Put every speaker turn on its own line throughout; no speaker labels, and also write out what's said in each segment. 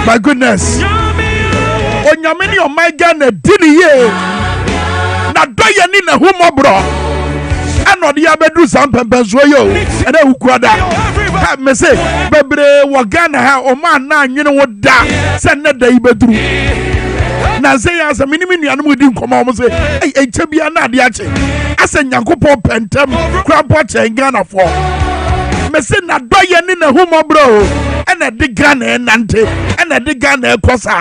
My goodness. Onyamini o my Ghana dini ye. Na doye ni na humo bro. Ano di abedu sampempenso yo. Ene ukwada. Ha me say bebre wo Ghana ha o man na nwene wo da. Se ne da ibedru. Na say ya se minimi nuanu mu di nkoma mo say eche bia na ade ache. Ase Nyankopon pentem krabo che Ghana fo. Me say na doye ni na humo bro. Ene di Ghana enante. Ene di Ghana ekosa.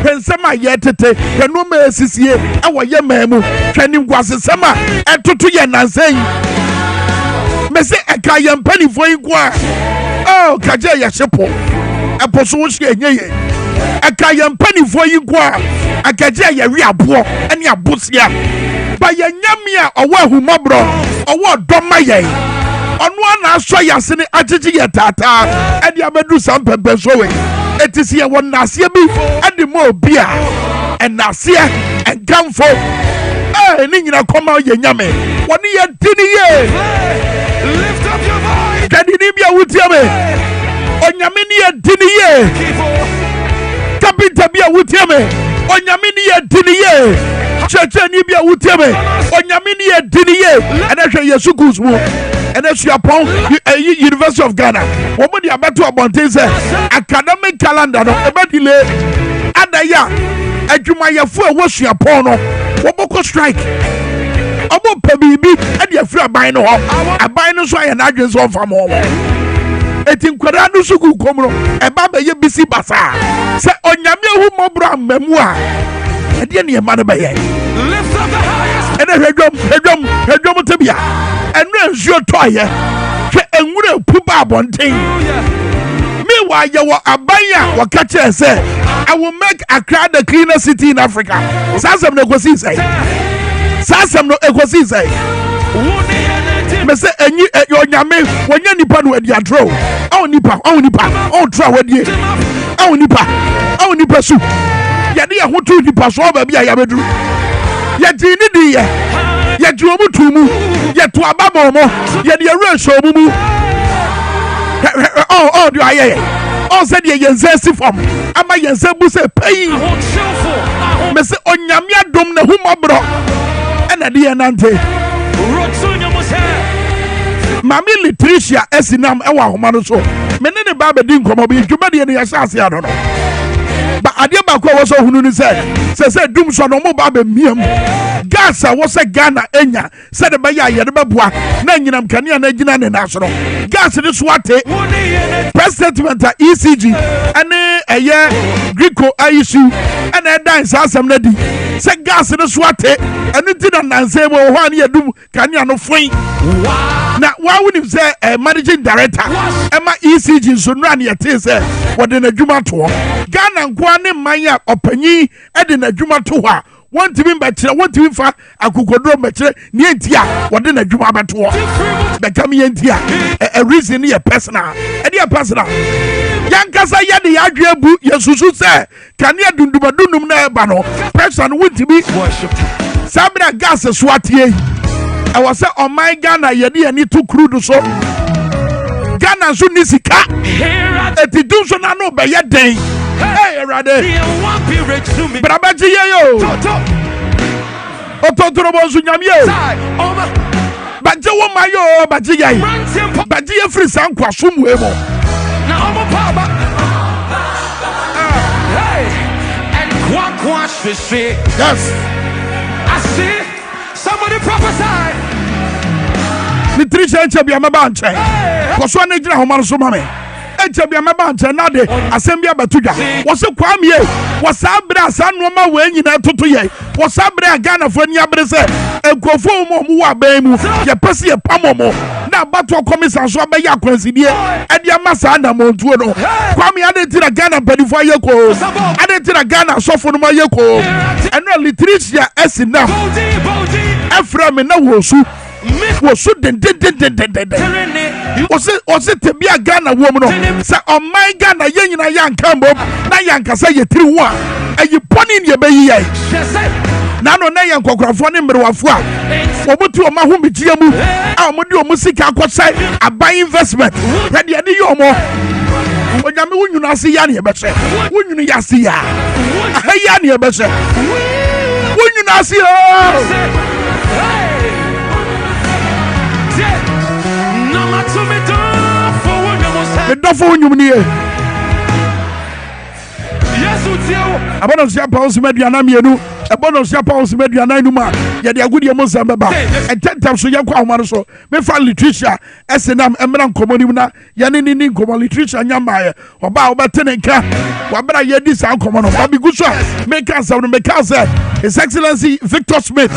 Pensema yetete kanu me sisie awo ye mamu twani ngwasesema etoto ye nansen me se eka ye mpanifo yi kwa oh kaje ya shepo eposo wo hye enye eka ye mpanifo yi kwa akaje ye wi abo ene abosia ba ye nyame a owo ahumobro owo doma ye onu ana aso yasene agege ye tata ede abedu sampempe so we etisi ye won nasie bi ade mo bia enasie enkamfo ni nyina koma ye nyame woni ye dini ye lift up your voice kadini bia wutie me onyame ni ye dini ye kapita bia wutie me onyame ni ye dini ye cheche ni bia wutie me onyame ni ye dini ye enehwe yesu kusmu and that's your point. University of Ghana. Woman, you are about to abundance academic calendar. No, about delay. Adaya, Ajumaya for what's your porno? Woboko strike. Obo Pebibi, and your free bino. A bino so an address of a more. Etin Quadano Suku Comro, a Baba Yabisi Basa. Say on Yamia who Mobra memoir. And then your mother by lift up the highest. And a drum to be. And then your toy, and would put up one thing. Meanwhile, you were a buyer, what catcher said, I will make Accra the cleaner city in Africa. Sassam no Equasi say. Sassam no Equasi say. Mese, and you at your yame when you nipan with your draw. Oh, nipa, try with you. Oh, nipa soup. Yadia, who told you pass over be a yabedu. Yet, yet you are to move, yet to a babo, yet the rush of mumu. Oh, do I? Oh, said ye zesty from. Am I yensebu say pay? Mese onyamia dom na humabro. And a dear Nante. Mammy Letitia Esinam Ewa Humanoso. Many Baba didn't come up with Jumadi and Yasasi, I don't know. But Adiabako was all who said, Doom son of Mobabe Miam. Gasa was a Ghana Enya, said a Baya Yadabua, Nanginam Kanya Najina National. Gas in the Swate, President ECG, and a year Greco ISU, and a dance Assam Nedi. Said gas in the Swate, and it didn't answer 1 year do Kanya no free. Now, why would you say a managing director? Emma ECG Sunrani at his what in a Juma tour? Ghana and Kwame Minkah Openi, and in a Juma tour. One to be better, one to be fat, I could go better, near Tia, what in a Juma tour. Becoming Tia, a reason near personal, and dear personal. Yankasa Yadi Adria Boot, Yasusu say, can you do Badunum Nebano? Person would to be worshipped. Sabra gas a swati. I was say on my Ghana, Yadi and it too crude so. Ghana soon is a cat. At the do so no by your day. Hey, rather, but I bet you, Ototoro Sunyamio, but you want my yo, but you free some quasum wemo. Now, Papa, and quash fish. Yes, I see somebody prophesy. The three church of Yamabanche was one agent of Mansumame. Ejabia mabanta na de asembia batuja wose kwamie wasabra sanoma wenyi na toto ye wasabra Ghana fo ni abre se enkofo mo wa ban mu ye pese ye pamomo na bato komisa so abaye akwansidie ade amasa na montuo no kwamie ade tira Ghana badifo ayeko ade tira Ghana sofo no ayeko eno literature esina Efra me na wosu den ose tebia Ghana wo mu no se oman Ghana yenyina yanka mbom na yanka se yetiri wo a ayi poni ne yebeyi yai na no na yankokrafo ne mmerewafo a omutu oma ho migia mu a omudi omusika akosai aban investment ready ani yomo onyame wonyunu ase ya ne yebese wonyunu yase ya ya ne yebese wonyunu ase the dofo wonyum ne Abonosia pounds mediana mienu Abonosia pounds mediana numa ye de agudie mo zambeba ententem so ye kwa ahoma so me fa literature esenam emra nkomonim na ye ne ni nkomo literature nyamaye oba obetene nka wabra ye di san nkomo no babi guso make us no make us His Excellency Victor Smith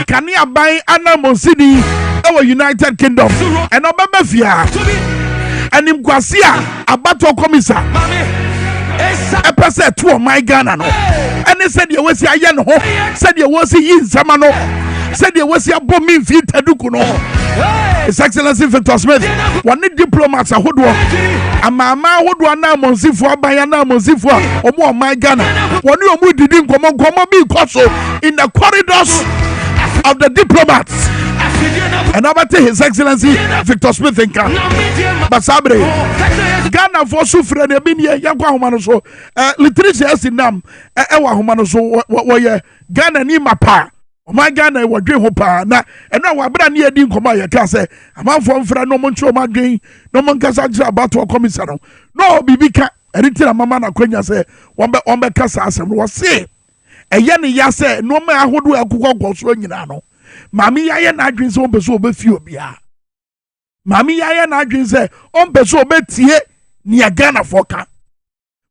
kani aban anamonsidi ewo United Kingdom and obeba fia anim kwasia abato komisa a person to my Ghana no and they said you was a yen ho said you was a yin samano said you was a bombing feet tadukuno. His Excellency Victor Smith one diplomats a hoodwo a mama woodwa na monsifo bayana monsifo omo my Ghana one you mu didn't come be koso in the corridors of the diplomats. And about His Excellency Victor Smith and Can Basabre Ghana for Sufre de Binia Yakwa Humanoso literature sinam Ewa Humanoso where Ghana ni mapa my Ghana was dream hopa na and now Wabra near Din Komaya Case a man from Fra no Moncho Madrin no man casa about to a commissar no Bibika anything a mamma Quenya say one Casa was say a yanni yase no man who do a cook was no. Mami yaya na adwin se on beso obefie obia mami yaya na adwin se on beso obetie ni Ghana foka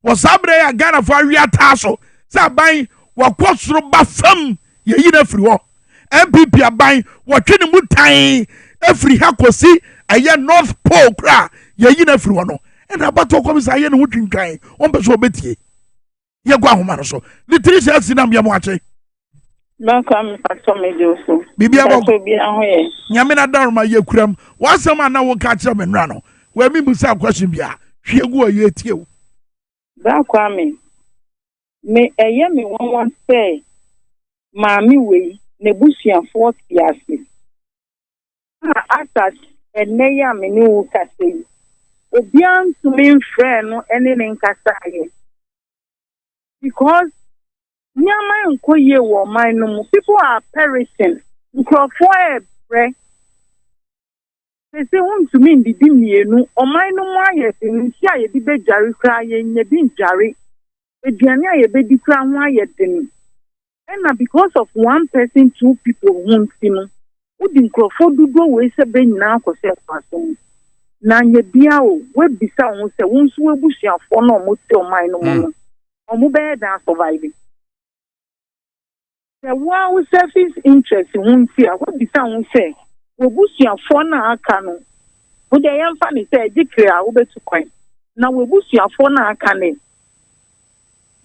wo sabre ya Ghana fo awia taso se aban wakosoro bafam ye yina firi ho MPP aban wo twene mutan afiri hakosi eye North Pole kra ye yina firi ho no and abato komisa ye ne wotwinkan on beso obetie ye gwa homa no so literature sinam ye mo ache
Kwame Minkah
Bibia Nyame na daruma ye kuram wasem ana wo ka kire me nra no we mi musa question bia hwegu ye tie wo
Kwame me eye me won say maami we ne busuafo tiase atat eneya me ni wo ka sei obian to me frɛ no ene ne nkasa aye because Nyama nkoye wo man no people are perishing. Nkrofo ebre. They say want to mean the mienu o man no wa ye nsi aye bi bejari kra ye nya bi njari. Eduane aye be di kra ho aye den. And because of one person two people won't see no. Udi nkrofo dudo we se be nyina akose kwaso. Na nya bia o we bisa won se won so ebusuafo no mo te o man no mo. Omo be da surviving. The wow surface interest won't see what the sound say. Webusia fona akano. Would the young family say, declare over to coin. Now webusia fona akane.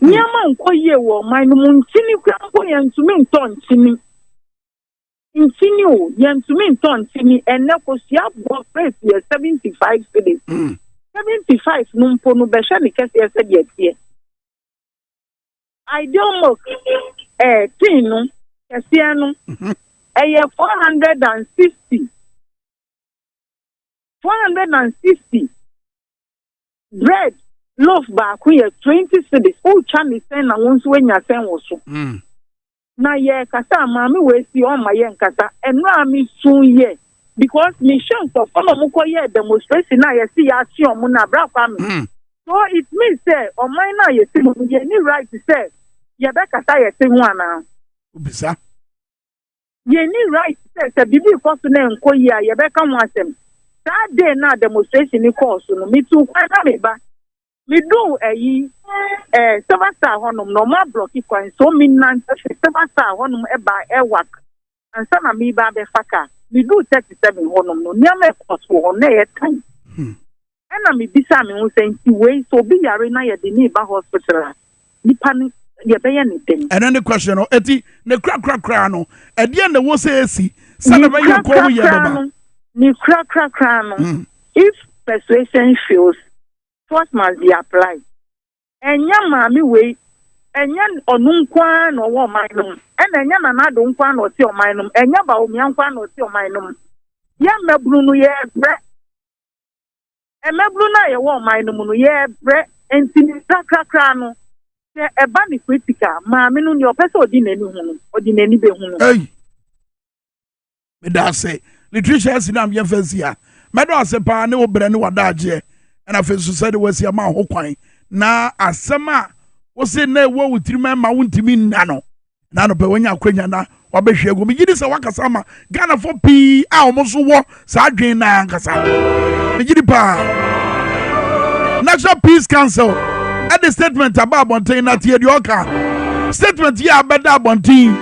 Niaman koye wo my muntini crampo yan to mean ton tini. Insinio yan to mean ton tini and nekosia both praise year 75 cities. 75 numpo no beshani kasi said yet. I don't know. Tino, Cassiano, 460. 460. Bread, loaf back, we 20 cities. Oh, Charlie send and once when you're saying also. Now, yeah, Cassa, mammy, we see on my young Cassa, and now me soon, yeah. Because me shows of Mukoya demonstration, I see Action Muna Brafam. So it means, say, on my now, you see, you need right to say. Yabeka say thing one now.
Ubisa.
Ye need right to say bibi for to na nko ya yabeka wansem. That day na demonstration ni course no me too kwana me ba. Me do seven star honum no ma block kwan so me nan seven star honum e ba e work. And some me ba be faka. Me do 37 honum no nyame course wo na ye time. And me bisa me won say we so bi yare na ye de ni ba hospital. Nipa ni and
then the question, Eti, the crack no, at the end, the was a sea, son of a young call,
ni crack no. if persuasion fails, force must be applied. And young mammy way, and young or nunquan or one minum, and then young another unquan or your minum, and young about young quan or your minum. Young Bruno, yeah, bread. And Mabruna, a one minum, yeah, bread, and Sinisa a bunny critical, mammy, your person or dinner,
hey, that's it. Literature is in am yefasia. Medo asepa ne wo bre ne wadaje. And I feel so said was your man hokwan. Na asema wo se na wo wutirima ma wuntimi nano. Na no pe wonya kwanya na wabehwe ego. Migidi se wakasa ma Ghana for P a omoso wo sa adwen na ankasa. Migidi pa. National Peace Council at the statement about Bontain na tie de oka. Statement here abeda Bontain.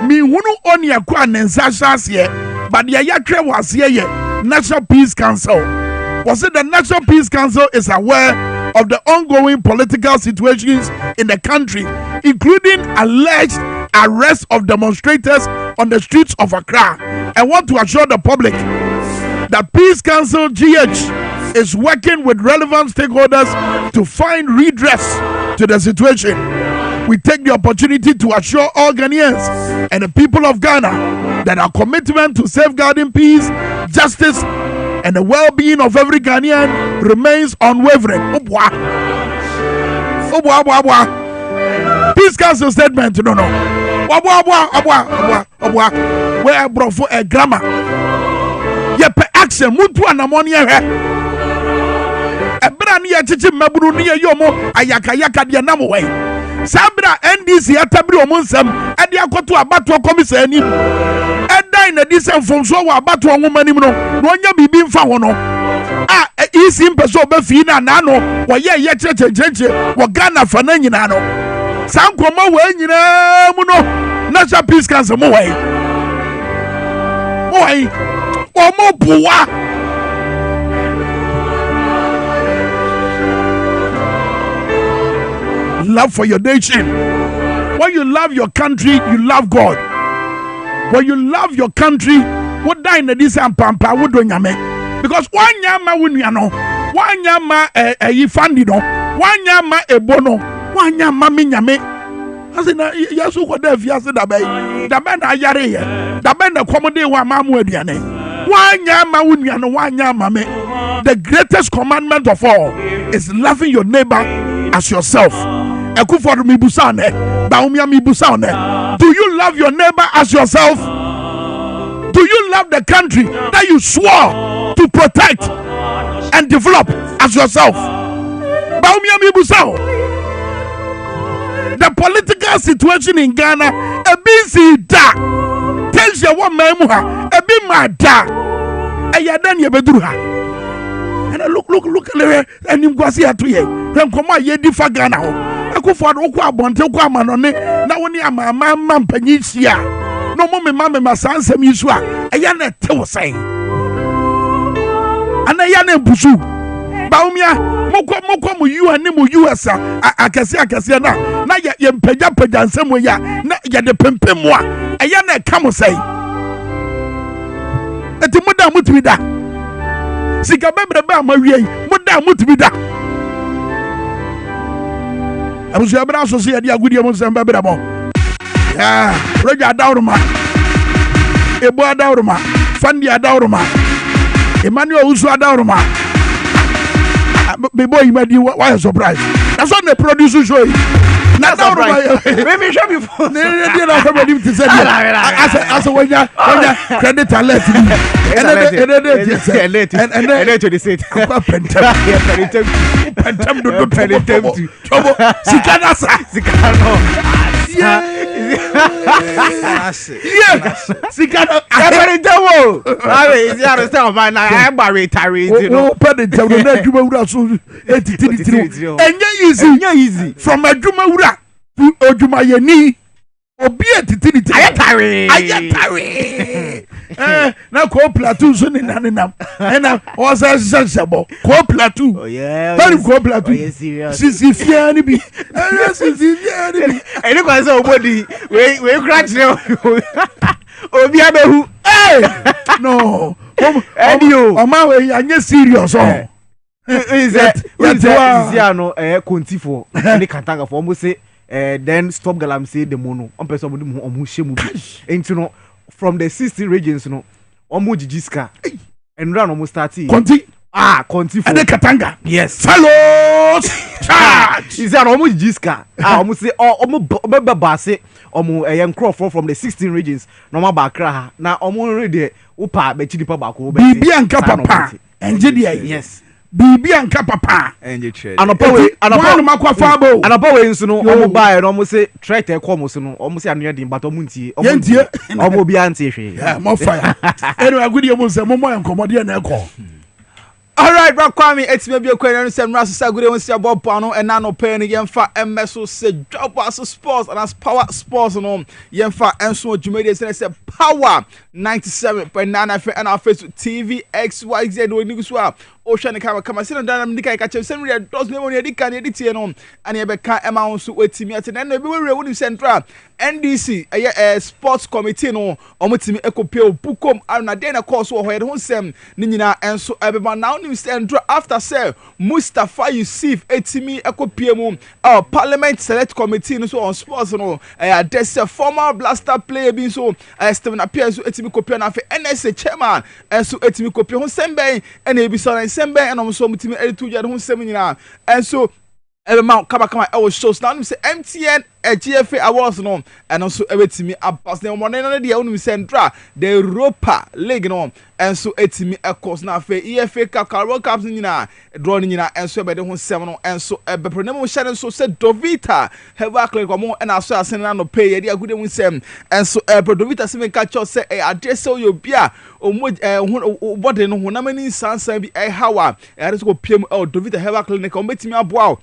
Mi hunu oni akwa nensa hase. But the Ayakre was here, National Peace Council. Was it the National Peace Council is aware of the ongoing political situations in the country, including alleged arrest of demonstrators on the streets of Accra, and want to assure the public that Peace Council GH is working with relevant stakeholders to find redress to the situation. We take the opportunity to assure all Ghanaians and the people of Ghana that our commitment to safeguarding peace, justice, and the well-being of every Ghanaian remains unwavering. Peace Council statement, no. Where I brought for a grammar. Yepe action, mutu anamonia. Ebra ni ya chichi maburu ni ya yomo ayaka dia namo way. Sabra NDC atabri omunsam ade akoto abato komisa anim edai na disem fomso wa abato onwumanim no no nya bibi mfa ho no isi mpeso oba fi na no wo ye cheche wo Ghana fa na nyina no sankoma wa nyina mu no National Peace Council mo way o mo buwa love for your nation. When you love your country, you love God. When you love your country, what die in this and pampa would do nyame. Because one yama wunyano, one yama yifandido, one yama ebono, one yama minyame. I said, yes, what if you said that the band I yare, the band of comedy one mamu ediane. One yama wunyano, one yama me. The greatest commandment of all is loving your neighbor as yourself. Do you love your neighbor as yourself? Do you love the country that you swore to protect and develop as yourself? The political situation in Ghana, a busy da. Tells you what memuha, a bit mad da. And you done your bedruha. And look at her and you go see her to you. Then come on, ye differ Ghana. For okwa bonte okwa manone na woni amama mampanyisia no mo me mama masansam yisu a eya na tewo sai ana ya na busu baumia mokwa mu UN ni mu US akase na ye mpagya nsem ya na ye de pempem a eya na ka mo sai eti moda mutumi da sika bebre ba mawie moda mutumi da I was able to see a good Muslim Babylon. Roger Daurma, Eboa Daurma, Fandia Daurma, Emmanuel Usua Daurma. Boy, you made you why a surprise. That's what the producer show you. Not Daurma. Maybe show me for the as a way credit and let and to the seat. Easy from a Juma to Ojumayeni. Obi etitiniti ayatare na ko plateau so ni nanam na o sa sensebo ko plateau very ko plateau sisi fia ni bi sisi fia ni bi eni ko say obodi we crash obi abehu no Oma we anye serious oh.
Is that no konti for any Katanga for almost say then stop galam say the mono on person omu shemu into no from the 60 regions no omu jijiska and run almost 30 konti for
any Katanga
yes
fellows charge
is that omu jijiska almost say omu base omu crop from the 16 regions no ma bakra na omu ready upa be chidipa bako be
bibi anka papa enje dia
yes
bibi anka papa
enje trade anopa
makwa fabo
anopa we nso no omo buy no omo say trade e come so no omo say anu din but omo ntie omo bi antie hwe
mo fire anyway agudi omo say mo mo enkomode na ekọ.
All right, bro, Kwame, it's maybe a question. Some Russell Saguri wants to Bob Pano and Nano Penny, Yemfa, and Meso said, DwaboAse Sports and as Power Sports and on Yemfa, and so Jumedia said, Power 97.9 and our Facebook TV XYZ doing Niguswa. Ocean camera come sit down and catch him. Send me does no money. Can edit on and you become amount to wait me at an end. We will central NDC a sports committee no omutimi ekopio bukom and then course wo hoye ho sem ninyina enso ebeba now news central after say Mustafa Yusuf etimi ekopie mu parliament select committee no so on sports no there's a former blaster player being so Steven appear so etimi kopio na fe NSA chairman enso etimi kopio ho sem ben and e bi so sembe and so mutimi editu ya ho sem nyina and so mount kama I was shows now say MTN GFA awards no and also ebetimi apas na mo no de unu central the Europa League no and so etimi course na fe EFA Cup World Cups nyina draw nyina and so ebede ho sem no and so bepronem share so say Dovita have click mo and also asen na no pay ye de agude mu sem and so Dovita se me catch say address yo bia omo body no ho na mani sansan bi hawa e go piem Dovita have clinic o betimi aboa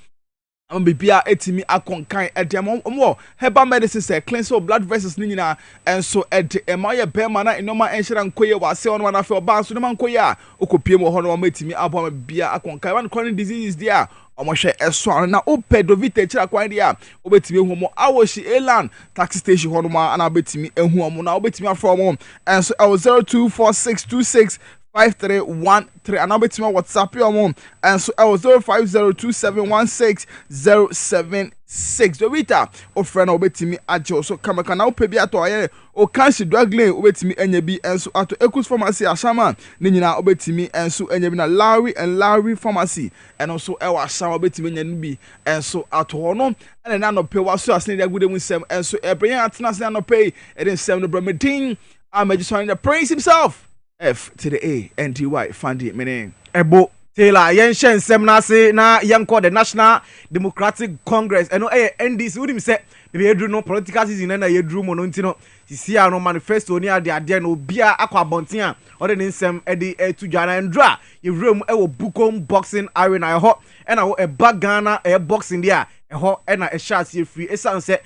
bibia etimi akonkan edem omo herbal medicine say cleanse of blood vessels nyina enso emaye bema na enoma enhira nkoye wase ono na fe oba so nema nkoye a okopiem ho no etimi abo bibia akonkan one chronic disease dia omo hwe eso na opedovita chira kwan dia obetimi ehu mo awoshi elan taxi station ho no ma na betimi ehu omo na obetimi afro mo enso 024626 5313 and I'll be to my WhatsApp your mom and so I was 0502716076 the Rita or friend will be to me at Joe so come can now pay be at or can she drag lane over to me and be and so at Echoes Pharmacy Ashama Nina over to me and so and you Larry and Larry Pharmacy and also our Shama be to me and be and so at Hono and then no pay was so as near good with some and so every at no pay and then 7 Bremetin I'm just trying to praise himself. F to the A N T Y Fundy meaning
Ebo Taylor yen shen sem na se na yen call the National Democratic Congress eno NDC would him say maybe you no political season na you drew mo no ntino sisi ano manifesto ni ade no bia akwa abonten a ode ne nsem ede to dwana ndra yewrem wo bukom boxing arena ho ena wo eba Ghana boxing dia ho ena shas ye free esan se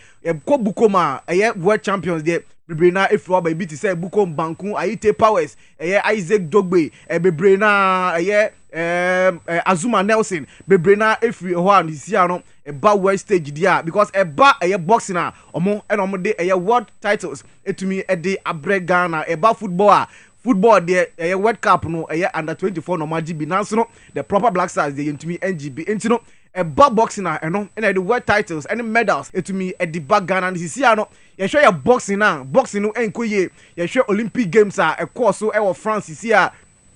ko bukom a world champions there bebrena efro ba biti say bukom banku ayite powers Isaac Dogbe bebrena Azuma Nelson bebrena efri ho and sia no eba world stage dia because eba boxing a omo ena omo de world titles etumi de abre Ghana eba football there World Cup no under 24 no magibi nanso no the proper Black Stars dey entumi NGB entino eba boxing a eno ena the world titles any medals etumi de back Ghana and sia no ye show ya boxing no enkoye ye show Olympic Games a course so France sia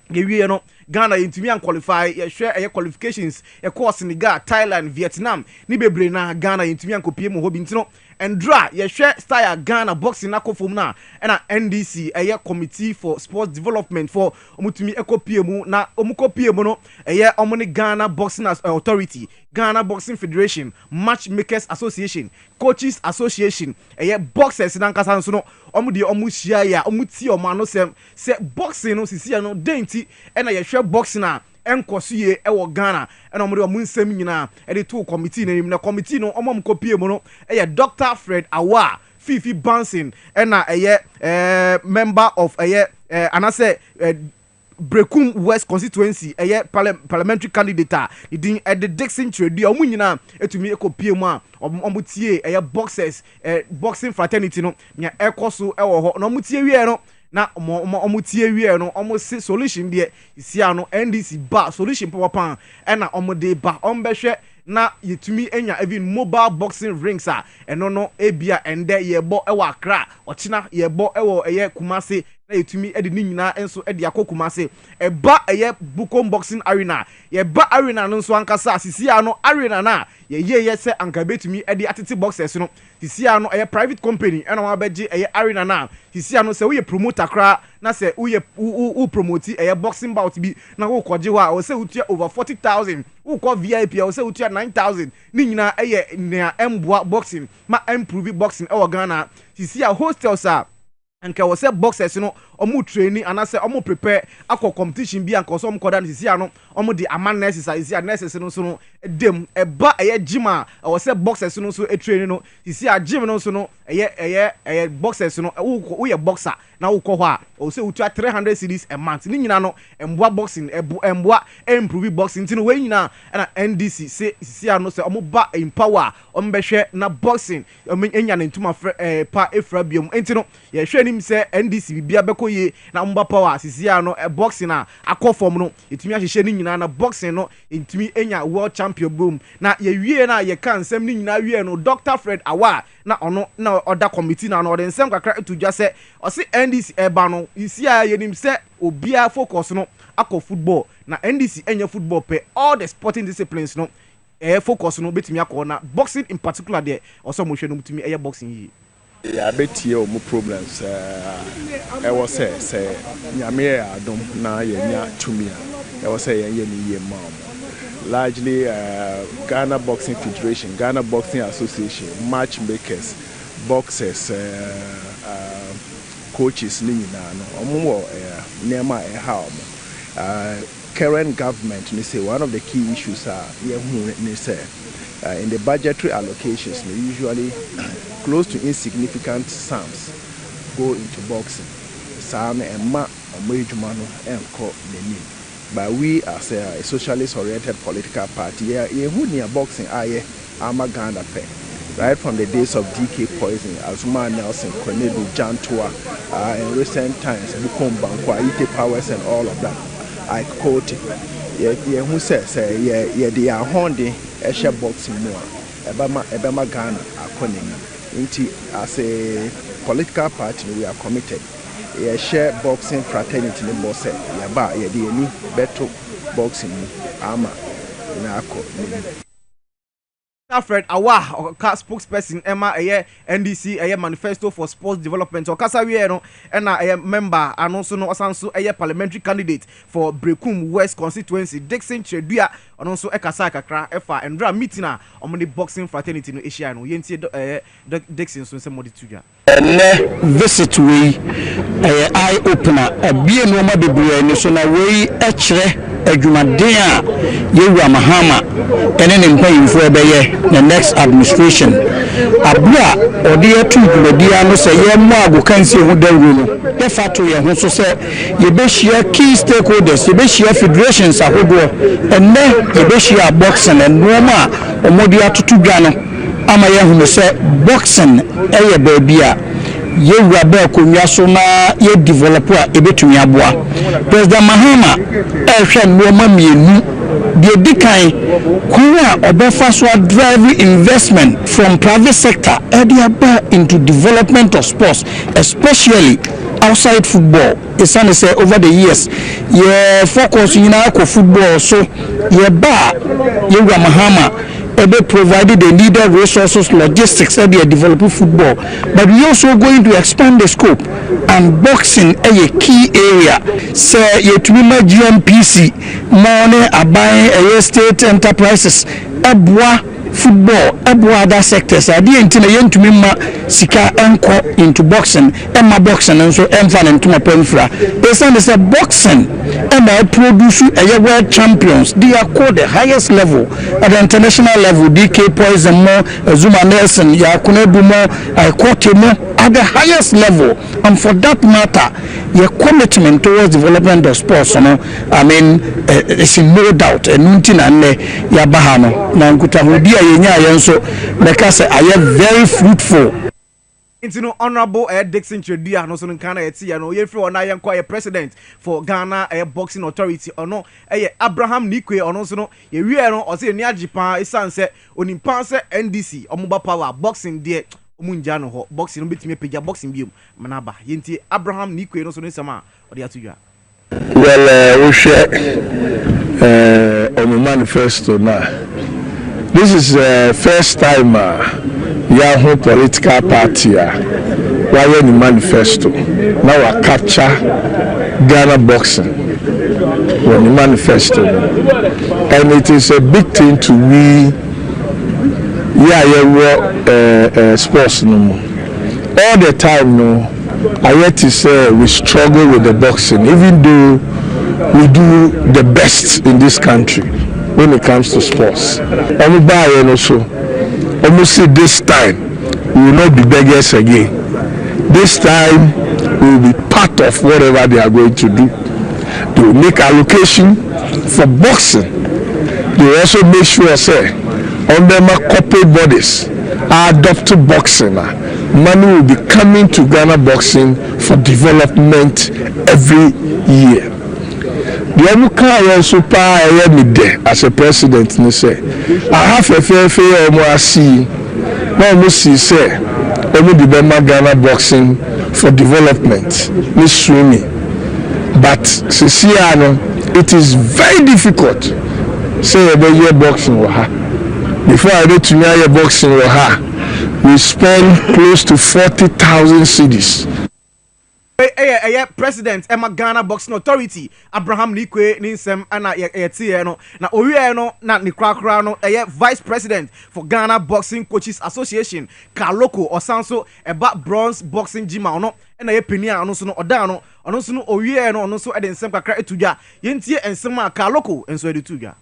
ye no Ghana intimi an qualify ye share qualifications e course Senegal Thailand Vietnam ni bebre na Ghana intimi an kopie mo hobi ntino endra ye share style Ghana boxing na kofom na na NDC committee for sports development for omutumi ekopie mu na omukopie mu no omuni Ghana boxing authority Ghana Boxing Federation Matchmakers Association Coaches Association boxers na nkasa nso no omudi omuhia ya omuti omano se boxing no sisi no denti na ye hwe boxing na enkosuye ewo Ghana na omudi omunsem nyina e to committee na committee no omom kopie mu no Dr. Fred Awa Fifi Bansin na member of anase Brekum West constituency parliamentary candidate idin the Dixon trade omu nyina etumi ekopie mu a omutie boxers boxing fraternity no nya ekoso ewo ho no omutie wie no na omo tie wie no omo se solution de isia no NDC ba solution papa na omo de ba ombehwe na yetumi enya even mobile boxing rings eno no ebia ende yebo ewa Accra ochina yebo ewo eye Kumase na yetumi edi ni nyina enso edi akokumase eba eye Bukom boxing arena yeba arena no nso ankasa asisia no arena na ye se anka betumi edi atete boxers no sisia no eye private company eno wa beje eye arena na sisia no se we promoter kra na se u promote eye boxing bout bi na wo koje wa o se utua over 40,000 wo ko VIP o se utua 9,000 ni nyina eye na emboa boxing ma improve boxing e wo Ghana sisia hostels anka wo se boxers no omu training anase omu prepare akọ competition bi anka so omu koda sisia no omu di aman nurses sisia nurses no so no dem eba eye gym wo se boxers no so training no sisia gym no so no eye boxers no wo ye boxer na wo kọ ho a o se utua 300 cedis a month ni nyina no emboa boxing emboa improve boxing tino we nyina na NDC se sisia no se omu ba empower ombehwe na boxing enya na ntuma pa efra biom entino ye hwe nim se NDC bibia beko ye na mba power sisia no boxing na akọ form no etumi ahihye ni nyina na boxing no etumi enya world champion boom na ye wie na ye kan nsem ni nyina wie no Dr. Fred Awa na ono na other committee na no de nsem kakra etudwa se o se NDC eba no isia ye nim se obia focus no akọ football na NDC enya football pe all the sporting disciplines no focus no betumi akọ na boxing in particular there also mo hwe no mutumi eye boxing yi
ya betie o mo problems was say nyame adom na yenya tumia was say ye ni ye ma largely Ghana Boxing Federation, Ghana Boxing Association, matchmakers, boxers, coaches ni nyina no omo nema how current government ni say one of the key issues are ni say in the budgetary allocations usually close to insignificant sums go into boxing san emma omejuma no enko neni but we as a socialist oriented political party who near boxing ama Ghana pe right from the days of DK Poison, Azuma Nelson, Cornelius Jantua, in recent times, Bukom Bankwa, Ite Powers, and all of that. I quote, who says, they are holding a share boxing more. Ebama Ghana are calling as a political party, we are committed. Share boxing fraternity in Bosse, Yaba, Yadi, better boxing, Ama, Nako.
Fred Awa spokesperson Emma NDC Manifesto for Sports Development or Kasa no and member and also no asanso parliamentary candidate for Brekum West constituency Dixon Chedua and also Kasa kakra efa and dra meeting on the boxing fraternity no Asia no yenti Dixon so some tuja
visit we eye opener be no ma bebre ni so na we adwumaden a yewura mahama ene ne mpanyimfo ebeye the next administration abua odi etu dwumadia no se ye mo agokansi hu dawru no ye fato ye ho so se ye be share key stakeholders ye be share federations ahodo enne ye be share boxing and normal omodi atutu dwa no ama ye hu se boxing eye ba bia ye wura konwa so na ye develop a ebetumi aboa president mahama ehwe noma mienu de dikan kwa obefa so drive investment from private sector into development of sports, especially outside football. It's only say over the years ye focus in our football so ye ba ye wura mahama ebe provided the needed resources, logistics, and developing football. But we also going to expand the scope and boxing a key area. Say yet we GMPC, money, buying state enterprises, football, other sectors. I didn't to me sika enko into boxing, Emma boxing, and so Emfan into my penfra. They say boxing, Emma produce a world champions. They are called the highest level at the international level. DK Poison more, Zuma Nelson, Yakune Bumo, I quote him at the highest level. And for that matter, your commitment towards development of sports, I mean, it's no doubt. And Nuntin and Yabahano, Nankuta Hudia. So because I am very fruitful.
Into no honorable Dixon Chedia, no son can I see, no, you feel on I am quite a president for Ghana boxing authority or no, Abraham Nikwe or no, so no, you real or say near Japan, a sunset, on in Panse NDC, or mobile power, boxing dear, Munjano, boxing, bit me pija boxing view, Manaba, Yinti, Abraham Nikwe, no so sama, or the Atuya.
Well, we share on the manifesto now. This is first time Yahoo political party why the manifesto. Now I capture Ghana boxing on the manifesto. And it is a big thing to we sports no more. All the time no I yet to say we struggle with the boxing, even though we do the best in this country when it comes to sports. And also, almost see this time we will not be beggars again. This time we will be part of whatever they are going to do. They will make allocation for boxing. They will also make sure say under my corporate bodies are adopted boxing. Money will be coming to Ghana boxing for development every year. The Amuka also power me there as a president. I have a fair more see. No must say only the Bema Ghana boxing for development. Miss Swimi. But Siciano, it is very difficult. Say about your boxing before I go to your boxing we spend close to 40,000 cedis.
President Emma Ghana Boxing Authority Abraham Nikwe Ninsem ana no na owie no na nikrakra no Vice President for Ghana Boxing Coaches Association Kaloko Osanso eba bronze boxing gym no na ye penia ano so no oda no ono so no owie no ono so e de nsem kakra etudwa yentie ensem a Kaloko enso e de tudwa.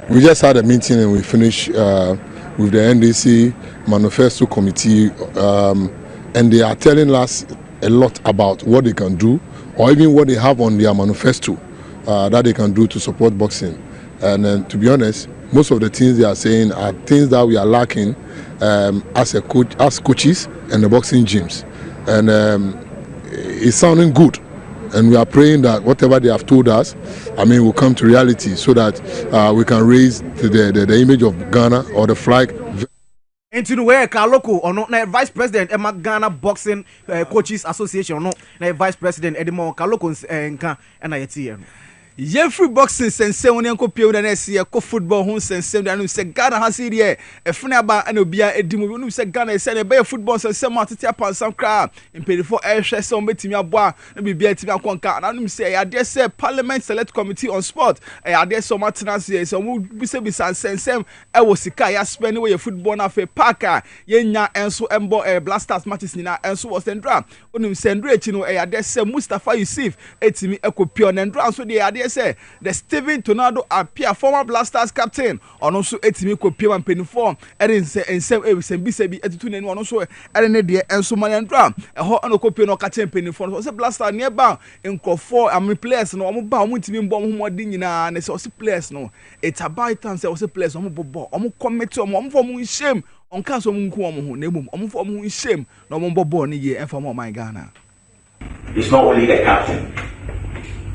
We just had a meeting and we finished with the NDC Manifesto committee and they are telling us a lot about what they can do or even what they have on their manifesto that they can do to support boxing. And to be honest, most of the things they are saying are things that we are lacking as a coach, as coaches and the boxing gyms. And it's sounding good. And we are praying that whatever they have told us, will come to reality so that we can raise the image of Ghana or the flag.
Into the way Kaloko or not, Vice President Emma Ghana Boxing Coaches Association or not, Vice President Edmond Kaloko and I
Free boxing sense when you compare the next year, football home sense, and you say Ghana has here a funaba and obia edimu. You say Ghana is a bear football sense, upon some crowd and pay for air share some meeting your boy and be beating your conca. And you say, I dare say Parliament Select Committee on Sport. I dare so much years, so we say beside sense. I was sick. I spend away a football of a parker, Yenya and so embo a blasters matches in and so was then drum. When you send rich, I dare say Mustafa Yusuf, it's me a copion and drums with the idea. Say the Steven Tornado appear former Blasters captain on also etimi kopia man penifo and nsem bisebi etutun enu also ene de enso man drum e ho an kopia no captain penifo so Blaster nearby nkofo players no omo ba omo timi mbo omo modin nyina na se players no it's about time say players omo bobo omo committee omo for mo shame on can so mo nku omo ho na emum omo for mo shame na omo bobo ni ye enfa mo my Ghana.
It's not only the captain,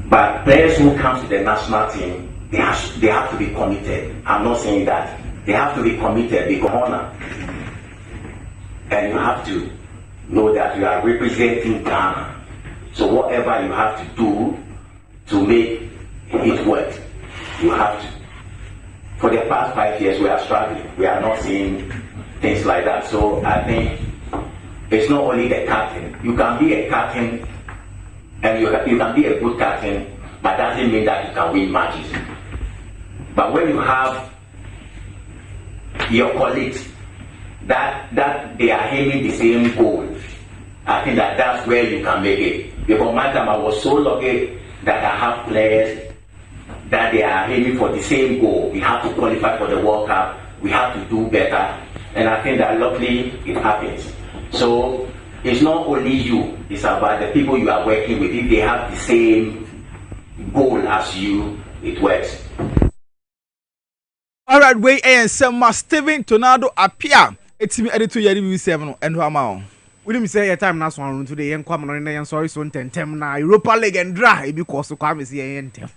but players who come to the national team, they have to be committed. I'm not saying that. They have to be committed because honor. And you have to know that you are representing Ghana. So whatever you have to do to make it work, you have to. For the past 5 years, we are struggling. We are not seeing things like that. So I think it's not only the captain. You can be a captain and you can be a good captain, but that doesn't mean that you can win matches. But when you have your colleagues that they are aiming the same goal, I think that's where you can make it. Because my time I was so lucky that I have players that they are aiming for the same goal. We have to qualify for the World Cup. We have to do better. And I think that luckily it happens. So it's not only you, it's about the people you are working with. If they have the same goal as you, it works.
All right, wait, and some Steven Tornado appear. It's me editor Yeri 7 and Ramao.
We didn't say your time last one today. Young Kwame and sorry so tentem na Europa League and dry because Kwame see tentem.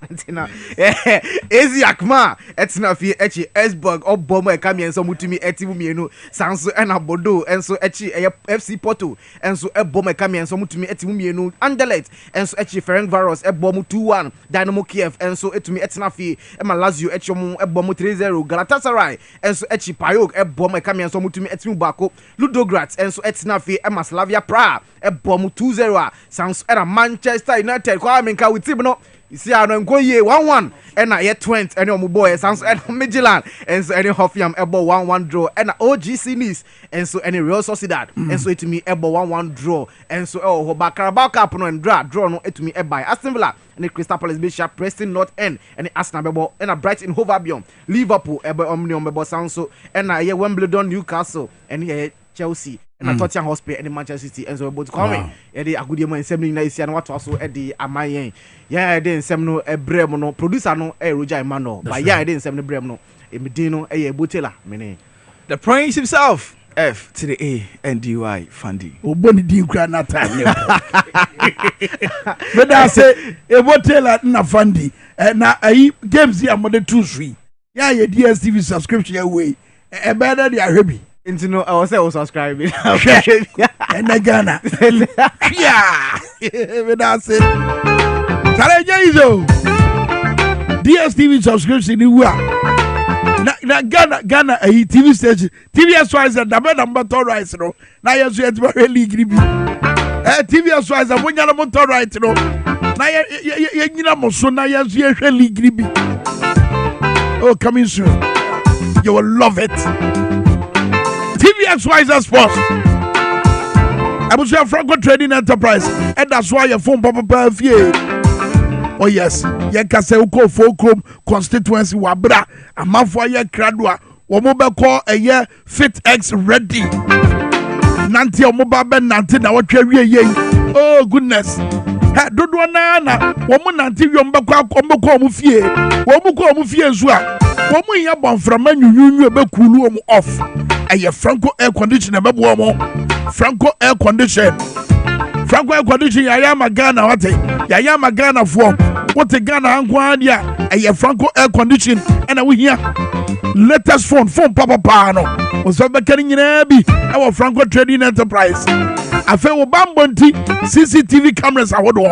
Easy Akma. Etina fi echi Esburg or Bomber come and so mutumi etimu mienu Sanso and Abodo and so echi FC Porto and so Bomber come and so mutumi etimu mienu Anderlecht and so echi Ferenc Varos Bomu 2-1 Dynamo Kiev and so etumi etina fi Emma Lazio echomu Bomu 3-0 Galatasaray and so echi Payok Bomber come and so mutumi etimu bako Ludogorets and so etina fi Slavia Prague Bomu 2-0 sounds at Manchester United Kwame Minkah with team no you see ano nko ye 1-1 and na yet 20 and your boy sounds at Midtjylland and so any Hoffenheim ebo 1-1 draw and OGC Nice and so any Real Sociedad and so it to me ebo 1-1 draw and so oh Carabao Cup no and draw no it to me by Aston Villa and the Crystal Palace Bishop Preston North End and the Arsenal bebo and a Brighton Hove Albion Liverpool ebo Omnium bebo sounds so and na ye Wimbledon Newcastle and ye Chelsea and Tottenham Hotspur and Manchester City and so both coming. Eddie Agudemo and 7 nights and what also Eddie Amayen. Yeah, I didn't send no a Bremono producer no a Roger Emmanuel. But yeah, I didn't send the Bremno a Medino a Butela. Mene.
The prince himself. F to the A and DY Fundy.
Oh, Bonnie Dinkra not time. But I say a Butela na Fundy and now I games here more than 2-3. Yeah, your DSTV subscription away. A better than Herbie.
Into no, I was subscribing.
And the Ghana. Yeah, that's it. Tarajazo DSTV subscription. You are Ghana a TV station. TVS wise and the number to rights. No, now you're so it's very league. TVS wise and when you're motor right. No, now you're so now you're so league. Oh, coming soon. You will love it. TVX Wiser Sports. I was your Franco Trading Enterprise, and that's why your phone papa perfie. Oh yes, ye kase uko Fulcrum constituency wabra amafo ye kradua womobe call a year Fit X ready. Nanti omoba be nanti na wotwa wie ye. Oh goodness. Ha dodo na womo nanti yombe kwa kombo mu fie. Womo ko mu fie nso a. Womo nya bonframa nyunyunyu be kulu omo off. Aye Franco air conditioner mebo mo Franco air condition Franco air condition yaya magana wate yaya magana fo wote Ghana anko dia aye Franco air condition and we here latest phone papa no so be kan nyina bi e wo Franco Trading Enterprise afa wo bambonti CCTV cameras awodo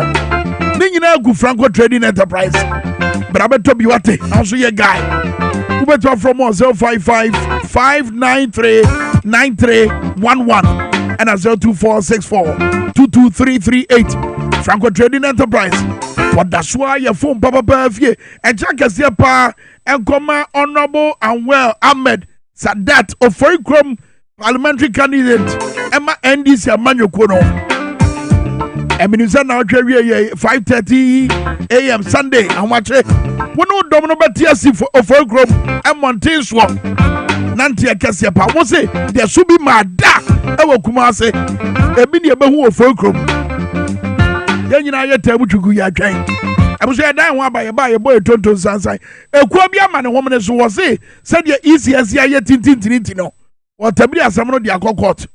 ni nyina gu Franco Trading Enterprise brabeto bi wate also ye guy Ubeto from 055-593-9311 and 02464-22338. Franco Trading Enterprise. What that's why your phone papa perfie and check us here pa and come honorable and well Ahmed Sadat of Fulcrum parliamentary candidate Emma NDC Emmanuel Kono. Eminisa now 5:30 a.m. Sunday and watch it. We know Domino Batiasi for Fulcrum and Mountain Swamp. Nanti Akasia Pa was it? There should be my da. Ewo Kumase. Ebini Ebehu of Fulcrum. Then you know you tell what you go ya train. I was saying that one by a boy Tonton Sansai. A Kwabia man and woman as was it. Said you easy as ya tintin. Or Tabia Samno dia court.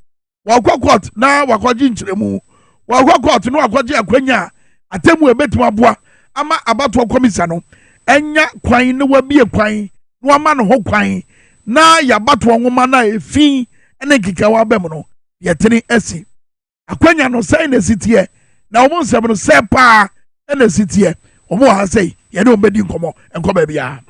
Wakot now Wakajin Chemu. Wakot no Akwaji Akwenya. Atemu ebetu bois. Ama about to komisano. Enya kwan no wa bi kwan. No ama no ho kwan. Na ya bato woman na efi ene kikawa bem no. Ye tini esi. Akwenya no say na sitie. Na omo nsem no say pa ene sitie. Omo ha say ye no bedi nkomo enko ba bia.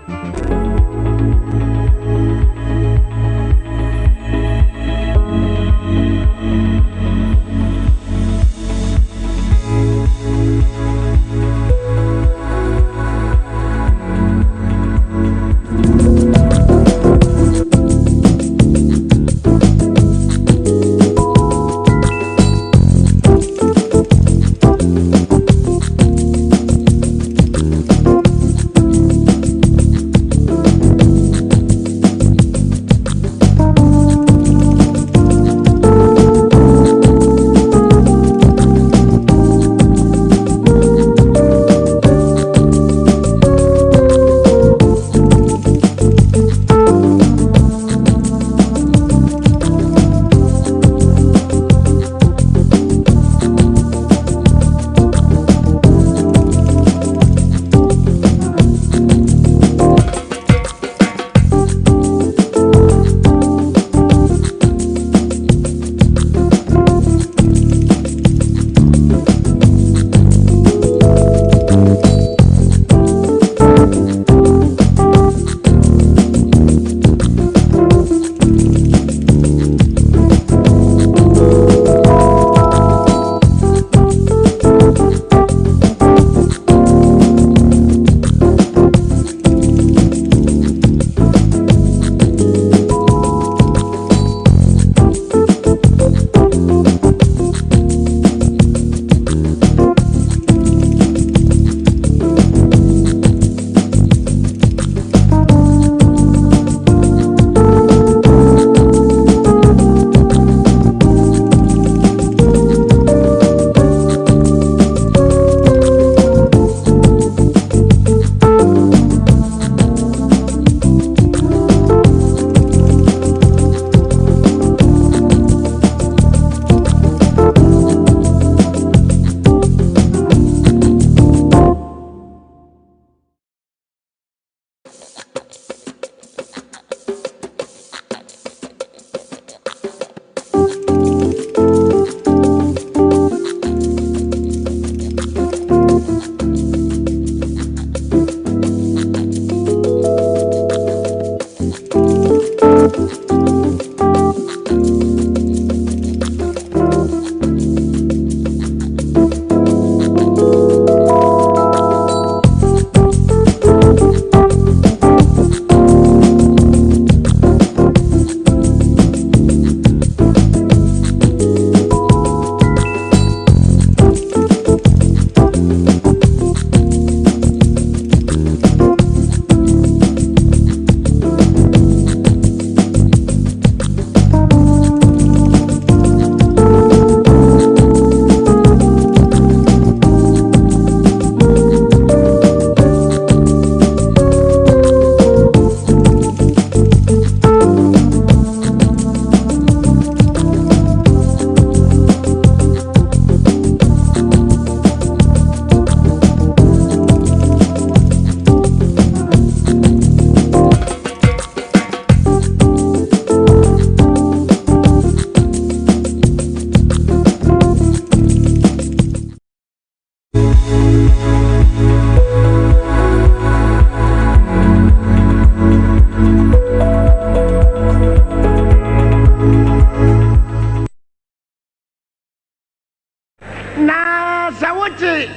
na sawoche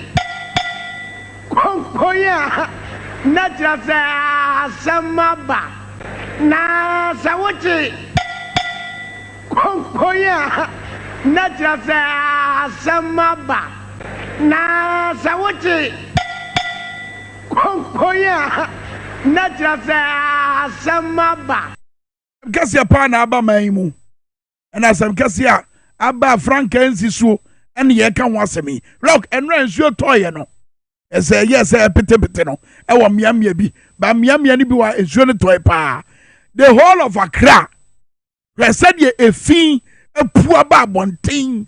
konkoya na jasa samaba na sawoche konkoya na jasa samaba na sawoche konkoya na jasa samaba
Kasia pa na aba maimu na sam kasia aba frankensi so ene ye ka ho asemi look enra nsuo toye no ese yes pete no e wo miamia bi ba miamia ni bi wa nsuo no toye pa the whole of Accra said ye efin epua ba bonten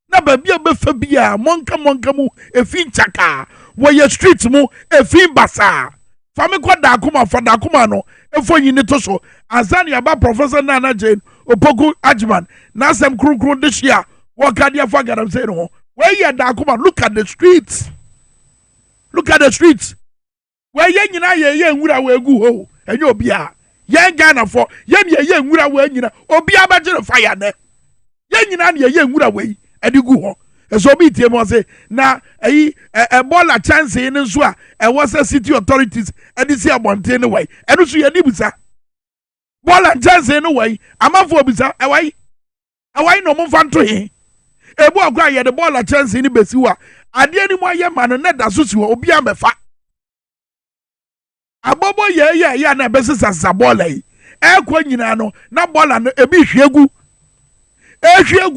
na ba bia be fa bia monka mu efin chaka wo ye street mu efin basa fami kwa da akuma no efo yin to so azani aba professor Nana Jane Opoku Ajman na sem krukru this year what can you forget I'm saying no where you da akuma look at the streets where ye nyina ye nwura we gu ho enye obia ye Ghana for ye nwura we nyina obia ba gire fire ne ye nyina ne ye nwura we edigu ho so bi tie mo say na ebola chance in nso a was a city authorities edisi abonte ne way enu so ye ni busa bola chance no way amafo busa awai no mo fanto he ebu agwa ye de bola chance ni besi wa ade ni mo aye ma no na da so si obi amefa abobo ye na besisa bola yi ekwa nyina no na bola no ebi hwegu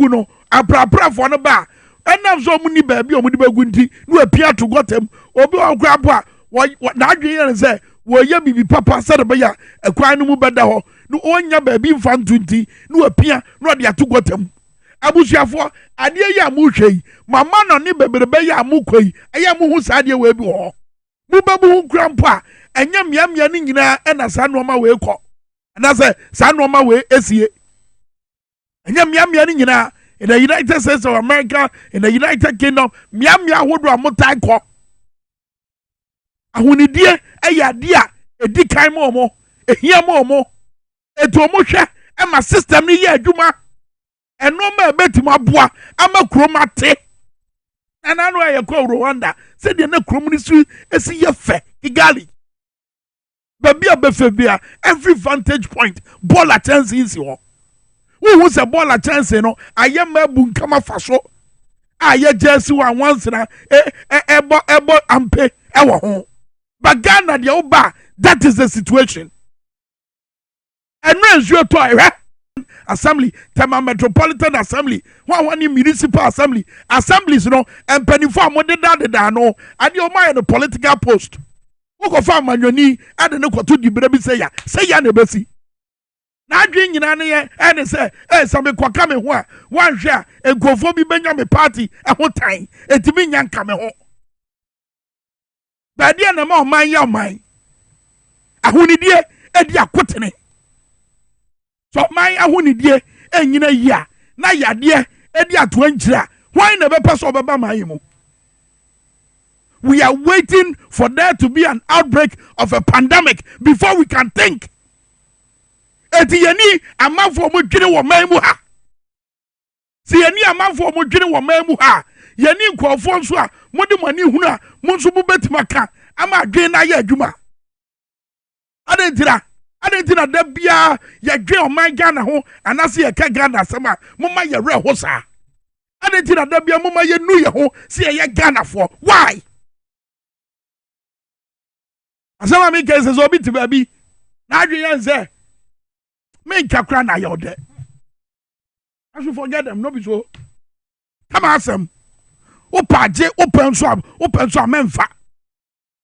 no aprapra fo no ba enam so mu ni ba bi o mu di bagu nti no apia to gotem obi o kra po a na adwen yen se wo ye bibi papa se de ba ya ekwan no mu beda ho no onya ba bi mfa ntunti no apia no de ato gotem abusuafo ade ya mu hwei mama no ne beberebe ya mu koi eya mu hu sa de we bi ho mu babu hu kra po a enya miamia ni nyina ena sa no ma we kọ na se sa no ma we esie enya miamia ni nyina in the United States of America, in the United Kingdom, miamia hodo amotai ko. Ahunidie eya dia edikan mo ehia mo eto mo hwe e ma system ni ye adwuma eno ma betim aboa ama kroma te ana no ye ko Rwanda se de na krom ni su esi ye fe Kigali babia befebia every vantage point ball chance is ho who say ball chance no aye mabu nkama faso aye jersey one once na ebo ampe ewo ho but Ghana de oba that is the situation and when you to assembly Tema Metropolitan Assembly one municipal assemblies no and penny for mo de da no and your mind the political post who go farm manoni and no ko to di brebi say ya na besi na adwen nyina ne ye ene se some kwaka me ho a wan hwe a enkofo bi benya me party ehotan etimi nyanka me ho ba dia na ma oman ya oman ahunidie edi akotene so man ahunidie enyina yi a na yade edi ato ankyira why na be person obeba man mu. We are waiting for there to be an outbreak of a pandemic before we can think. Eti yani amanfo mo dwene wo man mu ha. Si yani amanfo mo dwene wo man mu ha. Yani nkofo nso a mo de mani hunu a mo nso mo betima ka ama adwen na ya adwuma. Adentira da bia ya dwen o man Ghana ho anase ya ka Ghana sama mo ma ya re ho sa. Adentira da bia mo ma ye nu ye ho se ya Ghana for. Why? Asama mi kese so bi ti baby. Na adwen yan say Minkah kra na yode. I should forget them, no be so. Come on, some. Opaje, open swab, memfa.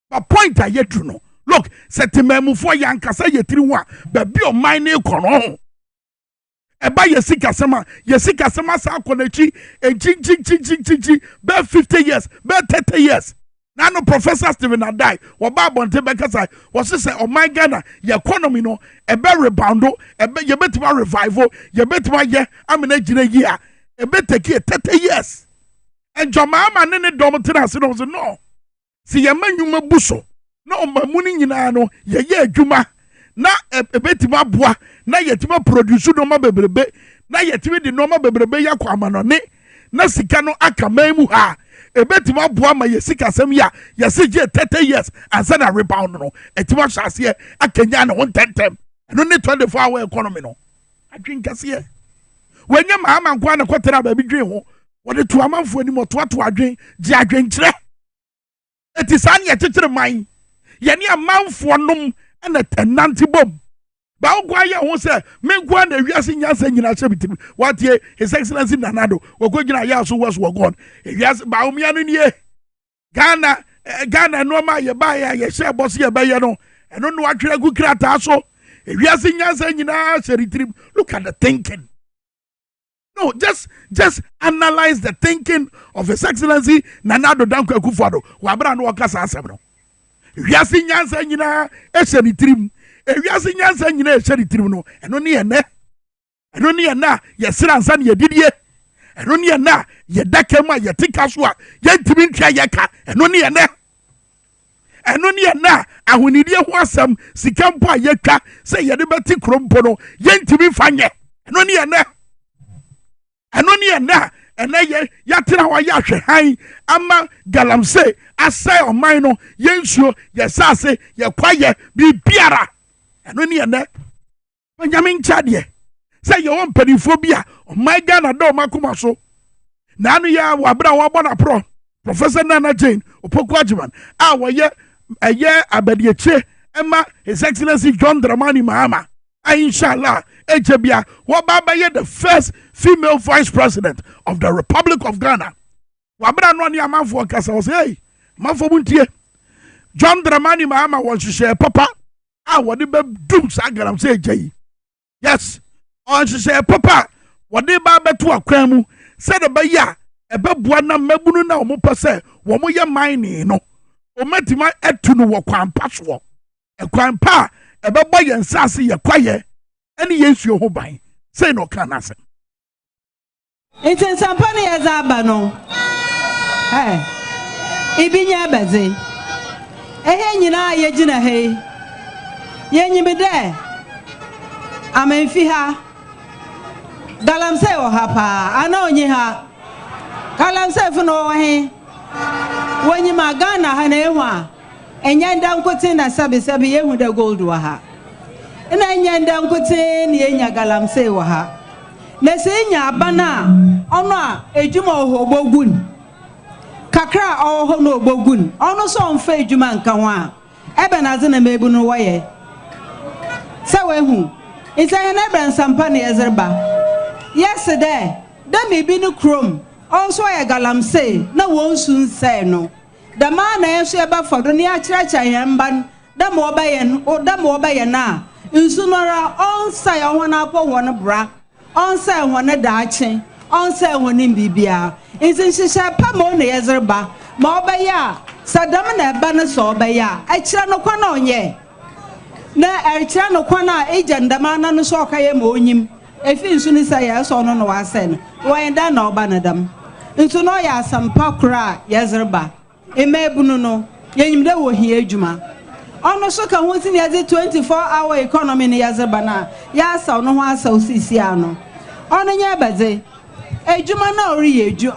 But point I yet to know. Look, setimemu for yanka say ye 3-1, but be on my name kono. Eba yesika sema sa konechi, e ching, be 50 years, be 30 years. Now no Professor Stephen Adai, waba bonte bekasa, was say oh my Ghana, your economy no, a be rebound, a be you better revival, you better ye, I'm an engineer year, a better take 30 years. And Jomama nene domotina said no. See a man you mabuso, no mamuni no, ye juma, na a betima bois, na yetima produce no ma bebrebe, na yetimi the normal bebrebe ya kwamanone. na sika no aka man mu ha ebetima boa ma ye sika asem ya ye se je 30 years ansa na rebound no etima hyase akanya na won tentem no ne 24-hour economy no adwen kase wanya ma ama nkwa na kwetera ba bi dwen ho wode to amanfo ani mo to adwen ji adwen kire etisa ne yekekere man ye ne amanfo nom na tenanti bom ba ogwa ya ho se menkwa na wiase nyansa nyina hyebitiri watie his excellency nanado wogogina ya so was wogon wiase ba omia no nie Ghana no ma ye ba ya ye hye boss ye ba ye no eno no atwere gu krata so wiase nyansa nyina hyebitiri. Look at the thinking. No, just analyze the thinking of his excellency Nanado Dankwa Akufo-Addo wabra no wakasa asem no wiase nyansa nyina hyebitiri ewiase nyansa nyina hyebitiri no eno ne ye na ye siransa ne ye didie eno ne ye na ye dakam a ye tika so a ye ntimi ntwa ye ka eno ne ye na ahonidie ho asem sika mpo a ye twa se ye de beti krompo no ye ntimi fanye eno ne ye na ena ye yatira wa ya hwe han ama galamse asai oman no ye nsuo ye sase ye kwaye bi biara eno ne ye na Benjamin Chadie say you want pedifobia o my Ghana do makoma so na anu ya wabra wabona Professor Nana Jane opoku ajiman woye abadieche ema His Excellency John Dramani Mahama inshallah ejebia wababa ye the first female vice president of the Republic of Ghana wabra no ne amanfo kasa was hey manfo buntie John Dramani Mahama won hwehwe papa wode be dum sagaram say ejei yes on say papa wode ba beto akwan mu say de ba ya ebeboa na mabunu na omo pese wo mo ye mine no o matima etu no wo kwampa so e kwampa ebebo ye nsase ye kwaye ene yesuo ho ban say no kan ase
Sampani ezaba no ibinya beze ehe nyina ye gina he ye nyimide amenfi ha galamse o ha pa ana onyi ha galamse fu no he wonyi ma Ghana ha na ehu a enyanda nkotin na sabe yehu da gold wa ha ina enyanda nkotin ye nya galamse wa ha na se nya abana ono a ejuma ohogbogun kakra oho no ogbogun ono so mfa ejuma nka ho a ebe na ze na mebu no waye se wehu isa na Ebra Sampani ezerba yesterday dem bi no krom also ya galamse na wonsun say no the man na yeso e ba fodo ne akiracha yemba dem obaye na nsunora on say ho na apo won bra on say ho ne daache on say ho ne bibia izin hihye pa mo na yezerba ma obaye a sadam na eba ne so obaye a akira no kwa na onye na erikira no kwa na ejandama na no so okaye ma onyim efi nsu ni say ya so no no wa say no wenda na oba na dam nsu no ya sampa kura yezerba emebunu no yenyimde wo hia adwuma ono so ka ho tin yaze 24-hour economy ni yezerba na ya saw no ho asaw sisi ano ono nya baze adwuma na ori yeju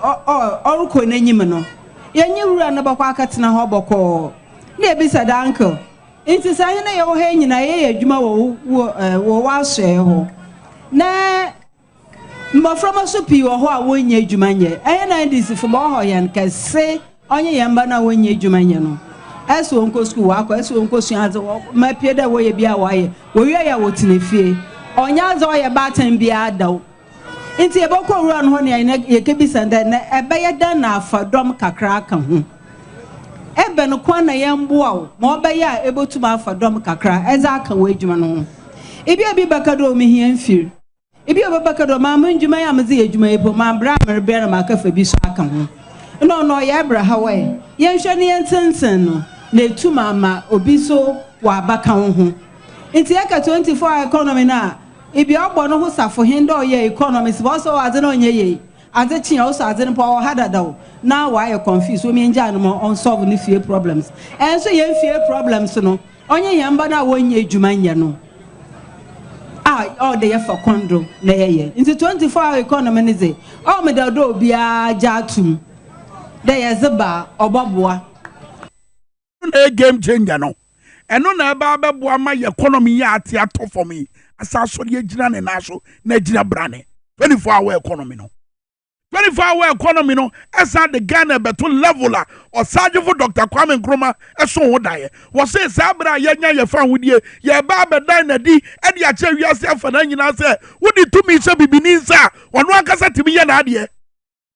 oruko n'enyim no yenyi wura na bakwa akatena ho boko na ebisa da uncle inti sahi na yo he nyina ye adwuma wo wasoe ho na mbaframa so pi wo ho a wonya adwuma nye na ndisi fo bo ho yan kase onye yamba na wonya adwuma nye no eso onko school akọ eso onko su aze ma pie da wo ye bia waye wo wi ya wo tinefie onya aze wo ye batan bia daw inti e boko wura no ho ne ye kebisa na ebe ye da na afadom kakra ka ho ebe no kwa na yemboa wo ma obaye a ebotuma afadom kakra eza aka wo adwuma no ebi bakado mi hia mfir ebi bakado ma manjuma ya mze adwuma ebo ma bra merbe na makafa bi so aka ho no ya bra hawe ye hwe ne yentensen no na etuma ma obi so wa baka ho nti aka 24 economy na ebi ogbo no ho safo hindo ye economy so so aze no nye ye aze chi o so aze no po hadada na wa ye confuse o mi nja no on solve ni fie problems enso ye fie problems no onye ye mba na wonye adwuma nya no na all the for kondo na ye into 24-hour economy ne say all me da do bia jatum there is ba obaboa
na game changer no eno na eba beboa ma economy ya ate ato for me asaso de agina ne na so na agina brane 24-hour economy no 24-hour economy no esa the Ghana beto leveler or sergeant for Dr. Kwame Minkah eso ho dae wo say sabra ye nya ye fa hodie ye ba bedan na di e de a che wiase afa na nyina se wo di tumi se bibini nsa wono akasa timi ye na ade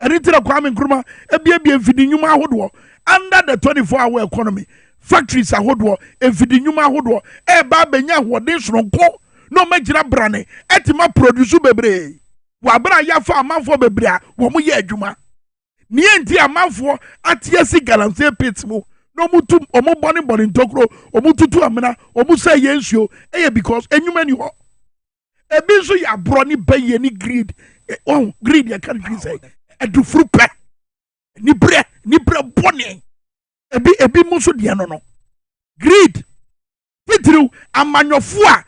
eritira Kwame Minkah ebie mfidi nyuma ahodo under the 24-hour economy factories ahodo mfidi nyuma ahodo e ba benya hode soronko no magira brane etima produce bebre wabra ya fa amanfo bebrea wo mu ye adwuma ne enti amanfo atiasi galamse pitmu no mutum omo boni ntokro omo tutu amena omo say yensuo eye because enwuma ni ho ebi so ya bro ni baye ni greed greed ya kan fi say edu frupe ni bre boni ebi muso de no greed titru amanyofo a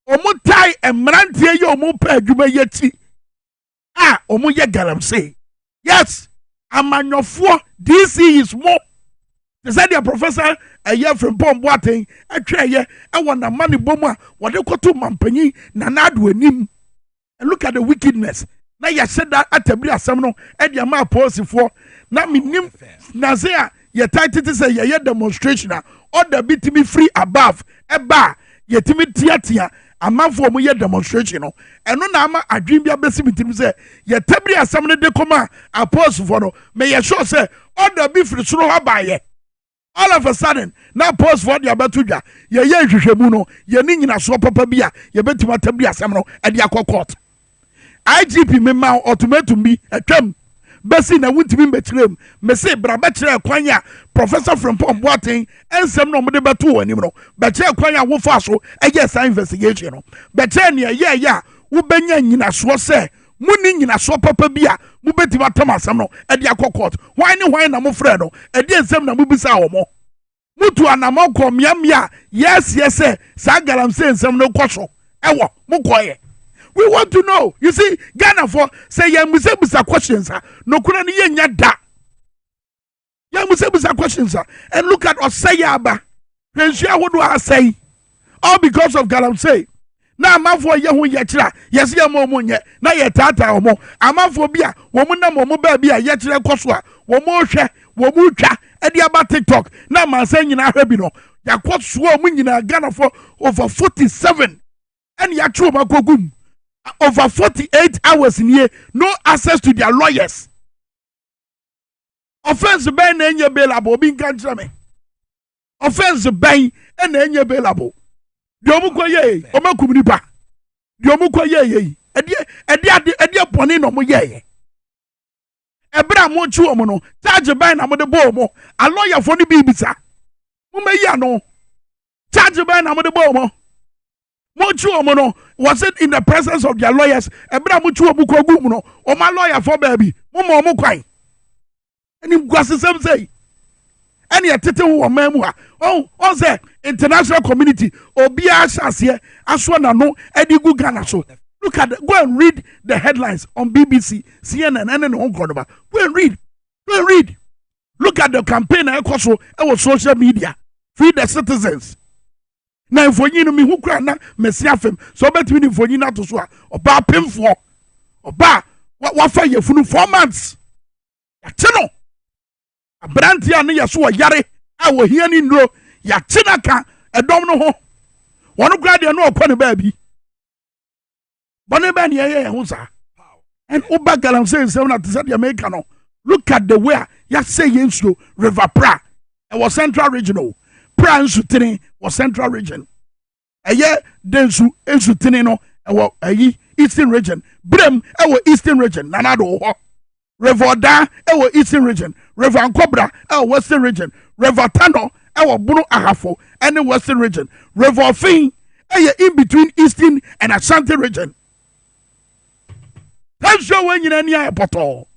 omo tai emrantie ye omo pa adwuma yeti omo ye galamse yes amanyofo DC is more they said the professor a year from Balloting atwa ye e wona mani bomu a wode koto mampanyi na nado anim and look at the wickedness na ya said that atabri asem no e dia ma posifo na minim na say ye title say ye demonstration or the bitimi free above eba ye timi tiatia amanfo mo ye demonstration no eno na ama adwin bia besi mitim se ye tabri asam ne de koma apostle for no me ye sure say order be free suro ha ba ye all of a sudden na apostle for dia betudwa ye hwehwemu no ye ni nyina so papa bia ye betima tabri asam no e de akokot IGP me ma ultimatum bi atwam besi na wuntimi betirem me se bra betre kwanya professor from Balloting ensem no mo de beto anim no betre kwanya wo fa so eye sa investigation no betre ne ye ya wo benya nyina so se muni nyina so papa bia mo betima tamasam no e de akokot hwan ne hwan na mo frɛ no e de ensem na mo bisa wo mo mutu anamo ko miamia yes sa galamse ensem no kwoso ewo mo koye. We want to know. You see, Ghana for say ya musebusa questions no kuna ni yenya da. Ya musebusa questions and look at Osayaba. Pensia what do I say? All because of Galamsey. Na amafo ye hu ye kira. Yes ye mo munye. Na ye tata omo. Amafo bia wo mu na mo ba bia ye kira koso a wo mo hwe wo mu twa e dia ba TikTok. Na mansa nyina hwe bi no. Ya koso mu nyina Ghana for over 47 and ya tru makogum. Over 48 hours in here, no access to their lawyers. Offense ben enye bailable, being countrymen. Offense ben and enye bailable. Diomuko ye, Omakumnipa. Diomuko ye, Edia Ponino mo ye. Ebra mochu omono, charge ben amode bomo, a lawyer for the bibisa. Mumeyano, charge ben amode bomo. Mochu omono was it in the presence of their lawyers? Ebra muchu obuko gumuno. O my lawyer for baby. Mumo omukwai. Any gwasisem say. Any atete wo memua. Oh, on say international community. Obia shasie aswana no edigu Ghana so. Look at go and read the headlines on BBC, CNN, and on Konoba. Go and read. Go and read. Look at the campaign ekoso e social media. Free the citizens. Na mfonyi no mi hu kra na mesi afem so betimi ni mfonyi na to so a oba pemfo oba wa fa yefunu 4 months ya cheno abranti ane yeso yare a wo hia ni ndro ya chena ka edom no ho wono kra de no okọ ne ba bi bone ba ne ye hu sa and oba galam say na to say the America no look at the way ya say yensuo river pra e was central regional Pransu tini was central region. Eye densu ensu tini no ewo ayi eastern region. Brem ewo eastern region. Nanado ho. River Da ewo eastern region. River Nkobra ewo western region. River Tano ewo Bunu Ahafo any western region. River Fin eye in between eastern and Ashanti region. That's show when you ni airport.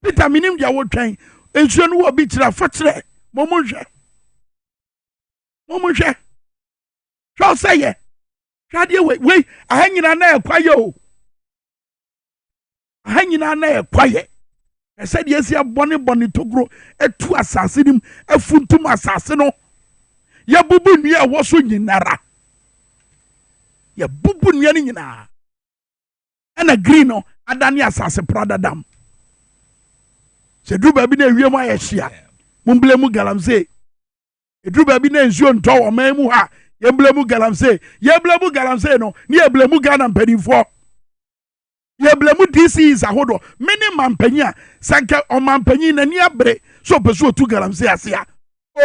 Peter minim dia wo twen. Ensu no wo bi kira fakyere. Momonhwe. Momonhwe. So say ye. Kade we ahanyina na ekwaye o. Ahanyina na ekwaye. Ese de esi abone togro etu asase nim afuntum asase no. Ya bubu nua wo so nyinara. Ya bubu nua ni nyina. Ana green no adani asase prada dam. Se du ba bi na ewie mu ayehia. Mumblemu galamse. Edru ba bi na nsuo ntɔ wo man mu ha. Yemblemu galamse. Yemblemu galamse no. Ni eblemu Ghana mpanimfo. Yemblemu DCs ahodo. Mini mampanya sanka o mampanyi na ni abre so peso tu galamse asia.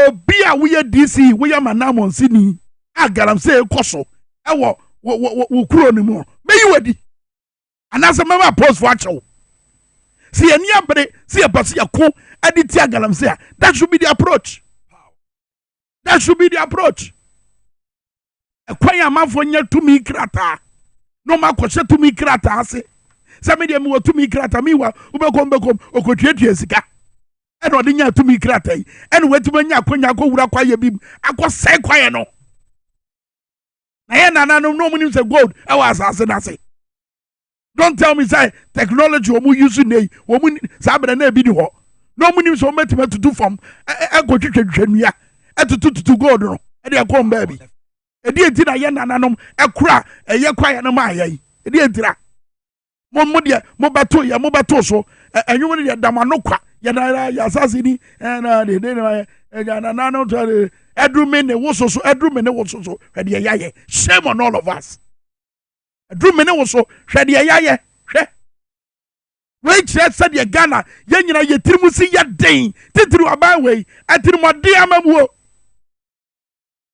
Obi a wo ye DC wo ye manamon sini a galamse ekoso. Ewo wo kuro ni mu. Meyi wadi. Anase mama post for acho. Si any abre, si a pasia ko, aditia galamsea. That should be the approach. That should be the approach. A kwaya mafonya to me krata. No ma kwashe to me krata ase. Samedi mu to me krata miwa ubekom okotietie sika. And odinya to me krata yi. And wetumanya akonya ko wura kwaye bim. Akose kwaye no. Na ye nana no munim se gold. E wa asase na se. Don't tell me say technology omu use nei omu sabra na bi di ho. No munim so metima to do from go twetwetwanua etututu gold no e dey come baby. E dey enti na ye nananom e kura e ye kwaye no ma ayi. E dey entira. Mo de mo beto so enwum ne damano kwa ye na ya asase ni na de na nananom to edrume ne wososo e dey yaye. Shame on all of us. Drumene wo so hwede yaye hwe we chere said ye Ghana ye nyina ye tirimu si ye den titiru aban we atirimu de amamuo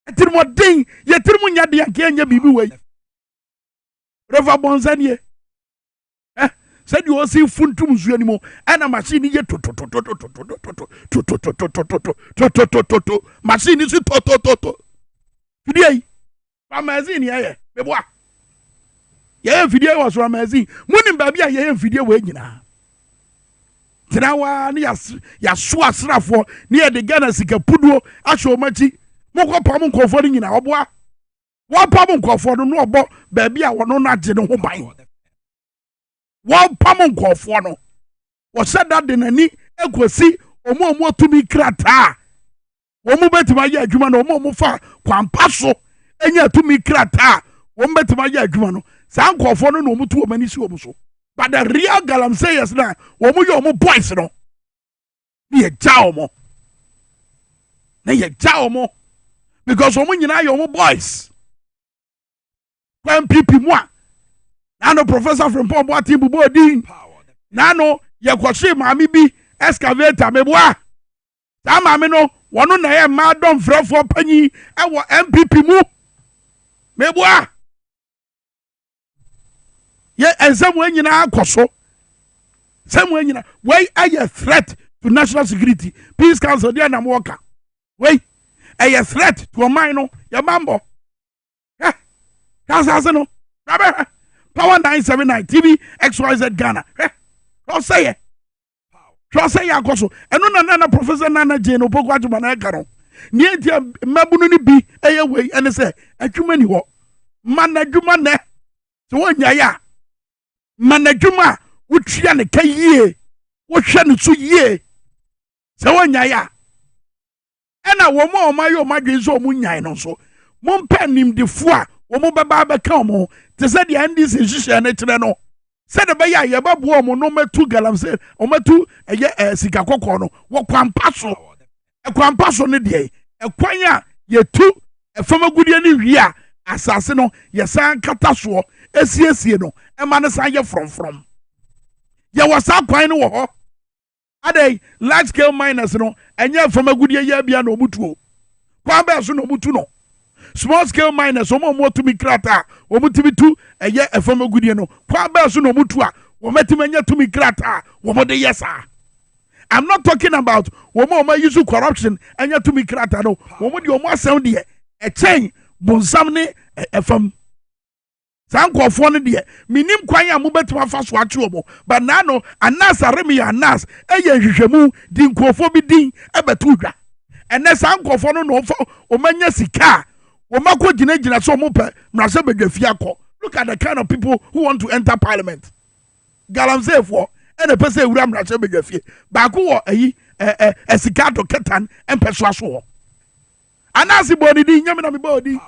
atirimu den ye tirimu nya de anke nya bibi we Refa Bonzanie said you see funtum nsuo ni mo ana machine ye to machine si to fidie amazing ye beboa ye video was from amazing munim baby ye video we nyina tirawa ni ya so asrafo ni e de Ghana sika puduo ahwo machi mokọ pam nkofo ni nyina oboa wo pam nkofo no obo baby a wono na age ne ho ban wo pam nkofo no wo said that de nani ekosi omo tumi krata wo mu betima ye adwuma no omo fa kwampa so enya tumi krata wo betima ye adwuma no sa nkofo no omutu omani si omuso but the real galamseyers na wo mu ye omo boys no ye ja omo na ye ja omo because omo nyina ye omo boys when people mo na no professor from Pombo Atibu Bodin na no ye kwose maami bi excavator meboa sa maami no wono na ye ma don frefo panyi e wo MPP mu meboa ye ensem nyina akoso sem nyina wey a threat to national security peace council dey na moka wey a threat to mine no ye mambo council no Power 979 TV XYZ Ghana don't say it akoso eno na professor Nana Jane opoko adwuma na eka no ni entia mabunu ni bi eye wey ene se adwuma ni ho manadwuma ne so wonya ya manadwuma wotria ne kayie wo hwe ne so yie se wonya ya ena wo mo mayo madwe so mo nyan no so mo mpa nimdefo a wo mo beba beka mo te se de ndis hihye ne kire no se de be ya ye babu o mo no metu galamse o metu eye sika kokko no wo kwampa so ne de ekwan a ye tu efamagudie ne wi a asase no ye san kata so esiesie no ema ne san ye from ye wasa kwan no wo ho adai large scale miners no enye efamagudie ye bia no mutuo kwa ba so no mutu no small scale miners omo to mi krata omutimi tu eye efamagudie no kwa ba so no mutu a wo metime nya to mi krata wo mo de yesa. I'm not talking about womo use corruption anya to mi krata no wo mo de omo asem de e chen bonsam ne efam sankofo no de minim kwan a mo betima fa so ache omo but na no anas aremi anas eye hwehwemu di nkofo bi din ebetu dwa ene sankofo no no omanya sika Womako Gina so mope, Mrasa Bedefia. Look at the kind of people who want to enter parliament. Galamsey for and a person Ram Mrasa Bedefia. Baku a Sikato Ketan and Persuaso. Anasi body, Yamina body.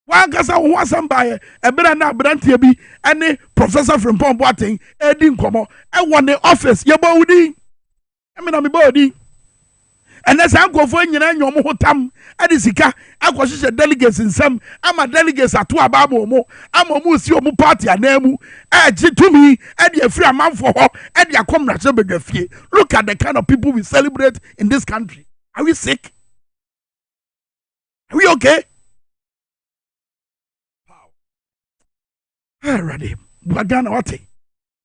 One kasa who somebody a better now brandy be any professor from Pomboating, Edin Como, and one the office, your body. I mean, I'm a body. And that's how go for any your tam, Adisika, I was a delegates in some, I'm a delegates at Twababo, I'm a museo party and name, add to me, and your free amount for her, and your comrades. Look at the kind of people we celebrate in this country. Are we sick? Are we okay? Ready. Bagana wate.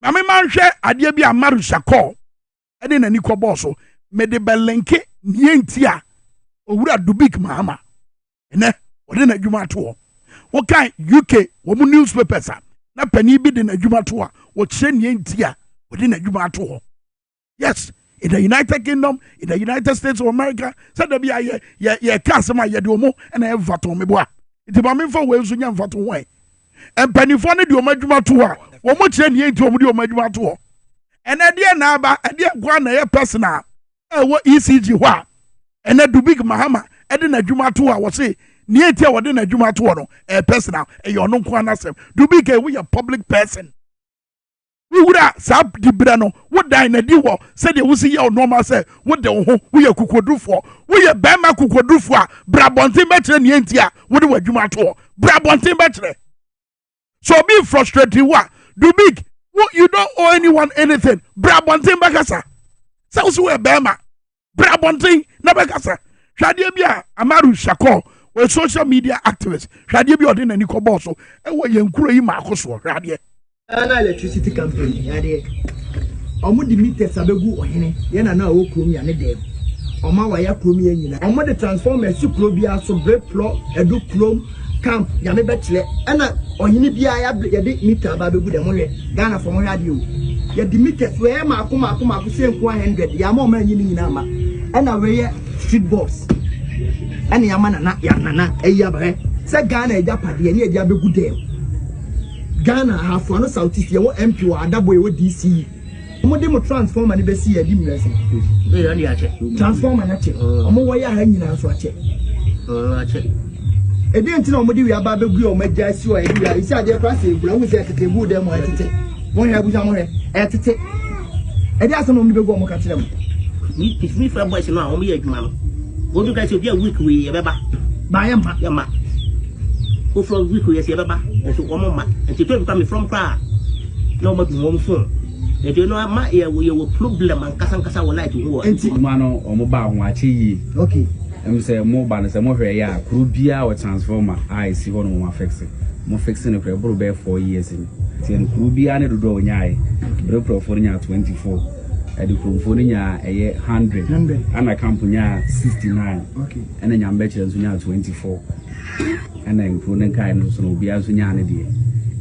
Mame manhwe ade bia maru shako. Ade na ni koboso. Me de belenke nientia. Owura dubik mahama. Ene, ode na adwuma to. Wo kan UK, wo mu newspapers a. Na pani bi de na adwuma to a. Wo kire nientia. Ode na adwuma to. Yes, in the United Kingdom, in the United States of America, said there be a customer ye do mo and I vato me boa. It ba me for we so nya vato wan. And pennyfone de omadwuma to a wo mo kire ne enti omudi omadwuma to and ade na aba ade gwa na ye personal wo ECG ho a and do big mahama ade na dwuma to a wo say ne enti a wo de na dwuma to no personal e yo no nko anasem do big we a public person we would sab di bra no wo dan na di wo say de wo see your normal say wo de wo ho we ya kukodufo we ya bema kukodufo a bra bontin be kire ne enti a wo de wadwuma to bra bontin be kire. So be frustrated. What? Do big. You don't owe anyone anything. Brabontin bakasa. South we Bema. Brabontin Nabakasa. Shadibia Amaru Shako. We social media activists. Shadibia Odin and Nico Bosso. And we encourage Marcos. Radia.
An electricity company. Yade. Omo the meters abegu ohene. Yena na o krom ya ne dem. Oma wa ya krom ya nyina. Omo the transformers su krobia so break plot edu krom. Camp ya me betle ena ohini bia ya de meter ba begu dem hwe Ghana for mo radio ya di meters we ma akoma se nko 100 ya ma o ma nyini nyina ma ena we ye street box ena ya ma na ya nana eya bare se Ghana eja pade ya ne eja begu dem Ghana hafo no South East ye wo MP wa adabo ye wo DC mo de mo transformer ne be si ya di mrese e ya ni a che transformer na che mo wo ya ha nyina so a che a che edi enti na omodi wi aba begu o magya si o edi ya isi ade kwa se bula hu se tete bu dem o tete won ya buja mo he tete edi aso na omodi begu o mo ka kire mo if me for boys no a o me adwuma no wo du ka se obi a week we ye beba ba ya ma o from week we se beba so o mo ma enti to be from kra na o ma du mo phone edi no ma ye wo problem an kasa wo light wo enti ma no o mo ba ho ache yi okay say more balance and more ya Krubia or transformer. I see one more fixing. More fixing a credible bear 4 years in. Then Krubia and the door nyai. Broprofonia 24. At the Profonia a 100. And a Campunia 69. Okay. And then Yambetcha 24. And then Prunen kind so no be as Unyanity.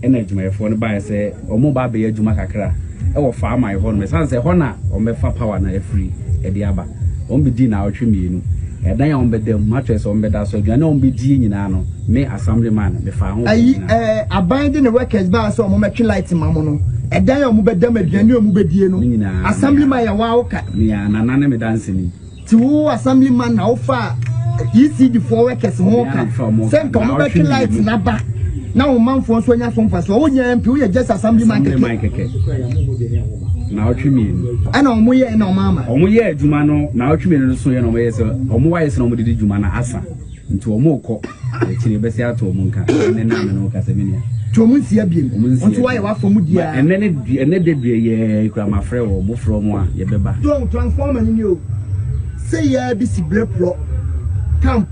And then my phone by say, or mobile be a Jumakakra. Or farm my home. My son say, Hona or me fa power na free at the Abba. On be dinner or trim. And then on the mattress on better so you know be no me assemblyman me fa ho abandon the workers bar so mo metwe light mamono and then on be dem aduane mu bedie no assemblyman ya wa oka ya na me dance ni ti wo assemblyman na ofa ECD for workers ho oka sen ko mo betwe light na ba na o manfo so nya so mfa so o nya MP o just assemblyman keke na otwimi ana omo ye na omama omo ye adwuma no na otwimi no so ye na omo ye se omo wa ye se na omo didi dwuma na asa nti omo ko ekire be se ato omo nka ne na me no ka se menia to omo nsia biem nti wa ye wa fo mu dia ene de due ye kura ma frɛ wo mo frɔ mo a ye beba do transformer ni o say ye bi si bre pro camp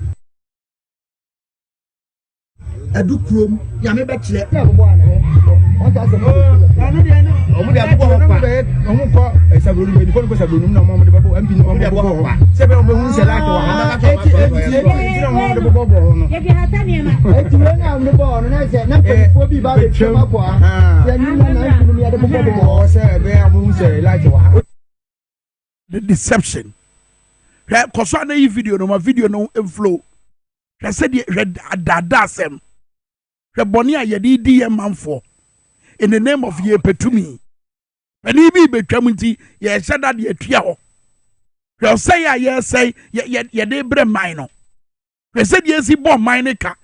edu krom ya me be kire ya bo ana on ta se anu de no omo de abo ho pa omo ko esabro ni ko sabro na omo de babo MP ni omo de abo ho pa se be omo hu se like wa na ka ti omo de babo ho no ye bi hata ni ma eti we na omo bo no na se na ko bi ba be chema bo a se ni na ni ya de babo ho se be omo hu se like wa
the deception right cause na video no ma video no flow hwɛ sɛ deɛ hwɛ dada asɛm hwɛ bɔne a yɛde di yɛ manfoɔ in the name of yɛ petumi pani bi betwam nti yɛhyɛ da de atua hɔ hwɛ sɛ a yɛsɛ yɛde brɛ man no hwɛ sɛ deɛ esi bɔ man ne ka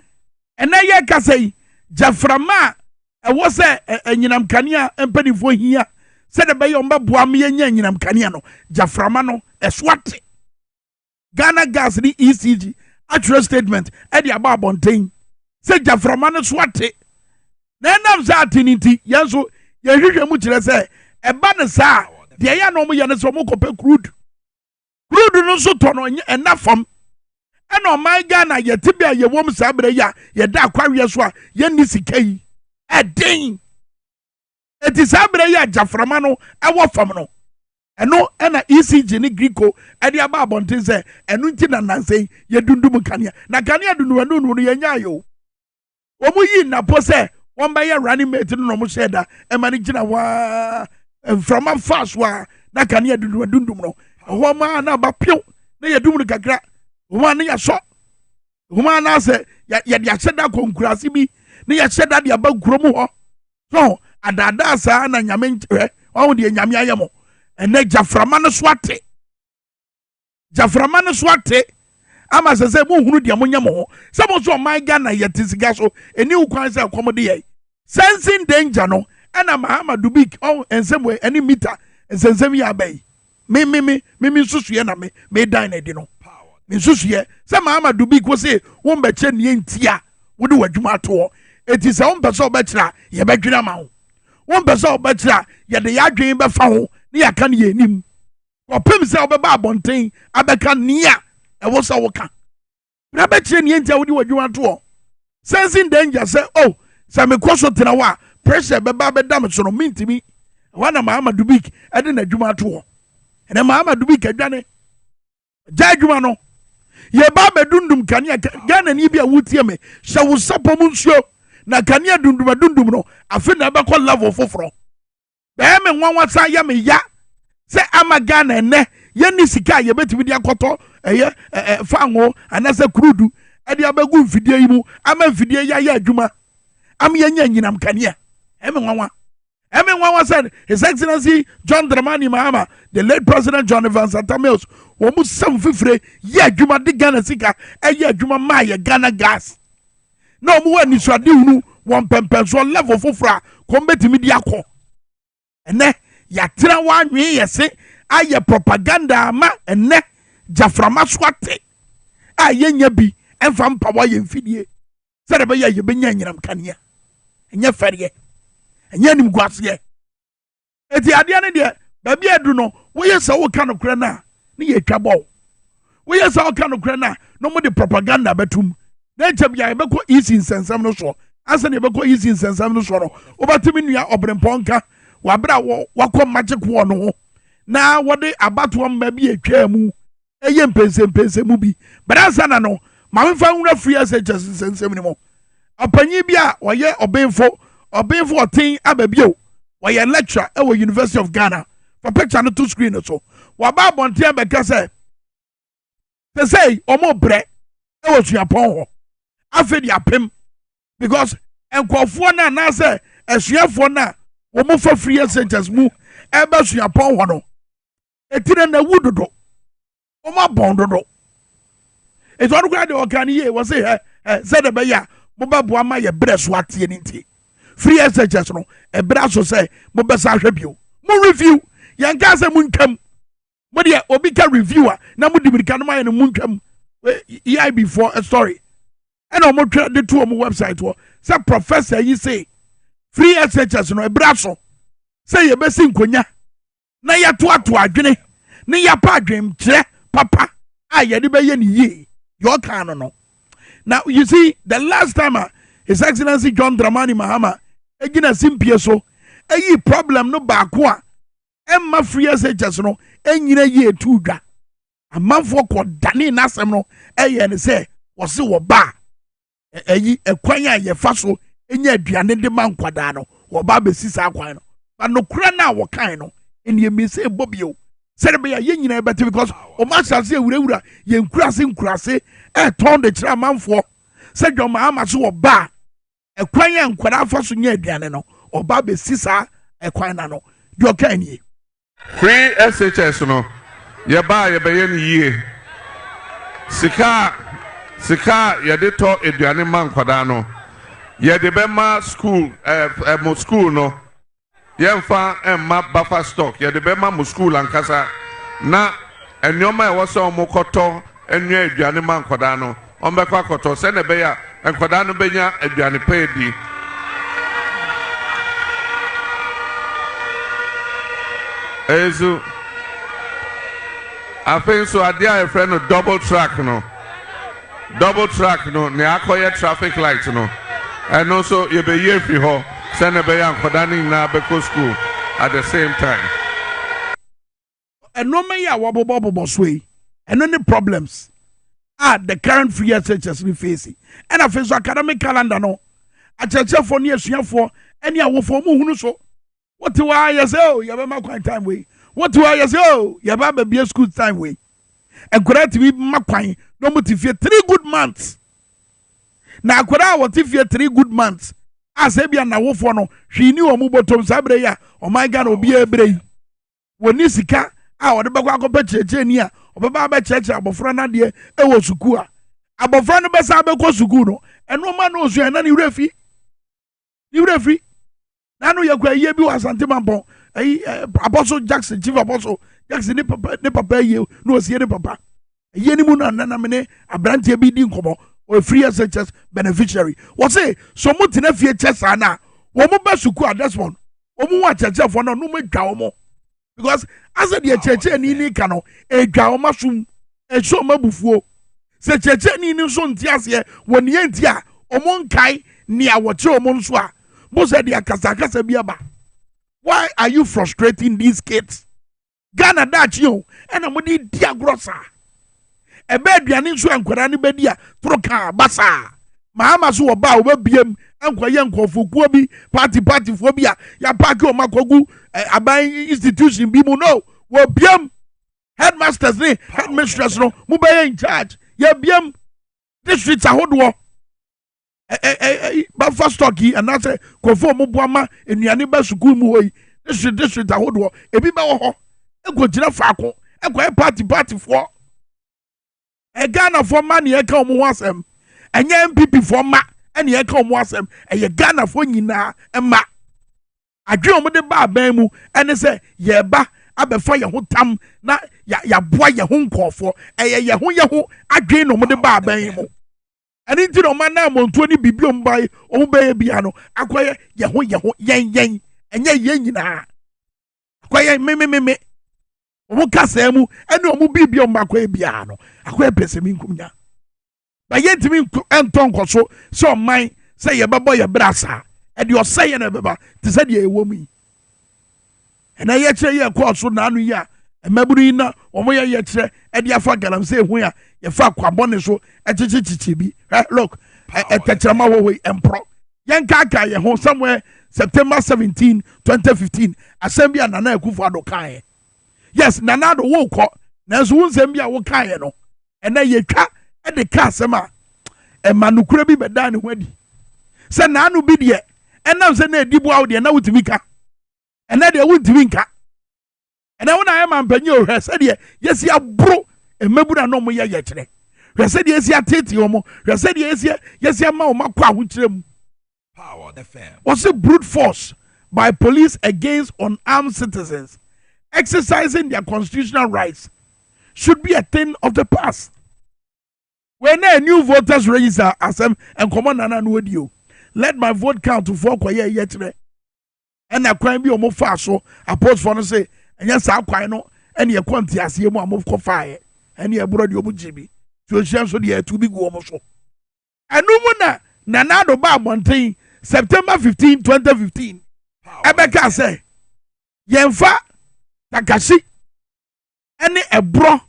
ɛnɛ yɛ kasa yi gyaframa a ɛwɔ sɛ anyinam kanea mpanimfoɔ hia sɛ de bɛyɛ ɔmbɛboa me yɛnya anyinam kanea no gyaframa no ɛsoate Ghana gas ni ECG actual statement ɛde aba abɔnten sɛ gyaframa no soate na ɛnam sɛ ate ne nti yɛn nso yɛhwehwɛ mu kyerɛ sɛ ɛba ne saa deɛ yɛ na ɔmo yɛ no sɛ ɔmo kɔpɛ crude no nso tɔ no ɛna fam ɛna ɔman Ghana yɛte bi a yɛwɔ mu saa berɛ yi a yɛda akwareɛ so a yɛnni sika yi ɛden ɛti saa berɛ yi a gyaframa no ɛwɔ fam no ɛno ɛna ECG ne Greco ɛde aba abɔnten sɛ ɛno nti na nanse yɛdundum kanea na kanea dundum no yɛnya ayɛ o wɔn yi napo sɛ wɔn bɛyɛ running mate no na wɔn hyɛ da ɛma ne gyina waa mframa fast waa na kanea dundum no ɛhɔ maa na aba pew na yɛdum no kakra wɔn a ne yɛsɔ wɔn a na sɛ yɛde ahyɛ da konkurase bi ne yɛhyɛ da de aba kurom hɔ so adaadaa saa na nyame nkyerɛ wɔn deɛ nyame ayɛ mo ɛnɛ gyaframa no so ate ama sɛ sɛ mohunu deɛ monyɛ mo ho sɛ mo so ɔman Ghana yɛte sika so ɛni wo kwan sɛ ɛkɔm de yɛ sensing danger no ɛna Mahama Dubik nsɛm ɛne mita nsɛnsɛm yɛ aba yi me nsusuyɛ na me dan na di no me nsusuyɛ sɛ Mahama Dubik wo se wo mbɛkyɛ ne ntia wo de wadwuma atoɔ eti sɛ wo mpɛ sɛ wobɛkyerɛ yɛbɛdwena ma ho wo mpɛ sɛ wobɛkyerɛ yɛde yɛadwen bɛfa ho ne yɛaka ne yɛnim ɔpem sɛ wobɛba abɔnten abɛka nea ɛwɔ sɛ woka na bɛkyerɛ ne ntia wo de wadwuma atoɔ sensing danger sɛ sɛ mekɔ so tena hɔ a pressure bɛba bɛda me so no mentimi ɛhɔ na Mahama Dubik ɛde n'adwuma atoɔ ɛnɛ Mahama Dubik adwane gya adwuma no yɛba bɛdundum kanea Ghana ni bi a wotie me hyɛ wo sapɔ mu nsuo na kanea dundum no afe na ɛbɛkɔ level foforɔ bɛɛ me nwanwa sa yɛ me ya sɛ ama Ghana ɛnɛ yɛnni sika a yɛbɛtumi de akɔtɔ ɛyɛ fango anasɛ kurudu ɛde abɛgu mfidie yi mu ama mfidie yi ayɛ adwuma ama yɛnya nyinam kanea ɛme nwanwa said His Excellency John Dramani Mahama, the late President John Evans Atamils, wɔn sam fifire yɛ adwuma de Ghana sika ɛyɛ adwuma maa yɛ Ghana gas na wɔn wɔ anisade hunu wɔn pɛmpɛnso level foforɔ a kɔn bɛtumi de akɔ ɛnɛ yɛatena wɔn anwee yɛse ayɛ propaganda ama ɛnɛ gyaframa so ate a yɛnya bi ɛmfa mpawa yɛ mfidie sɛdeɛ bɛyɛ yɛbɛnya nyinam kanea ɛnyɛ fɛreɛ ɛnyɛ nim guaseɛ eti adeɛ ne deɛ baabi adu no woyɛ sɛ woka no korɛ no a ne yɛtwa bɔɔ woyɛ sɛ woka no korɛ no a na mode propaganda bɛtum na nkyɛ bia yɛbɛkɔ isi nsɛnsɛm no soɔ asɛ ne yɛbɛkɔ isi nsɛnsɛm no soɔ no wobɛtumi nnua ɔberempɔn ka wabrɛ a wakɔ magic wɔ no ho na wɔde abatoɔ mma bi atwaa mu ɛyɛ mpɛnsɛmpɛnsɛ mu bi bɛdansa na no ma memfa nwura free SHS nsɛnsɛm no mu ɔpanyin bi a ɔyɛ ɔbenfo ɔten aba bio wɔyɛ lecturer ɛwɔ University of Ghana for picture no to screen so waba abɔnten abɛka sɛ sɛ ɔmo brɛ ɛwɔ suapɔn hɔ afei de apem because nkɔfoɔ no anaasɛ asuafoɔ no a wɔmo fa free SHS mu ɛbɛ suapɔn hɔ no ɛtire na wu dodo ɔmo abɔn dodo ɛti ɔno koraa deɛ ɔka no yie wɔ se sɛ de bɛyɛ a mobɛboa ma yɛ berɛ so ateɛ no nti free SHS no ɛberɛ so sɛ mobɛsa ahwɛ bio mo review yɛnka sɛ montwam mode obi ka review a na mode mirika no mayɛ no montwam EIB for a story ɛna ɔmotwerɛ de to ɔmo website hɔ sɛ professor yi say free SHS no ɛberɛ so sɛ yɛbɛsi nkonya na yɛtoato adwene na yɛapa adwenkyerɛ papa a yɛde bɛyɛ ne yie yɛ ɔka no now you see the last time His Excellency John Dramani Mahama egina simpie so eyi problem no baako a emma free SHS no enyina yie tu dwa amanfo kɔ dane n'asɛm no ɛyɛ ne sɛ wɔse wɔ ba eyi ekwan a yɛfa so enya aduane de ma nkwadaa no wɔ ba besi saa kwan no ba no kura na wɔ kan no enie mi sɛ bobio Said be a yin better because o master say we yen nkurase turn the chira man for said your mama so ba e kwan ya nkwara fa so nya aduane no oba be sisa e kwan na no de o kan yi
free SHS no ye ba ye be ye ni yie sika ye de to aduane man kwada no ye de be ma school mo school no yemfa emma buffer stock ye de be ma mo school ankasa na enyoma e wo so mo koto enu aduane man kwada no ombekwa koto se ne be ya enkwada no benya aduane pa di ezu afen so ade a friend no double track no ne akoye traffic light no and also ye be year free ho se ne be ya enkwada ni na be ko school at the same time
enoma ya wobobobo so yi eno ne problems the current free SHS we facing and I face academic calendar no a church for near for any awofo mu hunu so what do I say oh you be makwan time way what do I say oh you be school time way and correct we makwan no motivate 3 good months na akwara what if you 3 good months as e bia na awofo no hwi ni o mu botom sabre ya o my god obi ebre woni sika a o de bakwa akọpa cheche ni a obeba ba cheche abofra na de e wo suku a abofra no besa be ko suku no eno ma no osu na ni wrefi na no yakwa ye bi wasante mampon apostle Jackson chief apostle Jackson ni papa ye no osie ni papa ye ni mu na me abrante bi di nkomo o free SHS beneficiary wo say so mo tena fie chesa na wo mo ba suku a this one wo mo wa cheche fo no mo dwa wo mo because as the cheche ni ka no edwa wo masum echo mabufuo se cheche ni so ntiase woni enti a omo nkai ni awoche omo nso a bo se dia kasa bi aba. Why are you frustrating these kids? Ghana dachi o ena mo di diagrosa ebe aduane nso ankwara ne bedi a troka basa mahama so oba obabiem ankwaye nkwofokuo bi party fo bi a ya park o makogu aban institution bi mu no wo biem headmasters ni headmistress no mu be in charge ya biem district ahodo ba first stocky and that's kwofo mu boama enuane ba sukuu mu hoyi district ahodo ebi ba wo ho egojira faako ekwaye party fo Ghana for man ye ka omo wasem enye MPP for ma ene ye ka omo wasem eye Ghana for nyina ema adwe omo de ba aban mu ene se ye ba abefa ye ho tam na ya boa ye ho nkofo eye ye ho adwe no omo de ba aban mu ene nti no man na montuo ni bibiom bai omo ba ye bia no akwaye ye ho yen enye ye nyina akwaye me omo kasa mu ene omo bibiom makwaye bia no akwaye pesemi nkumnya ba yentimi enton koso so man say ye babo ye brasa e de osay na beba te say de ewo mu ena ye kire ye koso na anu ya emaburu na omo ye kire e de afa galam say hu ya ye fa kwabone so echichichichi bi look etechrama wo empro yen kaka ye ho somewhere September 17 2015 assembly Nana Akufo Addo kan yes Nana do wo ko na so wunsem bia wo kan no ena ye twa e de ka asema e manukura bi beda ne hwadi se na anu bi de enam se na edibu awo de na wutimi ka ena de wutimi nka ena wona ye mampanyi o hwe se de yesi abro emabura no mo ye kire hwe se de yesi atete o mo hwe se de yesi ama o makwa ahukire mu
Power FM
was a brute force by police against unarmed citizens exercising their constitutional rights should be a thing of the past. When a new voters register asem and common nana no let my vote count to 4 kwaye yetre and a crime be omo fa so oppose for no say and yes akwan no and ye kwanti ase mu amof ko fire and ye bro de omo jibi to hia so de to bi go omo so anu mu na nana do ba monten September 15 2015 ebeka say yemfa takashi ene ebro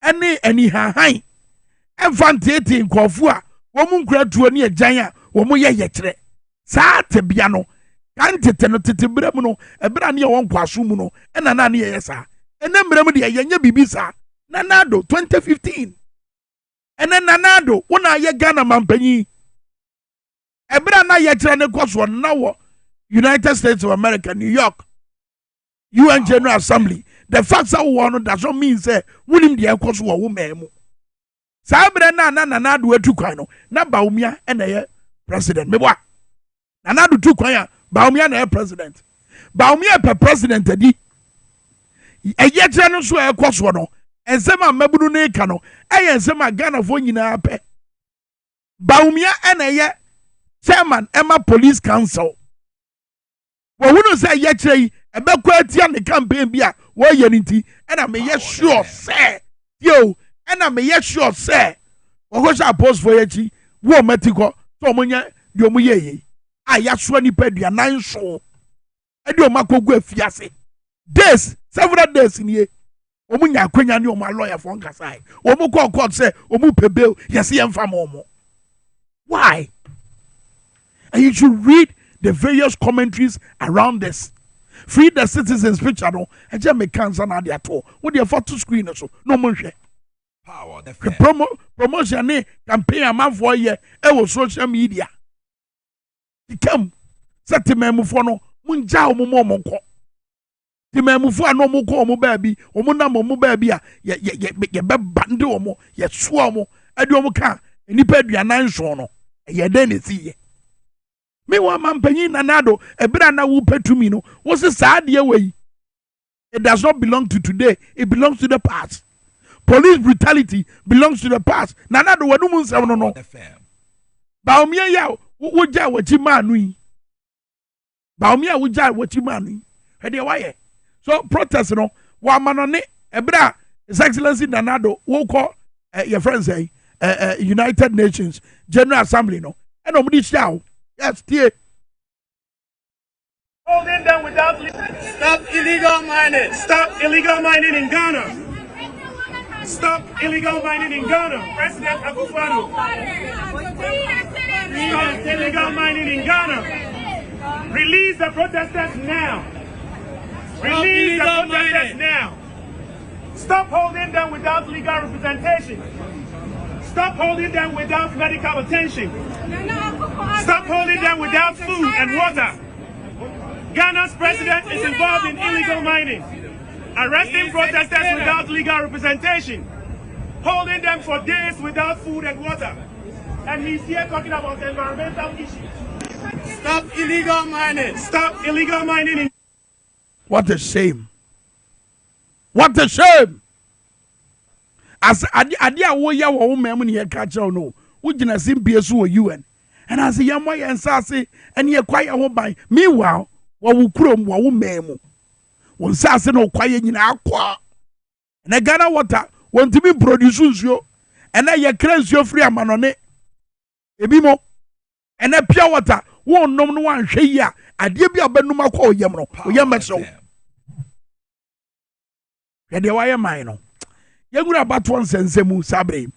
ene ani hahan enfantete nkofo a wo mu nkura tuo ne agyan a wo mu ye kire saa tebia no kan tete no tete bra mu no ebra ne won kwaso mu no ena na ne ye saa ene mmerem de yenye bibisa nanado 2015 ene nanado wona ye Ghana mampanyi ebra na ye kire ne koso na wo United States of America, New York, UN General Assembly. The facts that one does not mean say winning the course wa woman. Sabre na do tu kwano na Baumia and a president. Me wa na do tu kwaya Baumia na president. Baumia per president di. E yetre no so e course no. Ensema mabunu ne ka no. E ensema Ghana fo nyina pe. Baumia and a chairman Emma Police Council. Who say yetre ebekwa atia ne campaign bia wo ye nti na me ye sure say yo na me ye sure say wo go post for yechi wo matiko to omunya de omuye yi aya so nipa aduanan so e de omakogu afiase days several days nie omunya akwanya ne omu lawyer for nkasai omu court say omu pebel yes ye mfa mo why and you should read the various commentaries around this. Free the citizens picture no. And just make cancer na dia to. What the photo screen so no mo hwe.
Power the
promotion ne campaign amanfo ye e wo social media. Ikam set memufo no munja omo mo nko. Ti memufo ano mo ko omo ba bi, omo na mo ba bi a ye be bande omo, ye so omo, e de omo ka nipa aduanan so no. Ye den ne ti ye. Me wa mampanyi nanado ebra na wo petumi no wo se saade we it does not belong to today, it belongs to the past. Police brutality belongs to the past. Nanado wadu mun se no no ba omia ya wo ja wachi manu yi ba omia wo ja wachi manu yi he de waye so protest no wa manone ebra His Excellency nanado wo ko your friends say United Nations General Assembly no and omdi shaw. Yes, dear.
Holding them without stop illegal mining. Stop illegal mining in Ghana. Stop illegal mining in Ghana. President Akufo-Addo. Stop illegal mining in Ghana. Release the protesters now. Release the protesters now. Stop holding them without legal representation. Stop holding them without medical attention. Stop holding them without food and water. Ghana's president is involved in illegal mining, arresting protesters without legal representation, holding them for days without food and water. And he's here talking about environmental issues. Stop illegal mining. Stop illegal mining.
What a shame. What a shame. As adia wo ya wo mem ne catch no wo gina simpie so wo UN and as yamwa yen sase and ye kwaye ho ban meanwhile wo kurom wo mem wo sase no kwaye nyina akwa na Ghana water want to be produce nsuo and na ye kra nsuo free amanone ebimo and na pure water wo nom no wan hwe yi a ade bi abanum akwa oyem no oyem so ye de waye man no Yagura about one sensemu sabre.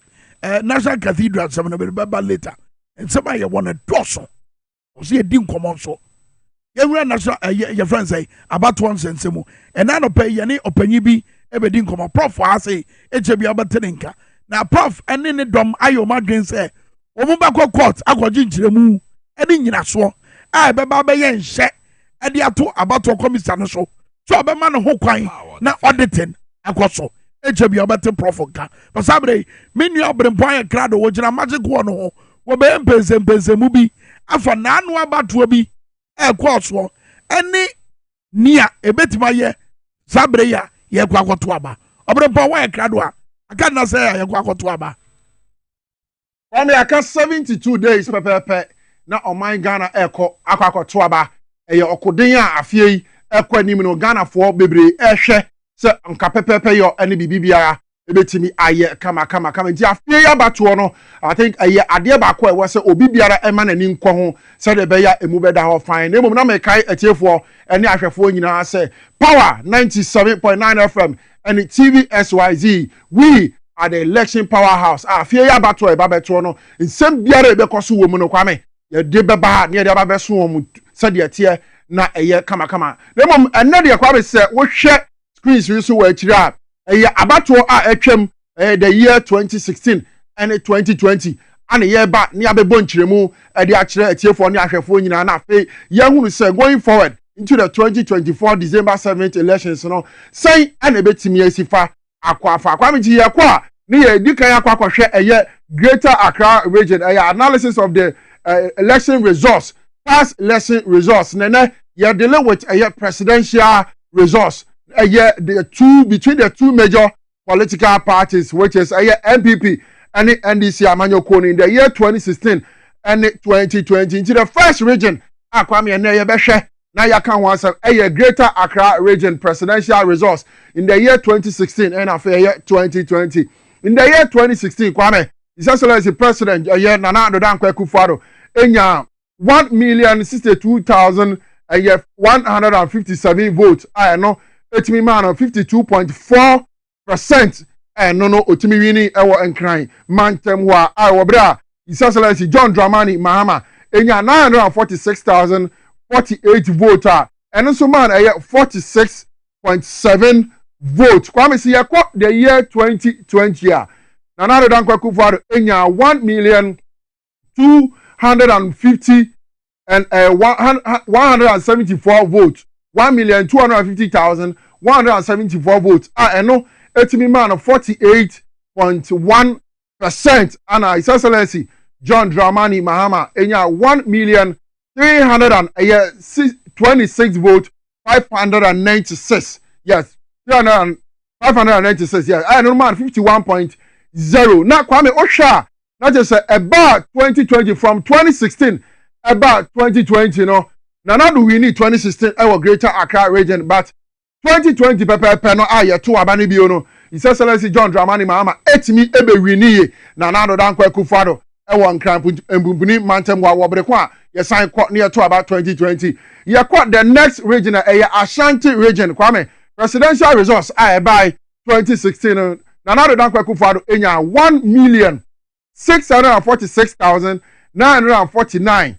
National Cathedral some no be later. And somebody want a dosso. O see a dim common so. Yagura national your friends say about one sensemu. And I no pay yani openi bi ebe dim common prof for say HB abatenka. Na prof and in the dom ayo madwen say omo ba court akwaji nchiremu eni nyina so. A beba be ye nhye e de ato about commission no so. So be man ho kwan na auditing akwaso. HB abate profoka pasabre menu abrempan krado wo gina magic one ho wo be mpense mu bi afa na anu abato bi e kwaso eni nia ebetima ye sabre ya ye kwakoto aba abrempan wa krado a aka na say ye kwakoto aba
on aka 72 days pepepe na oman Ghana eko akwakoto aba eye okoden a afie ekwa nim no Ghana fo bebre ehwe se nka pepepe yo ene bibibiara ebetimi aye kama nti afie ya bato no I think aye ade ba ko e wo se obibiara ema na ni nkọ ho se de be ya emu beda ho fine na emom na mekai etiefo ene ahwefo nyina se Power 97.9 FM and TV SYZ we are the election powerhouse afie ya bato e ba beto no nsem biara ebe koso wo mu no Kwame ye de beba na ye de ba beso wo mu se de tie na eye kama na emom ene de Kwame se wo hwe screens yi so wɔ akyire a ɛyɛ abatoɔ a ɛtwam the year 2016 and 2020 ana yɛba ne abɛbɔ nkyerɛmu ɛde akyerɛ atiefoɔ ne ahwɛfoɔ nyinaa na afei yɛhunu sɛ going forward into the 2024 December 7th elections no sɛn ana ɛbɛtumi asi fa akɔ afa Kwame nti yɛkɔ a ne yɛ di kan akɔhwɛ ɛyɛ Greater Accra region ɛyɛ analysis of the election results past election results nene you're dealing with a presidential results between the two major political parties, which is NPP and NDC Amanyokoni in the year 2016 and 2020. Into the first region, Kwame and Nayabeshe, Nayakan was a Greater Accra region presidential results in the year 2016 and after year 2020. In the year 2016, Kwame, His Excellency President Nana Addo Dankwa Akufo-Addo, Enya 1,062,157 votes. I know etimi man 52.4%. No otimi wini ewo enkran mantem wa I bra His Excellency John Dramani Mahama enya 946,048 votes. And so man 46.7 votes. Kwame si yakọ the year 2020 a Nana Addo Dankwa Akufo-Addo enya 1,274 votes. 1,250,174 votes. No etimi man 48.1%. And His Excellency John Dramani Mahama enya 1,326 votes 596. Yes, 596. Yes, I know man 51.0. Now Kwame Osha, not just about 2020 from 2016 about 2020. Now do we need 2016 our Greater Accra region, but 2020 pepe no aye to abani biono. His Excellency John Dramani Mahama etimi ebe wini Nana Addo Dankwa Akufo-Addo ewo nkran embumbuni mantem wa wobrekwa yesan kwa near to about 2020. Ye kwa the next region Ashanti region Kwame presidential results by 2016 Nana Addo Dankwa Akufo-Addo enya 1,646,949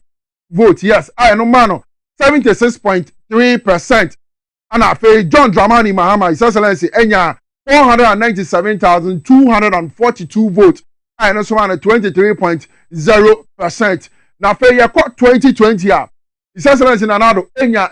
votes. Yes, I no mano 76.3%. And after John Dramani Mahama, His Excellency enya 497,242 votes. I know so 23.0%. Now for year 2020 His Excellency Nana Addo enya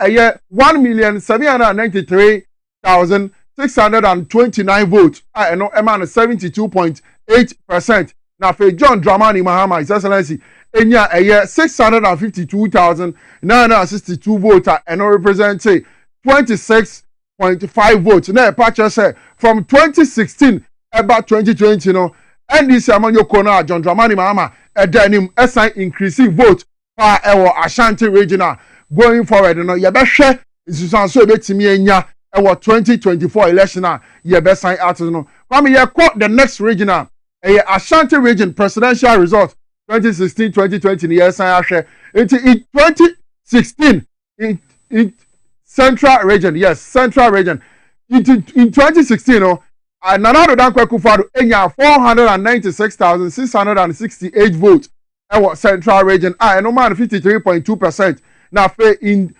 1,793,629 votes. I know man 72.8%. Now for John Dramani Mahama, His Excellency enya 652,962 votes and represent 26.5 votes. Now patch say from 2016 about 2020 NDC Amanyokona John Dramani Mahama edenim assign increasing vote for our Ashanti regional going forward. Yebehwe isusan so ebetimi enya our 2024 election yebe sign out no. Kwame ye quote the next regional Ashanti region presidential result 2016-2020 ni sign ahwe. In 2016 in Central region, yes, Central region. In 2016 Nana Addo Dankwa Akufo-Addo enya 496,668 votes. Central region. No man 53.2%. Now in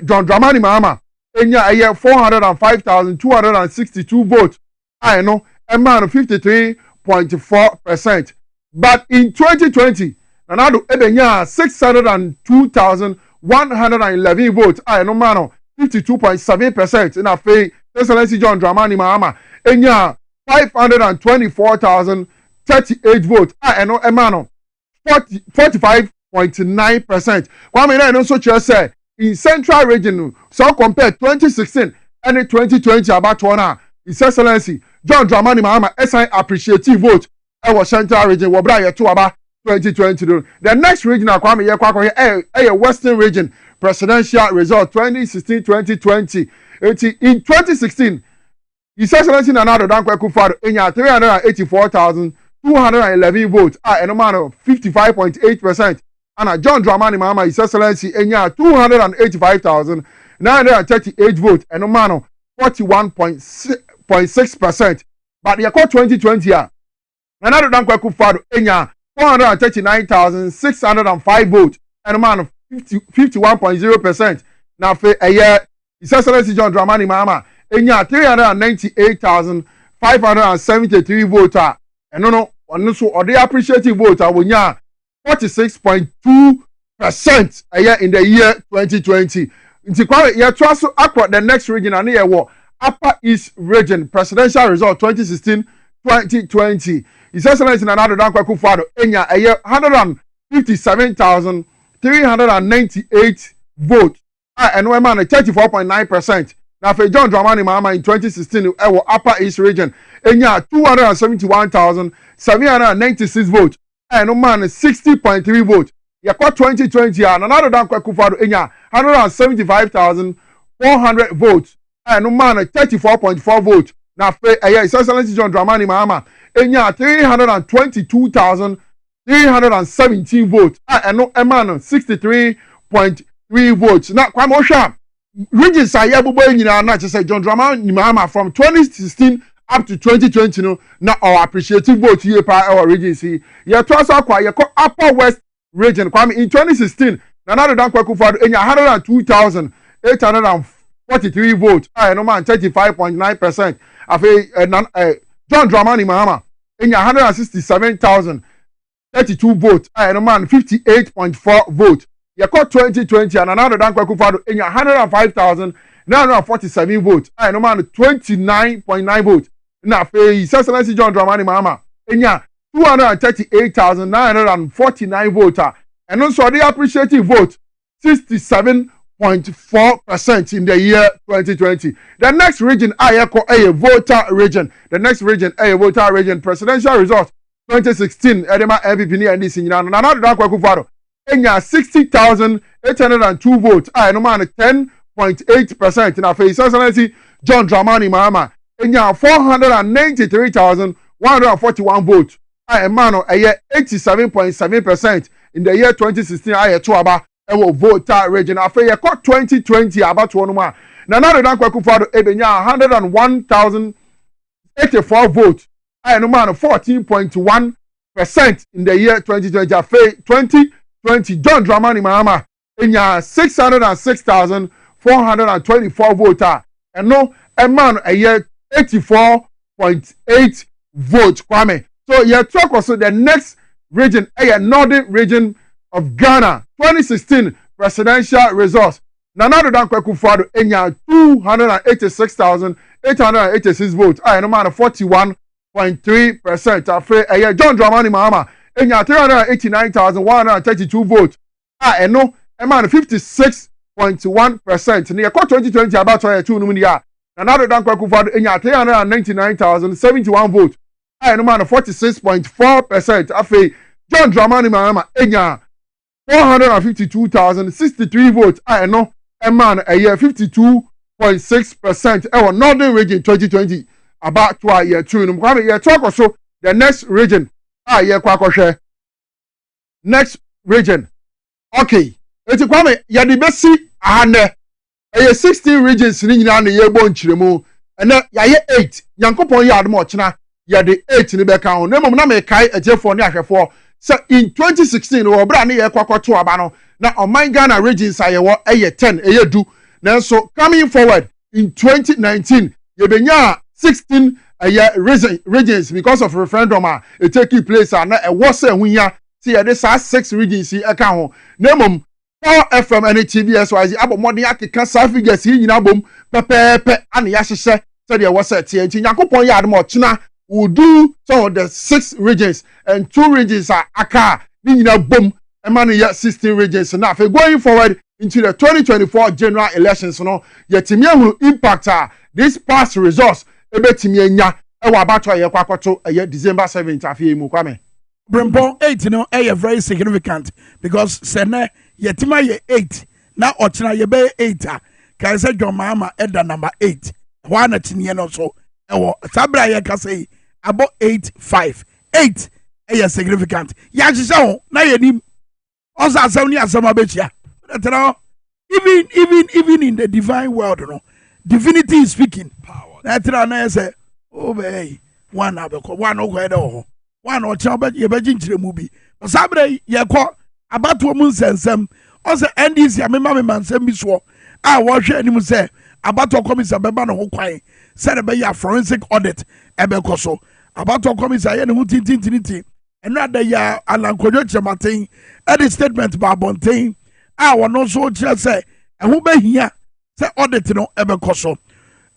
John Dramani Mahama enya 405,262 votes. No a man 53.4%. But in 2020, Nana Addo enya 602,111 votes. No man 52.7%. In a His Excellency John Dramani Mahama enya 524,038 votes. No a man 45.9%. Kwame na no so say in Central region so compare 2016 and 2020 about one His Excellency John Dramani Mahama SI appreciative vote was Central region wo bra ye to aba 2020. The next region Kwame ye kwa Western region presidential result 2016-2020. In 2016 His Excellency Nana Addo Dankwa Akufo-Addo enya 384,211 votes. And a man of 55.8%. And John Dramani Mahama, His Excellency enya 285,938 votes. And a man of 41.6%. But the year 2020 Nana Addo Dankwa Akufo-Addo enya 439,605 votes. And a man of 51.0%. Now for a year His Excellency John Dramani Mahama enya 398,573 votes a ɛno no ɔno so ɔde appreciative vote a wonya 46.2% in the year 2020 nti kwa yɛtoa so akɔ the next region ane yɛwɔ Upper East Region presidential result 2016-2020 His Excellency Nana Addo Dankwa Akufo-Addo enya 157,398 votes ɛno ɛma no 34.9%. Now for John Dramani Mahama in 2016 Upper East Region enya 271,796 votes no man 60.3 votes. Yɛkɔ 2020 a Nana Addo Dankwa Akufo-Addo enya 175,400 votes no man 34.4 votes. Now for His Excellency John Dramani Mahama enya 322,317 votes no man 63.3 votes. Now Kwame Osha regions are yabubo nyina na say John Dramani Mahama from 2016 up to 2020 no na our appreciative vote here pa our regions here. Ye to so akwa ye call Upper West Region Kwame in 2016 Nana Addo Dankwa Akufo-Addo enya 102,843 votes no man 35.9%. Afi John Dramani Mahama enya 167,032 votes no man 58.4 votes. Yɛkɔ 2020 and Nana Addo Dankwa Akufo-Addo enya 105,947 votes no man 29.9 votes. Na His Excellency John Dramani Mahama enya 238,949 votes and also the appreciative vote 67.4% in the year 2020. The next region ayeko a voter region. The next region a voter region presidential result 2016 Edema MVP ni NDC nyina Nana Addo Dankwa Akufo-Addo enya 60,802 votes no man 10.8%. Na His Excellency John Dramani Mahama enya 493,141 votes man 87.7% in the year 2016 to aba voter region. After ye 2020 about one more Nana Addo Dankwa Akufo-Addo ebenya 101,084 votes no man 14.1% in the year 2020. After 2020 John Dramani Mahama enya 606,424 votes and no a man 84.8 votes Kwame. So you talk also the next region a northern region of Ghana 2016 presidential results. Nana Addo Dankwa Akufo-Addo enya 286,886 votes no man 41.3%. After John Dramani Mahama enya 389,132 votes no a man 56.1%. Near 2020 about 2 numia Nana Addo Dankwa Akufo-Addo enya 399,071 votes no man 46.4%. After John Dramani Mahama enya 452,063 votes no a man 52.6% northern region 2020 about 2 year 2 no Kwame ye talk also the next region ye kwa kwhwe next region. Okay eti Kwame ye de besi ahane 16 regions ni nyina na ye bo nkyiremu ene ya ye 8 yankopon ye adom ochena ye de 8 ni beka ho na mom na me kai ejefo ne ahwefo. So in 2016 we bra na ye kwakoto aba no na oman Ghana regions ayewo 10 eyedu nanso coming forward in 2019 ye benya 16 regions because of referendum it take place na e was ehunya see ye this 6 regions e ka ho na mom Power FM and TVS wise abomodin akeka sa figures yi nyina bom pepepe ana ya hyehyɛ said there was a tie nti yakopon ya adom ochena will do some of the 6 regions and 2 regions are aka ni nyina bom emanu ya 16 regions now for going forward into the 2024 general elections no yetimi ehunu impact this past results ebetimi anya ewa abato ye kwakoto December 7th afie mu Kwame
Brembon 8 no very significant because sene yetima ye 8 na ochina ye be 8 ka say John Mahama eda number 8 wa na tinye no so ewo sabra ye ka say abo 8-5 significant ya jisa ho na ye nim oza asem ni asem abechia even in the divine world no divinity is speaking power na say oh be one abeko one ogwede ho one ochina ye beji nchiremu bi sabra ye ko abato mu nsensem o se NDC amema me mansem bi so a wo hwe anim se abato commission beba no ho kwan said be a forensic audit ebeko so abato commission ye ne ho tintintiniti eno ada ya alankodwo chematen edit statement ba bonten a wono so kire say eho be hia say audit no ebeko so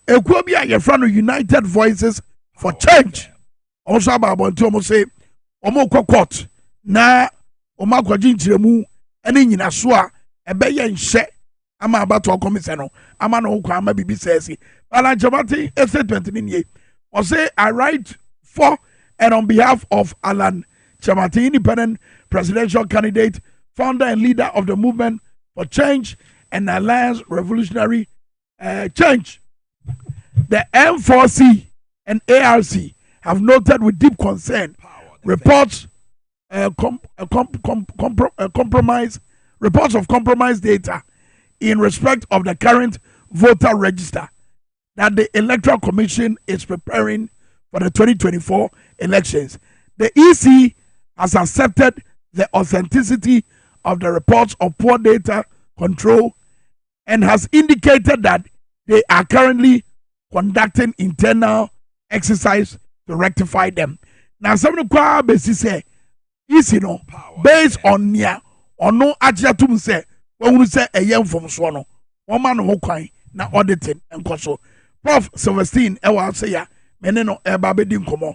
ekuo bi a ye fra no United Voices for Change also ba bonten omo say omo court na omo akwaji nchiremu ene nyina so a ebe ye nhye ama abato commission no ama no kwa ama bibi says Alan Chamati a statement in ye or say I write for and on behalf of Alan Chamati, independent presidential candidate, founder and leader of the movement for change and Alliance Revolutionary Change. The M4C and ARC have noted with deep concern reports reports of compromised data in respect of the current voter register that the Electoral Commission is preparing for the 2024 elections. The EC has accepted the authenticity of the reports of poor data control and has indicated that they are currently conducting internal exercise to rectify them. Now, some of the basis say, EC no, based on near or no adjatum say, when we say a young from Swano, one man who kind na auditing and control. Prof Sylvestine ewa say ya meneno eba bedi nkomo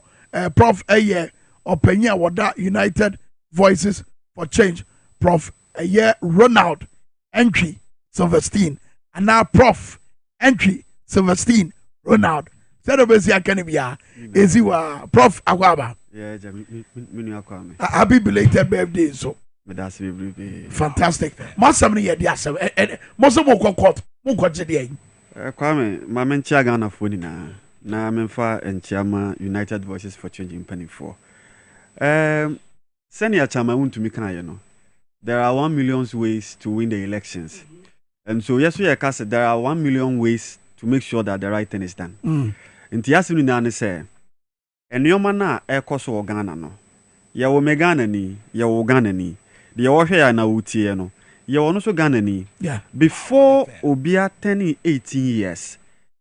Prof eye openya wada United Voices for Change Prof eye Ronald Entry Sylvestine and now Prof Entry Sylvestine Ronald said obesi akani bia eziwa Prof Agwaba
minu akwame
happy belated birthday so fantastic masamni ye dia asem moso mo court mo kwaje dia
Kwame mamenchia Ghana for na memfa enchiama United Voices for Change in Penny 4 senior chama untumi kan ye no there are 1 million ways to win the elections and so yes we can say there are 1 million ways to make sure that the right thing is done nti asinu na ne say enioma na ekoso Ghana no ye wo megana ni ye wo Ghana ni de ye wo hwe ya na wutie no ye wono so Ghana ni before obia turning 18 years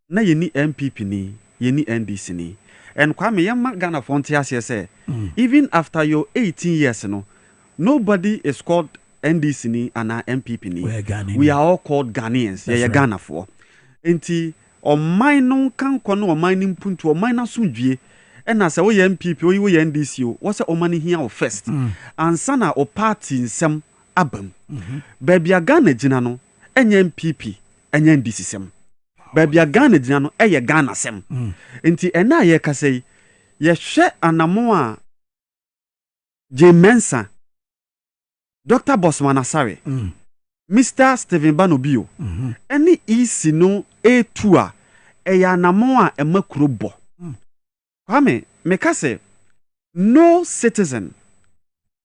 na ye ni MPP ni ye ni NDC ni and Kwame yamma Ghana frontier say even after your 18 years no nobody is called NDC ni and MPP ni we are all called Ghanaians ye Ghana for enti o mine kan kono o mine mpuntu o mine asundwie ena se wo ye MPP wo ye NDC o wo se o mane hia o first ansa na o party nsem abam babia Ghana gina no enye MPP enye NDC sem babia Ghana gina no eye Ghana sem enti ena ye kasei ye hwe anamo a Jemensa Dr. Bosman Asare Mr. Stephen Banobio any isi no A2 a eya anamo a emakuro bo Kwame mekase no citizen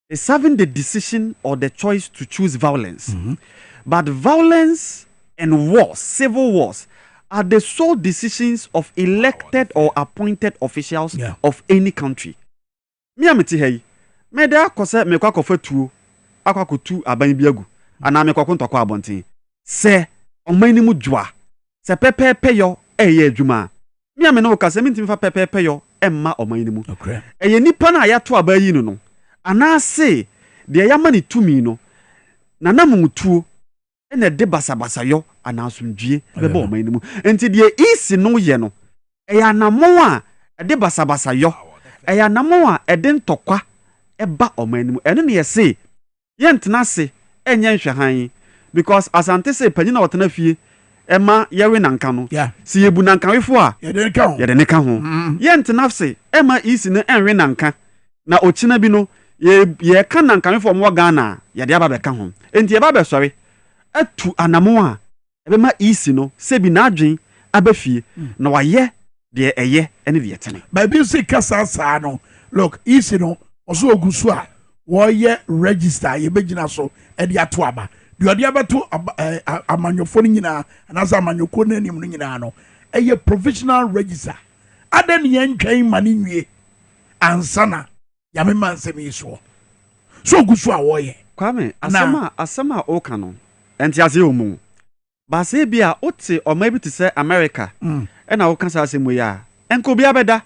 is having the decision or the choice to choose violence. But violence and wars, civil wars, are the sole decisions of elected or appointed officials of any country. Me amiti hey, me da kose me kwa kofa tuo, akwa kotu aban biagu, ana me kwa konto kwa abonten. Se omani mu dwa, se pepepe yo eye adwuma. Me amene wo kase mintim fa pepepe yo emma omani mu. Okay. Eye nipa na ayato abayi no. Anase de yamani tumi no na namutuo ene de basabasa yo anasundwie beba o manimu enti de isi no ye no eya namo a de basabasa yo eya namo a de ntokwa eba o manimu ene ne yese ye ntena se enye nhwehan because asante se panyi na wotena fie ema yewe nanka no si yebu nanka wefo a ye de ne ka ho ye ntena se ema isi no enwe nanka na ochina bi no ye kan nan kan fo mo Ghana ye de aba be ka ho enti ye ba be sori atu anamo a ebe ma isi no se bi na adwen abafie na waye de eye ene de yetene
ba bi se kasa sa no look isi no oso ogusu a wo ye register ye begina so e de ato aba de ode abato amanyofo ni nyina anasa amanyoko na anim no nyina no eye provisional register adan ye ntwan mane nwie ansana ya me man se me so gusu a wo ye
Kwame asama o kano enti ase omu But say be a ote or maybe to say America. And I will cancel him we are. And could be a better.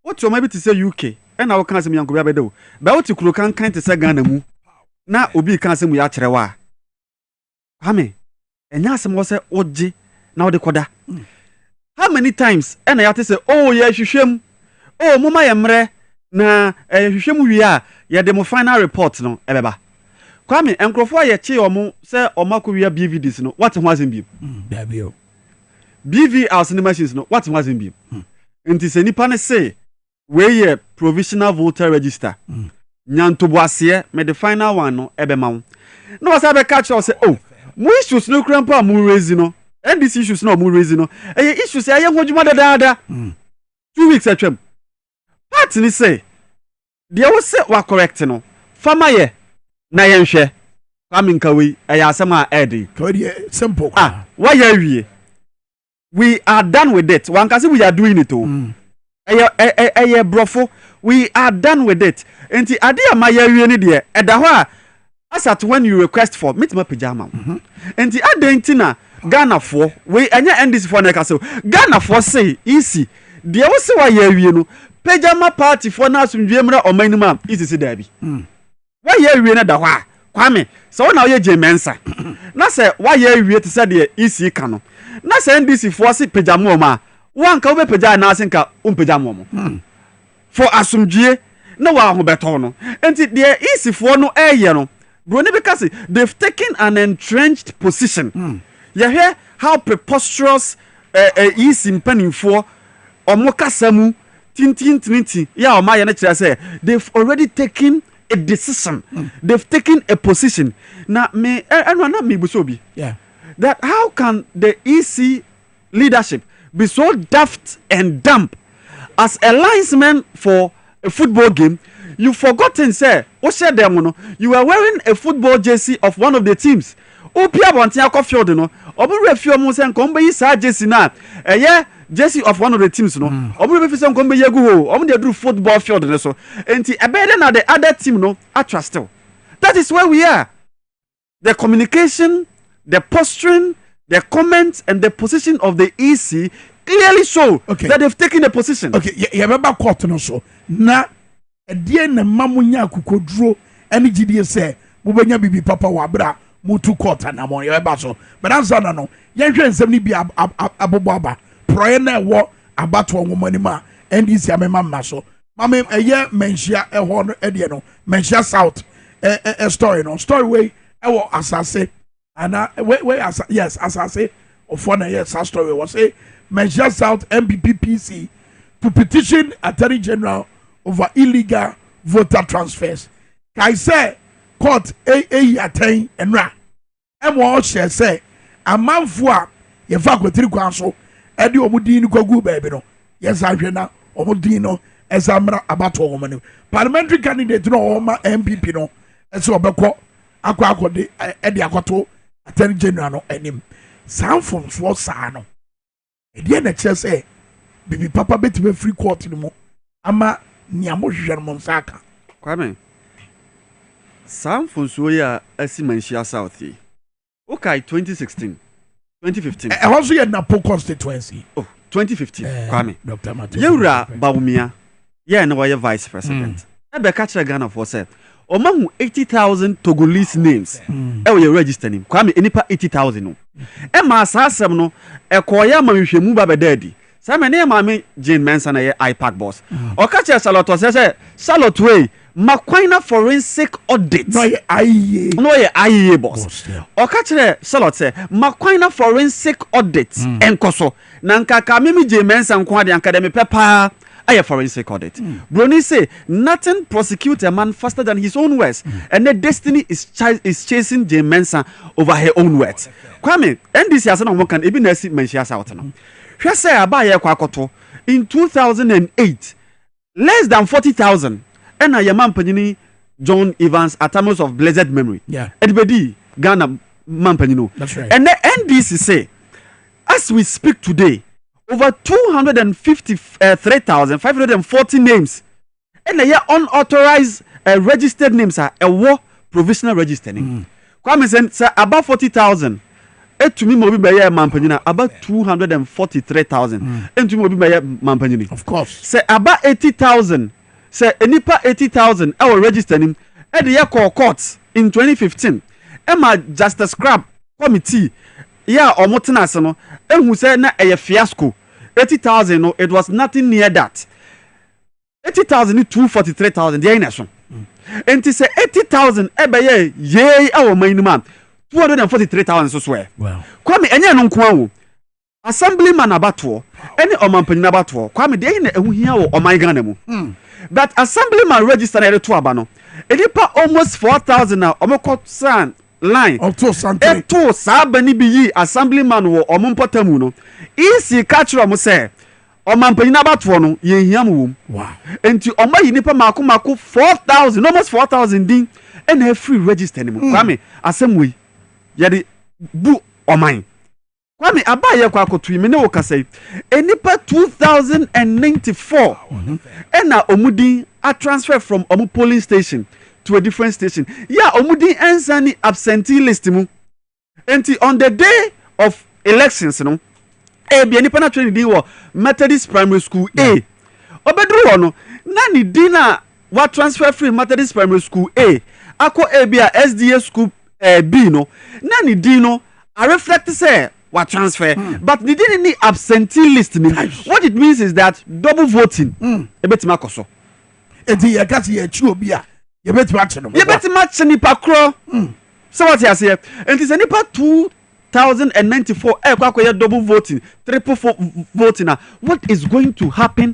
What or maybe to say UK. And I will cancel me and could be better. But what you could can kind to say Ghana mu. Now will be cancel we are trewa. Hame. And now some was say Oji. Now the koda. How many times? And I have to say, oh yeah, you oh mama yamre. Na hwehwem wi ye de mo final report no ebeba Kwame enkrofo ye che omo se omakowia BVDs no what ho azem bi
dabio
BV house machines no what ho azem bi enti se nipa ne say we ye provisional voter register nyantoboase me the final one no ebema wo no was be catch us say oh mo issues no krampa mo raise no and these issues no mo raise no issues aye hodwuma dada 2 weeks atwam Part ni say, the was say wa correct no. Fama ye na yenhwe. Kwame Minkah we asema edi.
Simple.
Why ye we are done with it. One can say we are doing it oh. Brofo, we are done with it. Enti ade ama ye wie ni de eda ho a as at when you request for meet my pajama. Enti ade na Ghana for we enya NDC for na ka say Ghana for say easy. The was say wa ye wie no Pajama party for na asumdwemra omanima isisi dabi. Why ye wie na da ho a Kwame so na ye jemensa. Na se why ye wie to say de isi ka no. Na se NDC for say pajama ma wan ka wo be paja na asenka pajama mo. For asumdwe na wa ho beto no. Enti de isi for no eye no. Bro ne because they've taken an entrenched position. You hear how preposterous isi mpanimfo omo kasamu tintin ya o ma ye na kire say they've already taken a decision. They've taken a position. Na me na me buso bi.
Yeah.
That how can the EC leadership be so daft and dumb as a linesman for a football game? You forgotten say o share them no. You were wearing a football jersey of one of the teams. Opia bontia akọ field no. Obu refi omo say nko mbe yi sa jersey na jersey of one of the teams no obu be say nko mbe yegu ho omo dey do football field no so enti ebe na the other team no attra still. That is where we are. The communication, the posturing, the comments and the position of the EC clearly show that they've taken a position.
Okay, you remember court no so na edie na mamunya akukoduro ene gidie say mubenya bibi papa wabra mutu court na mo you remember so but answer no yenhwe nsem ni bi abobo aba proye na wo abato nwomanima NDC amema ma so mama eye menhia ho no edie no menhia south story no story way ewo asase ana we yes asase ofo na yes story was say menhia south MPPPC to petition Attorney General over illegal voter transfers. Kai say court atten enra emo share say amanfo a ye fa kwatiri kwan so e de omudin ko gu baabi no yes ahwe na omudin no esamra abato omani parliamentary candidate no oma MPP no ese obekọ akọ e de akoto Attorney General no anim sanfom so saa no e de na che say bibi papa beti free court no mo ama niamo hwehwe no nsaka
Kwame sanfom ya asimanhia south yi okay 2016 2015
also ye na po constituency
2015 Kwame
Dr. Matthew
Yewura Bawumia ye na why vice president ebe ka kire Ghana for said omahu 80,000 Togolese names e we register nim Kwame enipa 80,000 no e ma asasem no e koya manhwehwemu ba bedadi sa me ne ma me Jane Mensa na ye iPad boss o ka kire Charlotte say Charlotte way Makwina forensic audit
no ye
IE boss o ka kire Charlotte say Makwina forensic audit enkoso na nkaka mimi Jane Mensa nko ade academy pepa aye forensic audit Brony say nothing prosecute a man faster than his own words and the destiny is chasing Jane Mensa over her own words. Kwame NDC as no can even see mention out no hwe say abaye kwakoto in 2008 less than 40,000 and a man panini John Evans Atamos of blessed memory edibedi Ghana man panino
that's right
and the NDC say as we speak today over 253,540 names and the unauthorized registered names are a war provisional registering Kwame say about 40,000 etumi mo bi bɛyɛ mampanyina about 243,000 entumi mo bi bɛyɛ mampanyini
of course
sɛ aba 80,000 sɛ enipa 80,000 ɛwɔ register nim ɛde yɛ call court in 2015 ɛma justice scrap committee yɛ a ɔmo tena ase no ehu sɛ na ɛyɛ fiasco 80,000 no it was nothing near that 80,000 ni 243,000 deɛ ɛna so enti sɛ 80,000 ɛbɛyɛ yee ɛwɔ man nim a 243,000 so so ɛ Kwame ɛnyɛ no nko awo assemblyman abatoɔ ɛne ɔmanpanyin abatoɔ Kwame deɛ ɛyɛ na ɛho hia wɔ ɔman Ghana mu but assemblyman register na yɛde to aba no enipa almost 4,000 na ɔmokɔ san line ɛto saa bani bi yi assemblyman wɔ ɔmo mpɔtamu no isi ka kyerɛ ɔmo sɛ ɔmanpanyin abatoɔ no yɛhia mu wom enti ɔmo yi nipa mako 4,000 almost 4,000 din ɛna free register ne mu Kwame asɛm wei yɛde bu ɔman Kwame aba yɛ kɔ akoto yi me ne wo kasa yi enipa 2,094 ɛna ɔmo din a transfer from ɔmo polling station to a different station ya ɔmo din ɛnsa ni absentee list mu enti on the day of elections no ebi enipa na twɛ din wɔ Methodist Primary School A ɔbɛduru hɔ no na ne din a wa transfer free Methodist Primary School A akɔ ebi a SDA School B no na ne din no a reflect say wa transfer but the din ni absentee list ni what it means is that double voting ebetima akoso
enti ye ka se ye chi obi a yebetima ache no
yebetima ache nipa kro so what you say enti se nipa 2,094 kwakoye double voting triple voting na what is going to happen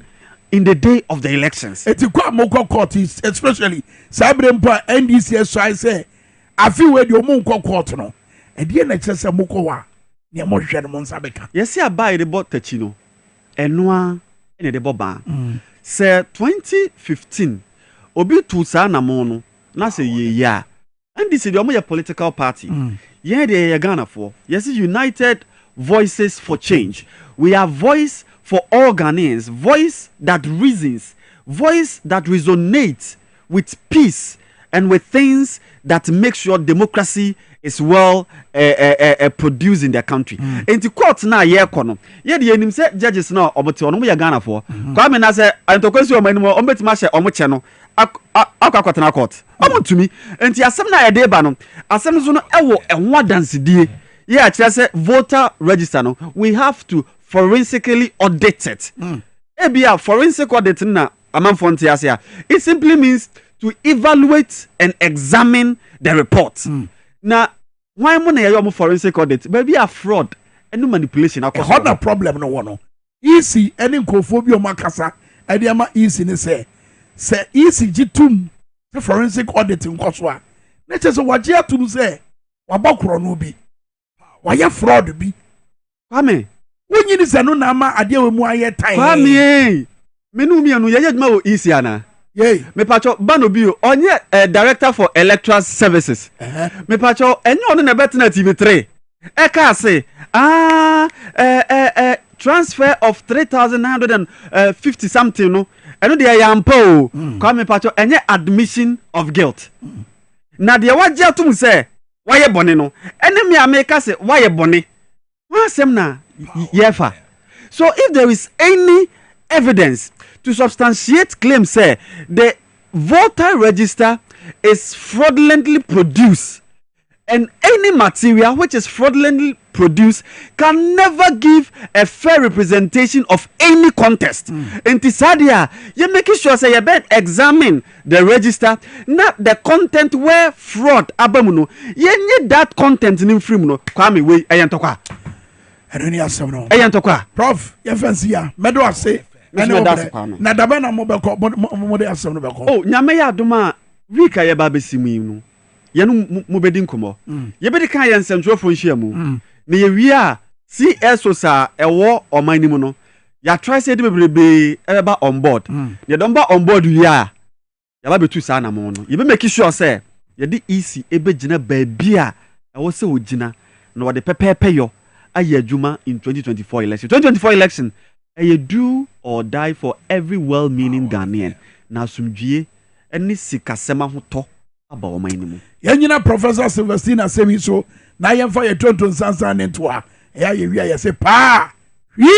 in the day of the elections
enti kwa moko court is especially sabre mpo NDC say afi we de omo nko court no edi na kyerese moko wa ne mo hwɛ no mo nsa beka
yesi abai de bot tachi no enoa ene de boba se 2015 obi tu sa na mo no na se ye ya NDC de omo ye political party ye de Ghana for yes United Voices for Change we are voice for all Ghanaians voice that reasons voice that resonates with peace and with things that make sure democracy is well produced in the country. Enti court na ye kono. Ye de enim se judges na obote ono mo ye Ghana for. Kwame na se antokwesi o manimo o betima hye omo che no akwakwatena court. Omo tumi. Enti asem na ye de ba no. Asem so no ewo ehwo dansedie. Ye a kire se voter register no we have to forensically audit it. Ebia forensic audit na amanfo ntia ase a it simply means to evaluate and examine the report. Now, why money are you forensic audit? Maybe a fraud and manipulation.
A hot problem no one. Easy any cophobia makasa. Adiama easy ne say easy jitum the forensic audit in Koswa. Nature so what you to say wabakro no bi. Why fraud bi?
Kwame.
When you say no nama adia we mu aye time.
Kwame. Menu mi anu ye ma easy ana.
Yay.
Me pacho Banobio onye director for Electoral Services. Me pacho enye ono na betina TV3. Eka say transfer of 3,950 something no. Eno de yampo. Kwa me pacho enye admission of guilt. Na de waje atum say waye bone no. Ene me ameka say waye bone. Wa asem na yefa. So if there is any evidence to substantiate claims say the voter register is fraudulently produced and any material which is fraudulently produced can never give a fair representation of any contest. Intisadia, you making sure say you better examine the register, not the content where fraud abamuno. You need that content in free no. Kwame we ayantokwa.
Eroni asem no.
Ayantokwa.
Prof, you fancy ya. Medo ase. Na daba na mo beko mo de asem no beko.
Oh, nyame ya adoma week aye ba besimu no. Ye no mo bedi nkomo. Ye bedi kan ye nsentwofo nhia mu. Na ye wi a CSO sa ewo oman ni mu no. Ya try say de bebrebe eba on board. Ye don ba on board wi a ya ba betu sa na mo no. Ye be make sure say ye de EC ebe gina ba bia ewo se ogina na wo de pepepe yo aye adwuma in 2024 election. 2024 election you do or die for every well-meaning Ghanaian. Na sumdue any sikasema ho to aba o man mu.
Yanyina Professor Sylvestina Semi so na yɛmfa yɛ tonton sansan ne nto a ɛyɛ yɛ wi a yɛ se paa hwi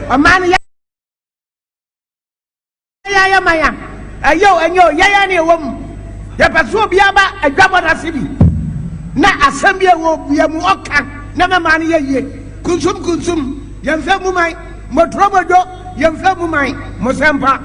ɔman yɛ yɛ maya ɛyɛ ɛnyɛ yɛyɛ ne ɛwɔ mu yɛpɛ so obi aba adwabɔ no ase bi na asɛm bi ɛwɔ bia mu ɔka na mɛma no yɛ yie kunsum yɛmfɛ mu man mɔtorɔbɔdwo yɛmfɛ mu man mosɛmpa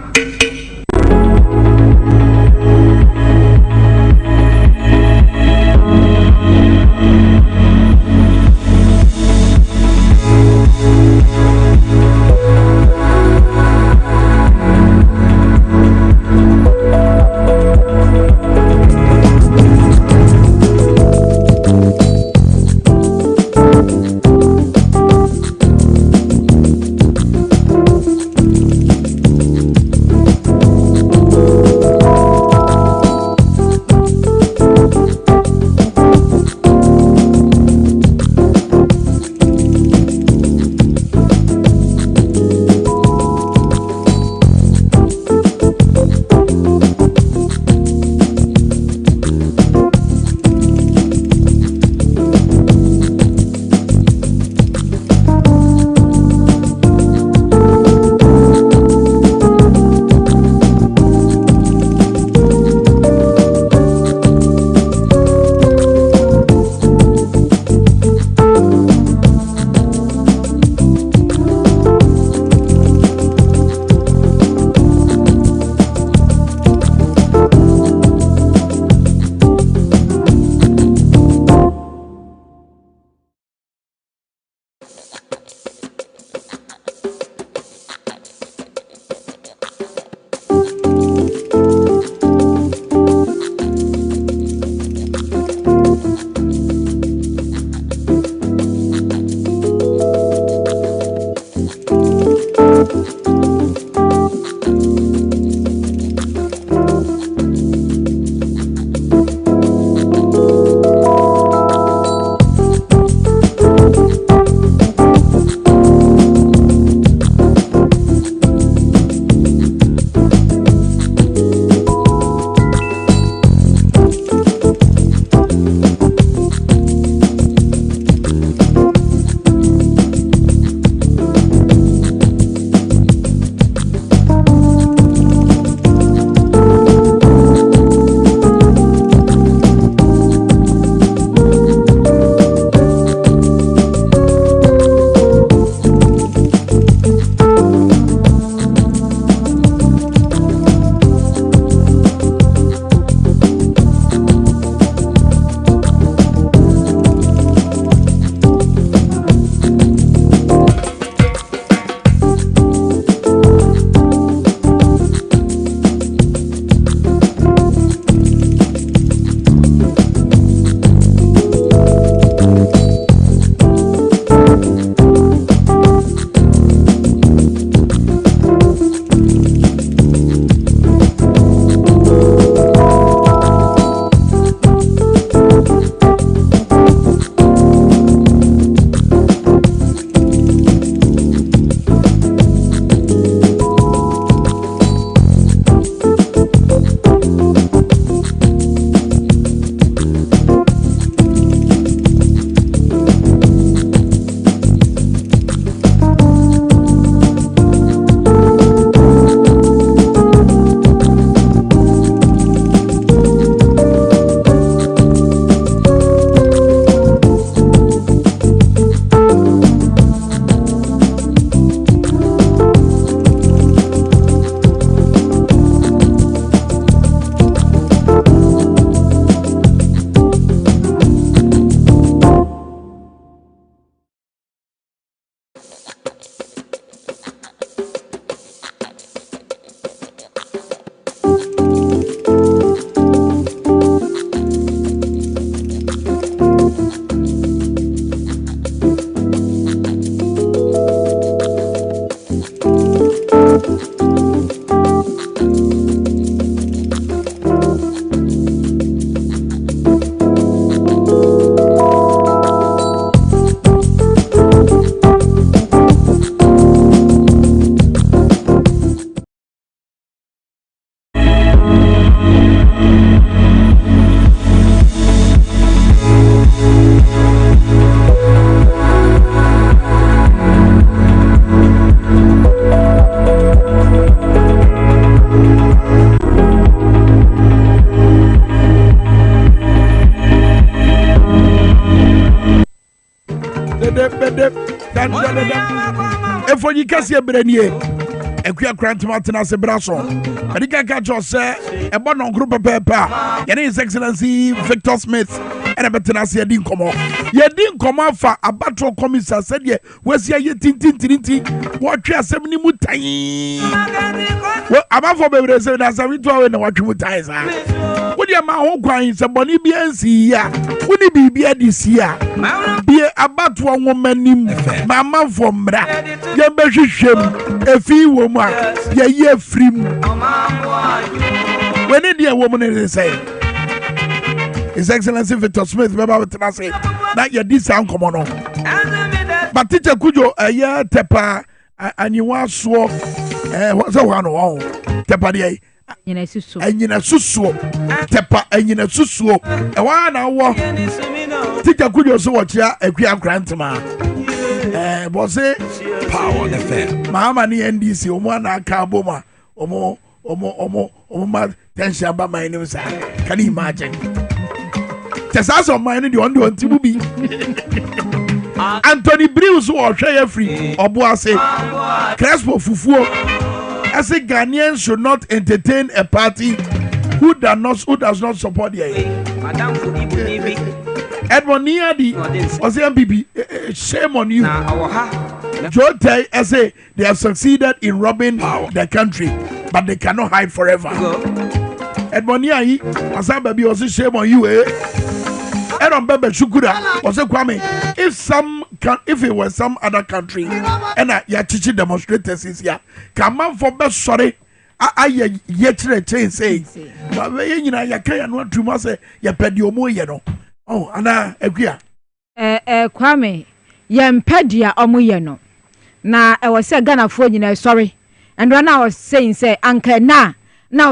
Efo yi kase ebranie. Ekua krantuma tena se braso. Adika ka cho se ebo no group pepa. Yene His Excellency Victor Smith ene betena se yedi nkomo. Yedi nkomo afa abatro commissar said ye wesi ye tintintinti watwe asem ni mutan. Abafo bebre se na sabi to we na watwe mutan sa. Wodi ma ho kwan se boni bi ansi ya. Woni bibia disia. Bie abatro nwomanim mama fo mra. Ye behwehwem efi wo mu a ye ye frim. When the woman is saying His Excellency Victor Smith baba betena say na ye di sound come on. But teacher kujo aya tepa anyiwa so what's the one on tepa dey anyina susuo tepa anyina susuo e wa na wo teacher kujo so watcha akua grantma bose
Power FM.
mama ni NDC omo na aka boma omo ma tension ba my name sir. Can you imagine? Just as of mine the on Tibubi. Anthony Brews or Shaya Free or Boase Crespo Fufuo. I say Ghanaians should not entertain a party who does not support the Edmond Niadi was the MPP. Shame on you. Joe Tay, I say they have succeeded in robbing the country, but they cannot hide forever. Edmond Niadi, as I baby was a shame on you, eh? Aaron Bebe Shukura was a Kwame. If it was some other country, and ya teaching demonstrators is here, come on for best sorry. I yet change say, but you know, you can't want to say, you pay your more, you know. Oh, Anna, Equia.
Kwame, Yampedia Omuyeno. Na I was a Ghana phone, you know, sorry. And when I was saying, say, Uncle, now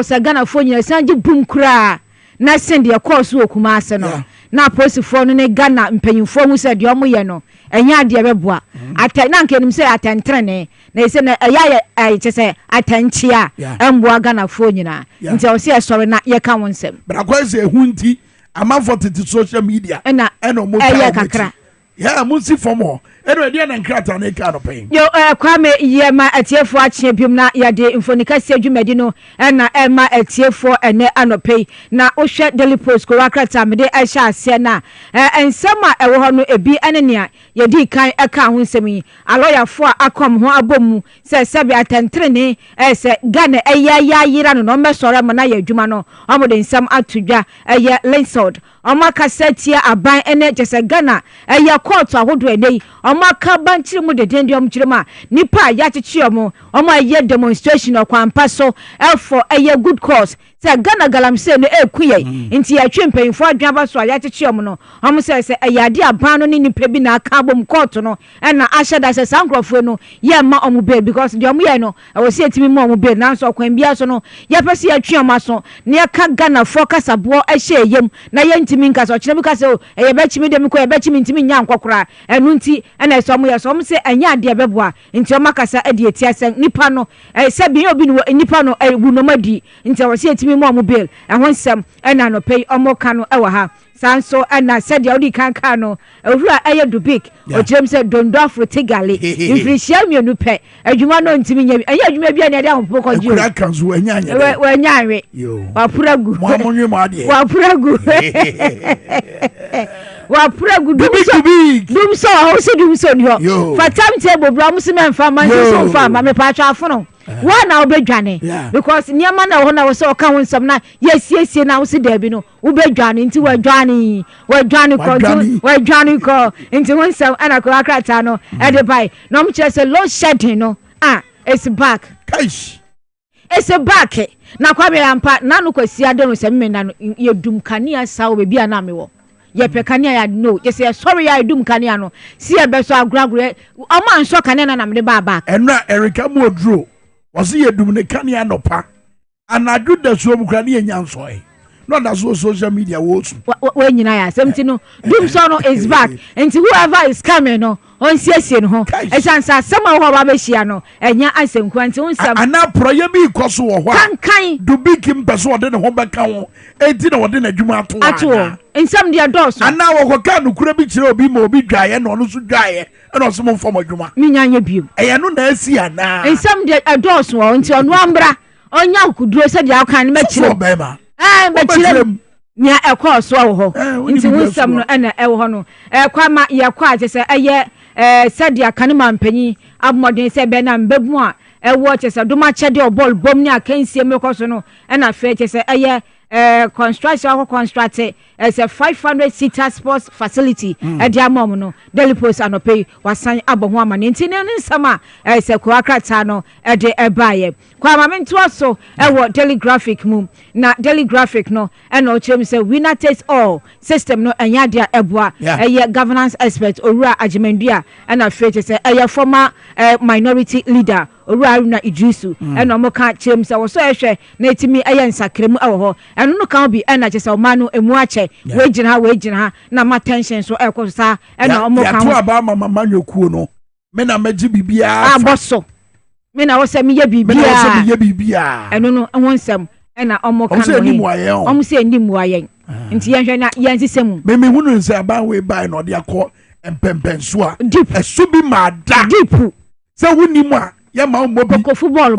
say Ghana phone, you know, send you boom cry. Na send your course work, Master. Na post phone in a Ghana and paying for who said Yomuyeno. And ya dear Rebua. I tell Nankin say at Antrene. They say, I just say, I tell Chia and Ghana phone, you know. Until I say, sorry, not your common sem.
But I quite say, Hunty. I'm out for the social media. And
Kakra.
Yeah, Musi for more. Anyway, dear and Crata, they can't pay.
Yo, Kwame, yeah, my at here for champion, na ya de infonica said you medino, and na Emma at here for and ne pay. Na Osha Daily Post, Coracrata, Mede, I shall say na. And summer, I will no a be anania, ya di kind account semi. A lawyer for a come ho abomu, says Sabi at Antrene, as a Ghana, a ya yirano, no mesora manaya jumano, in some out to ya, a ya lansod. Omaka said here a buy and just a Ghana, a ya court or what do a day. Omaka banchi mu de dendium chirema nipa ya chichiomo oma ye demonstration or kwampaso for a ye good cause say Ghana galam say no ekuye nti ya twempen fo adwaba so ya chichiomo no omo say a yade aban no ni nipa bi na aka bom court no e na asha da say sankrofo no ye ma omo bail because de omo ye no e wo say etimi ma omo bail na so kwan bia so no ye pese ya twema so ne aka Ghana fo kasabo a hye yem na ye ntimi nka so kire bi ka say e ye ba chimi dem ko ye ba chimi ntimi nya nkokora enu nti ena so omo ye so omo say anya ade beboa nti omo kasa ade etiasen nipa no se bi obi no nipa no wu no madi nti wo say etimi ma omo bail e ho nsem ena no pay omo ka no e wa ha sanso ena said ya odi kan ka no ewura eye do big o kirem say dondo afro tigale ifrishia mienu pe adwuma no ntimi nya enya adwuma bia na ade ahopoko kwaji
kura kanzo enya
wa nyanwe wa puragu
mo amonwe mo ade
wa puragu wa puragu dum so ho se dum so ni ho for time table bra musime mfa man so mfa ma me pa atwa afono wa na obedwane because niama na ho na wo se o ka ho nsam na yesiesie na wo se da bi no obedwane nti wadwane ko nti ho nsam ana ko akrata no e de bai no mo kire se low shedding no it's back it's back na kwa me ampa na no kwasi ade no se me na no yedum kania sawo be bia na me wo ye pekania ya no ye say sorry ya dum kania no si e be so agragre o ma nso kania na me de ba back
enra Erika Modro was ye dum ne kania no pa anadu da so mu kania nya nso e no da so social media wo
nyina ya semti no dum so no is back and whoever is coming no onsiesie no ho esansa sama ho ba behia no enya asenkuanti unsam
ana proye bi ikoso wo ho
kan
dubi kim peso ode ne ho beka ho enti na ode na adwuma ato
nsam dia dos
ana wo ko ka no kura bi kire obi ma obi dwaye na ono so dwaye na oso mo fom adwuma
minyanye bio
eya no na asi ana
nsam dia dos wo nti ono ambra onya kuduro se dia kan ma kire
bema
ma kire nya ekọ so wo ho nti unsam no na ewo ho no kwama ye kwa agese eye sadia kanema mpanyi abomodin se be na mbebu a ewo chese doma chede obol bom ni akansie mekoso no na fe chese eye construction construct as a 500 seater sports facility at the amom no daily post anope wasan aboho amane ntine nsama as a kwakra no e de ebaye kwama mento so ewo daily graphic mum na daily graphic no e no chem say winner takes all system no enya dia eboa eye governance expert owura agimandua na fe say eye former minority leader owura Aruna Idrisu e no mo ka chem say wo so ehwe na etimi eye nsakremu ewo eno no kan bi na chese o manu emu ache we gina ha na ma tension so e ko sa e na o mo kan
ya to aba mama nyokuo no me na maji bibia
aboso me na wo se me ye bibia eno no wonsam e na o mo kan no o mo se ni muayen nti yenhwe na yensisemu
me hunu nse aba we bai no de akọ empempenso a esu bi ma da
deep
se wuni mu a ye ma o mo bi
ko football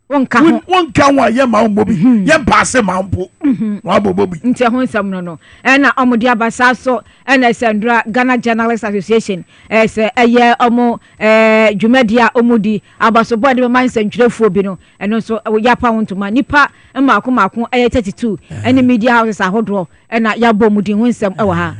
wonka wa ye ma mbo bi ye passe ma mpo wa bobo bi
nti ho nsam no na omodi abasa so na Sandra Ghana Journalists Association se eye omo dwumadia omodi abaso board be man santwerefo bi no eno so ya pa wontuma nipa maako eye 32 ene media houses ahodo na ya bomodi ho nsam e wa ha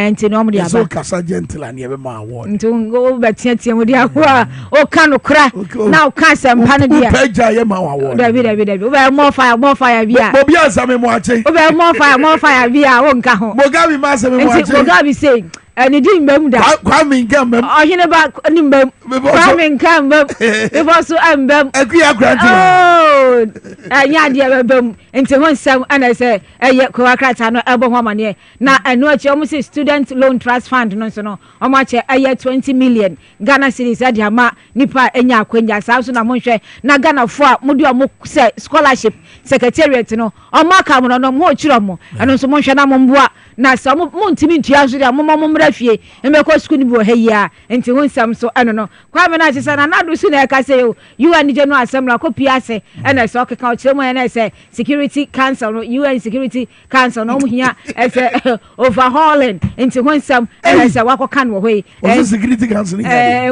nti no omodi aba
so kasa gentle na e be ma award
nti go betia modi akwa o kan okra na o kan sempa ne dia
peja ye ma award
David o be more fire bia
obi asame mo ache
o be more fire bia wo nka ho
Mogabi ma asame mo ache
nti Mogabi say ni di mbam da
Kwame Minkah mbam
ohine ba ni mbam Kwame Minkah mbam before so mbam
akuya granti
oh anya dia mbam nti ho nsam ana say eye kwakrata no ebo ho amane na eno achi omo say student loan trust fund no so no omo achi eye 20 million Ghana cedis ade ama nipa enya akwanya sa so na mo hwe na Ghana fo a mo di omo say scholarship secretariat no omo aka mo no mo chiro mo eno so mo hwe na mo mboa na sa mo ntimi ntua so dia mo mra fie emeko school ni bo hia enti ho nsam so eno no kwa me na chisa na nadu su na ka say you and general assembly ko piase ena so ka ka chire mo ena say security council no UN security council no mo hia say overhauling enti ho nsam ena say wakoka no ho
yi security council ni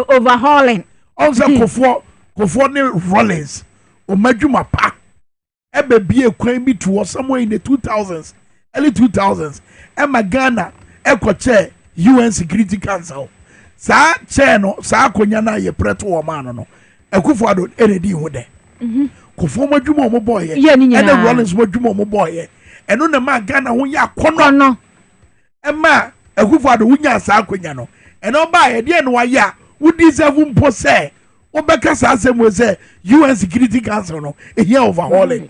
overhauling
also kofo ne Rollins o madwuma pa ebe bie kwan bi to somewhere in the 2000s early 2000s Emma Ghana ekoche UN Security Council sa che no sa akonya na ye preto wo man no ekufo ado enedi hu de kofo madwuma mo boy ye ene Rollins madwuma mo boy ye eno na ma Ghana ho ya kono Emma ekufo ado hunya sa akonya no eno ba ye de no wa ya wo deserve mpo se wo beka sa asem se UN Security Council no e here overhauling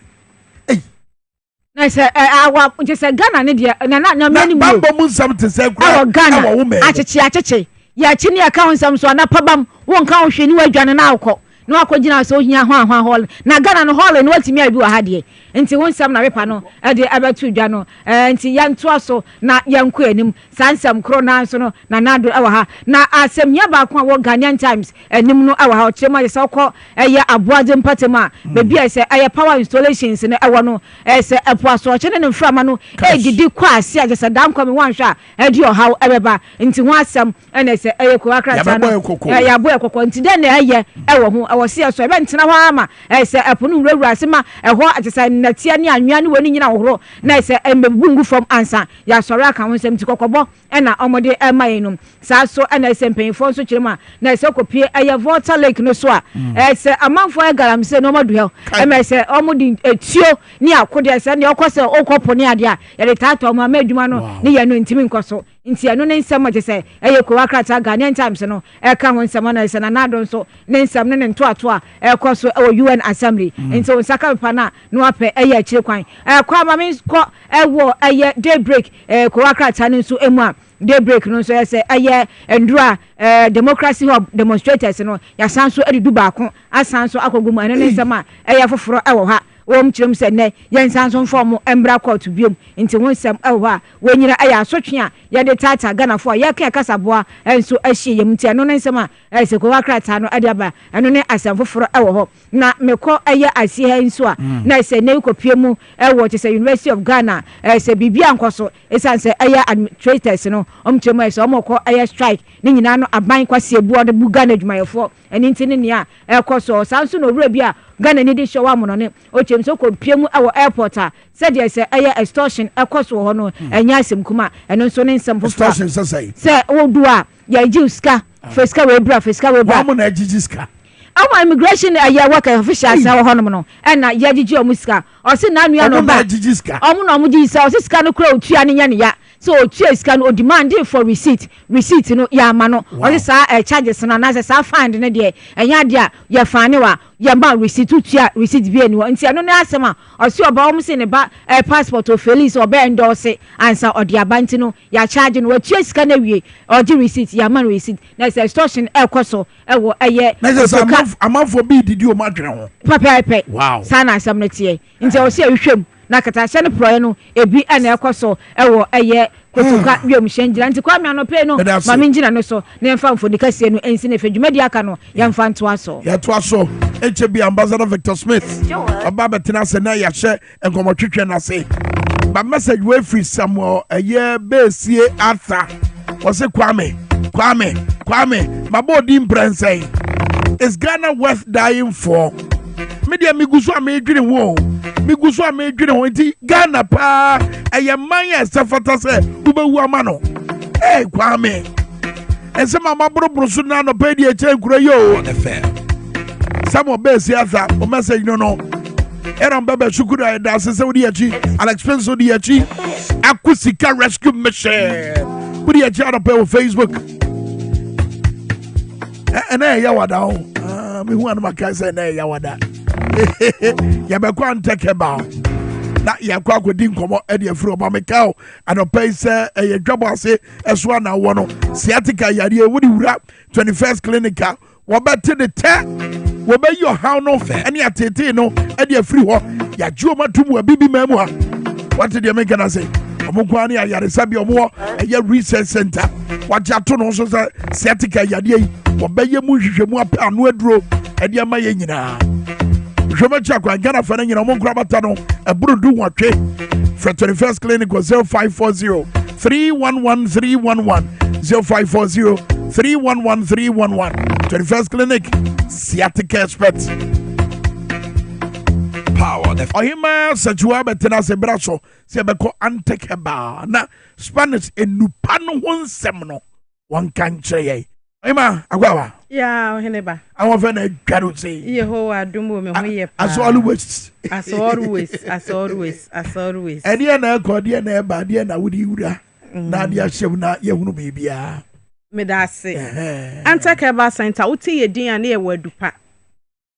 na say awa just Ghana ne dia na mani mu
bambo mu nsam te say kura
awa wo me acheche ya chi ne aka nsam so na pabam won ka wo hwe ni wadwane na akọ na akọgina so hia hwa hall na Ghana no hall no watimi abi wa ha de nti won nsam na repa no e de abatu dwa no nti ya nto so na yanko anim sansam kro na so no na nado awa ha na asem ya ba ko wo Ghanaian Times anim no awa ha chema de sokọ eye aboade mpatema bebi ese eye power installations ne ewo no ese epoaso che ne mframa no e didi kwa ase agese dan kwa me wanhwa e di ohaw ebeba nti ho asem ene ese eye ko akrata no ya boye kokko nti de na eye ewo ho ewo se so ebe ntena ho ama ese epono wurawura asema eho agese natia ne anwa ne woni nyina horo na ese embebungu from ansa ya sori aka ho nsem ti kokkobo ena omode emayenum sa so ena ese mpenfo so kirema na ese kopie eye Water Lake no so a ese amanfo e galamse no madu he ema ese omodi etuo ni akode ese ne okose okopo ne ade a ye tato ma madwuma no ne ye no ntimi nkoso nti eno ne nsem agese eye ko akrata Ghanaian Times no e ka ho nsem na ese na nado so ne nsem ne ntoato a e koso e UN Assembly nti on saka pa na no ape eye akire kwan kwa ma min ko e wo eye daybreak ko akrata ne nso emu a daybreak no so say aye endura democracy hub demonstrators no ya sanso edidu baako asanso akogumu ene ne nsema aye foforo ewo ha wom kyerem sɛ nɛ yɛn sanso form embra court biom nti won sem ewo ha wonyira aye asotwe a yɛde tata Ghana fo yɛka kasaboa enso ahye yɛm nti eno ne nsema se ko wakrata no ade aba eno ne asem foforo ewo ho na mekɔ aye asie ha nso a na se ne kopie mu ewo te sɛ University of Ghana se bibia nkoso esan se aye administrators no kyerem se omokɔ aye strike ne nyina no aban kwase ebu ode bu Ghana adwumayefo eni nti ne ne a ekoso sanso no wura bia Ghana ni de show amono ne o chemso ko piemu awo airport a said there say extortion ekoso ho no enya asem kuma eno nso ne nsem fofo
extortion say
wo do a ya jiska feska we bra
mo na jiska
our immigration ya work officials ha ho no na ya jiji omuska o se na nua no ba omo no omo jisa o se ska no kura otua ne nya ne ya so otua ska no demanding for receipt no ya ma no o se sa charges no na se sa fine ne de enya de a ya fane wa ya ba receipt tua receipt bi eni nti ano na asema o se oba omo se ne ba passport of Felix o be endorse ansa o de abanti no ya charge no otua ska na wie o di receipt ya ma receipt na se extortion ekoso ewo eye
amafo bi didi o madwen ho
papa
wow
sana asem no tie nti o se ehwem na katashe no proye no ebi ana ekoso ewo eye kotuka wiem shengira nti Kwame anope no mame ngina no so na emfa mfoni kasie no ensi ne fedwumadi aka no ya mfa nto aso
ya to aso HB ambassador Victor Smith aba betina se na ya hye enkomotwetwe na se ba message we free Samuel eye besie Arthur was Kwame mabodi imprense is Ghana worth dying for media migusu amedwene ho nti Ghana pa man ya safata se ubewu ama no Kwame ense mama brobro so na no pa di eche nkura yo Samuel base yaza o message no era mbaba shukuru da se wodi achi Alex Prince wodi achi akusika rescue mission wodi achi on Facebook ya wada o me hu an maka se na ya wada ya be kwa nteke ba na ya kwa akodi nkomo e de afuro ba meka o anopai se ye DwaboAse eso na wo no sciatica yare e wodi wura 21st clinic wo bete de te wo be yo how no ene atete no e de afiri ho ya juo matum abibi mamu ha what did you make na say omukwa ni ayare sabi omo eye research center waja to no so sciatica yare yi wo be ye mu hwehwemu apa anu aduro e de ama ye nyina Jomacha kwa Ghana fana nyina mo nkura bata no eburu du nwatwe for 21st clinic 0540 311311 0540 311311 21st clinic sciatica expert power the ohima sajua betena se braso se beko antekeba na Spanish enupa no honsem no won kan kyereye ohima agwawa
ya oheneba
awon fe na garo say
Yehowa dumo me ho ye pa
as always ene na ko de na eba de na wudi wura na de ahyem na yehunu bibia
me da se antakeba center uti yedin ane ye wadupa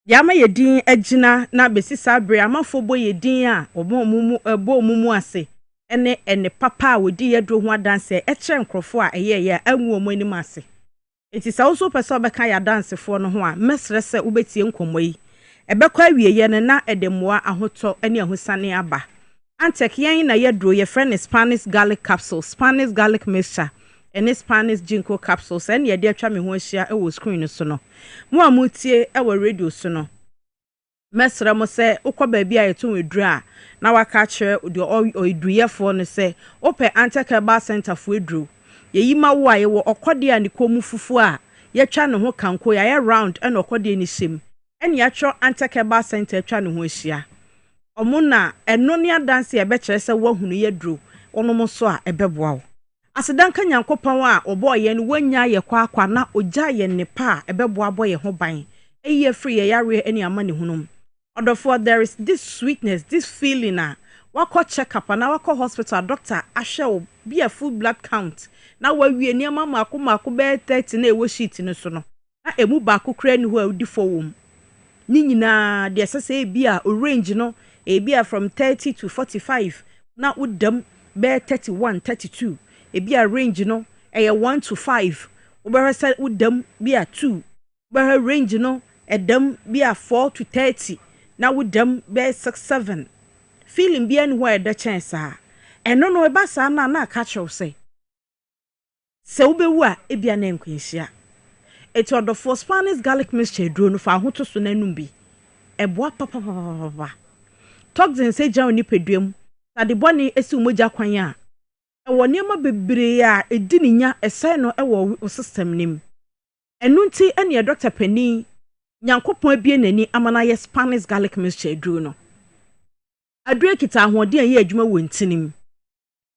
yama yedin agina na besisa bre amafo bo yedin a obo ase ene papa wodi yedro ho adanse e kire nkrofo a eye anwu omanim ase enti sa so pese obeka ya dance fo no ho a mesre se ubetie nkomo yi ebekwa wieye ne na edemoa ahoto ene ahusane aba antek yen na yedro ye friend Spanish garlic capsule Spanish garlic mixture ene Spanish ginkgo capsules ene ye de atwa me ho ahia e wo screen so no mo amutie e wo radio so no mesre mo se ukwa bia yeto wedru a na waka kire de oiduyefo no se ope antekeba center fo edru yeyima wo aye wo okode a nikomu fufu a yetwa ne ho kanko ya round and okode ni hyem ene ya tro antekeba center atwa ne ho ahia omo na eno ne adanse e be kire se wahunu yedru onomo so a ebeboa wo asedanka nyankopon a oboye ne wanya ye kwa na ogya ye nepa a ebeboa boye ho ban eye free ye yare ene amane hunum odofo there is this sweetness this feeling a wako check up na wako hospital doctor ahwe be a full blood count na wawie niam mako be 30 na ewo sheet no so no na emu ba ko kra ni ho adi fo wom ni nyina de sese bi a range no e bi a from 30 to 45 na udam be 31 32 ebi a range no 1 to 5 wobɛhwɛ sɛ wodam bi a 2 wobɛhwɛ range no ɛdam bi a 4 to 30 na wodam bɛ 6 7 feeling bi ani hɔ ɛda kyɛn saa ɛno no ɛba saa na aka kyerɛw sɛ wobɛwu a ebia na nkwanhyia eti ɔdɔfo Spanish garlic mixture duro no fa ahoto so nanum bi ɛboa papa toxins agya oni peduam sade bɔne esi umogya kwan a ɛwɔ nneɛma bebree a edi ninya ɛsɛn no ɛwɔ system nim ɛnu nti ɛne Dr. Penny nyankopɔn abie n'ani amana yɛ Spanish garlic mixture duro no aduro kita ahoɔden a yɛ adwuma wɔ ntinim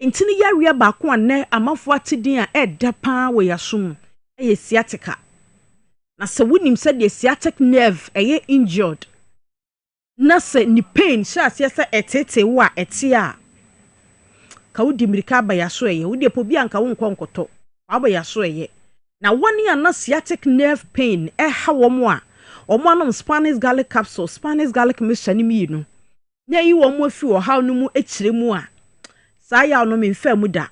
ntini yareɛ baako anɛ amafo atidin a ɛda paa wɔ yasom ɛyɛ sciatica na sɛ wonim sɛ de sciatic nerve ɛyɛ injured na sɛ ni pain hyɛ aseɛ sɛ ɛtete wo a ɛte a ka wodi mirika aba yaso ɛyɛ wodi epo bi anka wo nkɔnkɔtɔ aba yaso ɛyɛ na wɔne a na sciatic nerve pain ɛha wɔn a wɔn anom Spanish garlic capsule Spanish garlic mixture ne mi no na yi wɔn afi wɔ haw no mu ekyire mu a saa yaw no me mfa mu da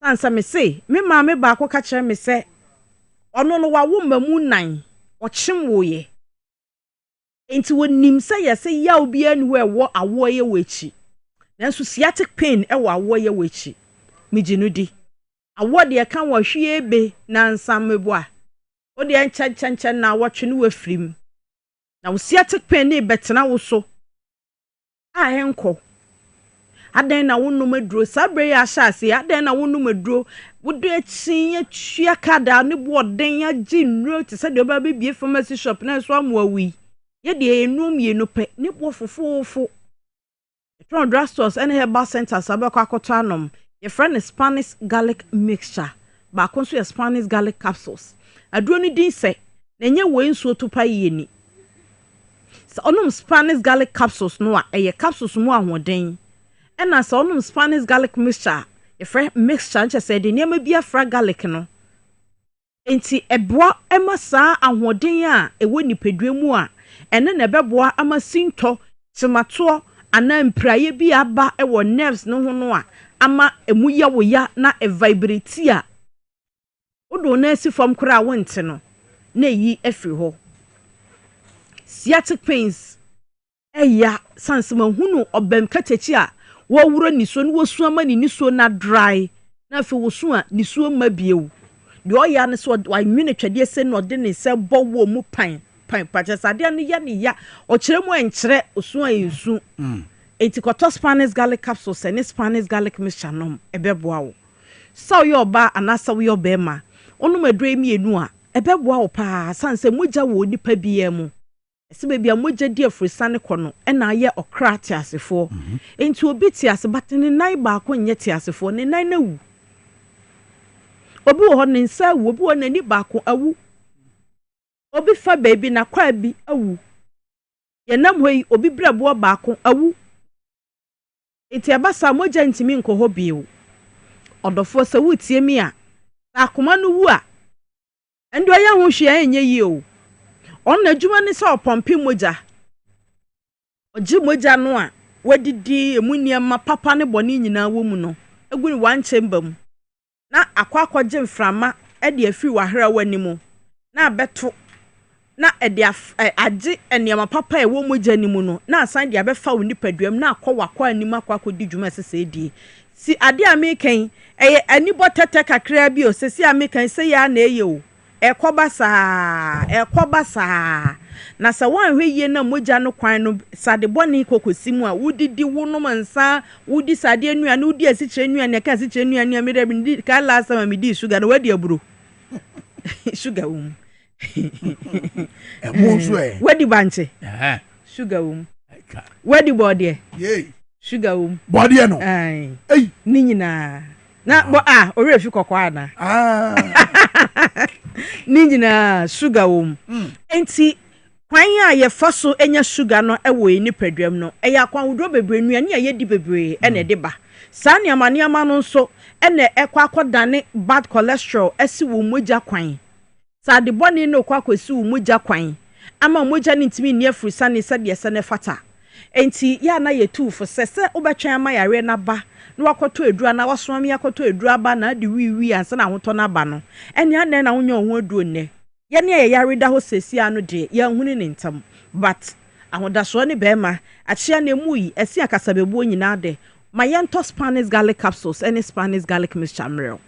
sansa me se me maame baako ka kyerɛ me sɛ ɔno no wawo mamu nan ɔkyem woyɛ enti wonim sɛ yɛ sɛ yaw bi anu ɛwɔ awo yɛ wɔ nanso sciatic pain ɛwɔ awo yɛ wɔ akyi megye no di awo de ka wɔ hwie be na nsamebo a o de nkyɛnkyɛn na wɔtwe no wafrim na wo sciatic pain ne betena wo so a henko adan na wonnom aduro sabre ya hyase adan na wonnom aduro wodo akyin atwa kada ne boden agye nnuro te sɛ de oba bebie pharmacy shop na so amoawi ye de enum ye no pɛ ne bo fofofo from drugstores and herbal centers abekwa akoto anom ye friend Spanish garlic mixture ba konso ye Spanish garlic capsules aduro ni din sɛ na nye we nsuo to pa ye ni so onom Spanish garlic capsules no a eye capsules mu ahoden ɛna sɛ onom Spanish garlic mixture ye friend mixture nche sɛ de nneɛma bi afra garlic no enti ɛboa ɛma saa ahoden a ɛwɔ nipadua mu a ɛne na ɛbɛboa ama sinto timato ana mpraye bi aba ɛwɔ nerves no ho no a ama emu ya wo ya na vibrate a odo na si fam kora wonte no na yi afiri hɔ sciatic pains ɛya sansema hunu obam katechi a wo wuro ni so no wo su ama ni so na dry na afi wo su a ni so ma biewu de oya ne so wa nwene twade se no de ne se bɔ wo mu pan pachasade no ya ne ya o kyerɛ mu enkyerɛ osu ayensu enti koto Spanish garlic capsules and Spanish garlic mixture nom ebeboa wo so yo ba anasa wo yo be ma onum adure mienu a ebeboa wo pa sanse mogya wo nipa biye mu ese bebia mogya di afrisane kono na aye okra tiasefo enti obi tiase batene nan ba ko nye tiasefo ne nan na wu obi wo ne nsa wu obi wo nani ba ko awu obi fa baby na kwa bi awu yenam hoyi obi brabo ba ko awu enti abasa mogya ntimi nko ho biu odofo se wutie mi a akoma no wu a endo ya ho hwe enye yi o on na adwuma ni se opompi mogya ogi mogya no a wadidi emuniam papa ne bone nyina wo mu no egu ni wan chamber mu na akwakwaje mframa e de afi wahra wani mu na abeto na ede age eniam papa e wo mogya ni mu no na asan de abefa wo nipaduam na akwa anim akwakodi dwuma sese die si ade amekan eye anibo tete kakra bi o sesi amekan se ya na eye o ekobasa na sa wan hweye na mogya no kwan no sade boni kokosi mu a wudidi wonom nsa wudi sade anuane wudi asikyere anuane ka asikyere anuane ameda bi ka last time me sugar no wadi aburo sugar
Monso
wadi banche sugar wadi body sugar
body no
ni nyina na bo ore fi kokwa na ni nyina sugar enti kwan a ye fa so enya sugar no ewo ni paduam no eya kwan wodro bebre nuane a ye di bebre ene de ba saa ne amaniama no nso ene ekwa akodane bad cholesterol esi wo mogya kwan saa de boni no kwa kwesi wo mogya kwan ama mogya ne ntimi ne afurisa ne sɛ de sɛ ne fata enti ya na ye tu fo sɛ obetwan ama yare na ba na wakoto edura na wasomami akoto edura ba na de wiwi ansa na hoto na ba no ene anan na wonya ho aduro ne ye ne ye yare da ho sesi ano de ye hunu ne ntam but ahodaso ne bema achia na emu yi esi akasabebu nyina de ma yento Spanish garlic capsules and Spanish garlic mixture mrel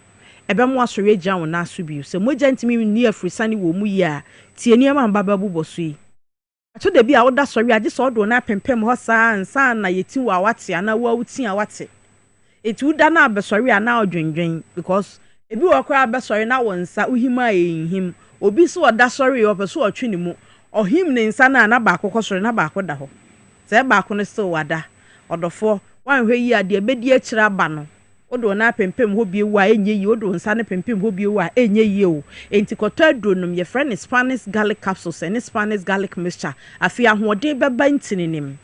ebe mo asori agya won na so bi se moja ntimi ni afrisani wo mu yi a tie ni ma mbaba bubo so yi ato de bi a woda sori age so do na pempem ho saa nsa na yeti wa wate ana wa wuti a wate etu da na abesori ana odwendwen because ebi wo kra abesori na wonsa uhima ehim obi so oda sori o peso otwe ni mu ohim ne nsa na ba akokọ sori na ba akoda ho se ba akono still wada odofo wan hwe yi ade bedi akira ba no odo na pempem ho bie wa enye yi odo nsa ne pempem ho bie wa enye yi o enti koto adronum ye friend Spanish garlic capsules and Spanish garlic mixture afi ahoden beba ntininim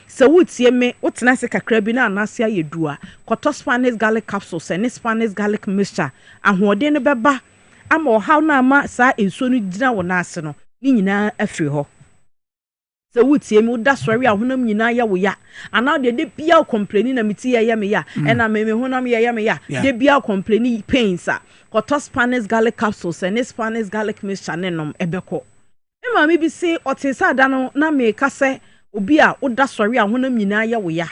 se wutie me wotena se kakra bi na anase ayedua koto Spanish garlic capsules and Spanish garlic mixture ahoden ne beba ama ohaw na ama sa enso no gina wona ase no ni nyina afiri ho se wutie me woda sori ahonam nyina ya wo ya ana de bia complain na meti ya me ya ena me honam ya me ya de bia complain pains a koto Spanish garlic capsules and Spanish garlic mixture nenom ebeko e ma me bi se otesa da no na me ka se obi a woda sori ahonam nyina ya wo ya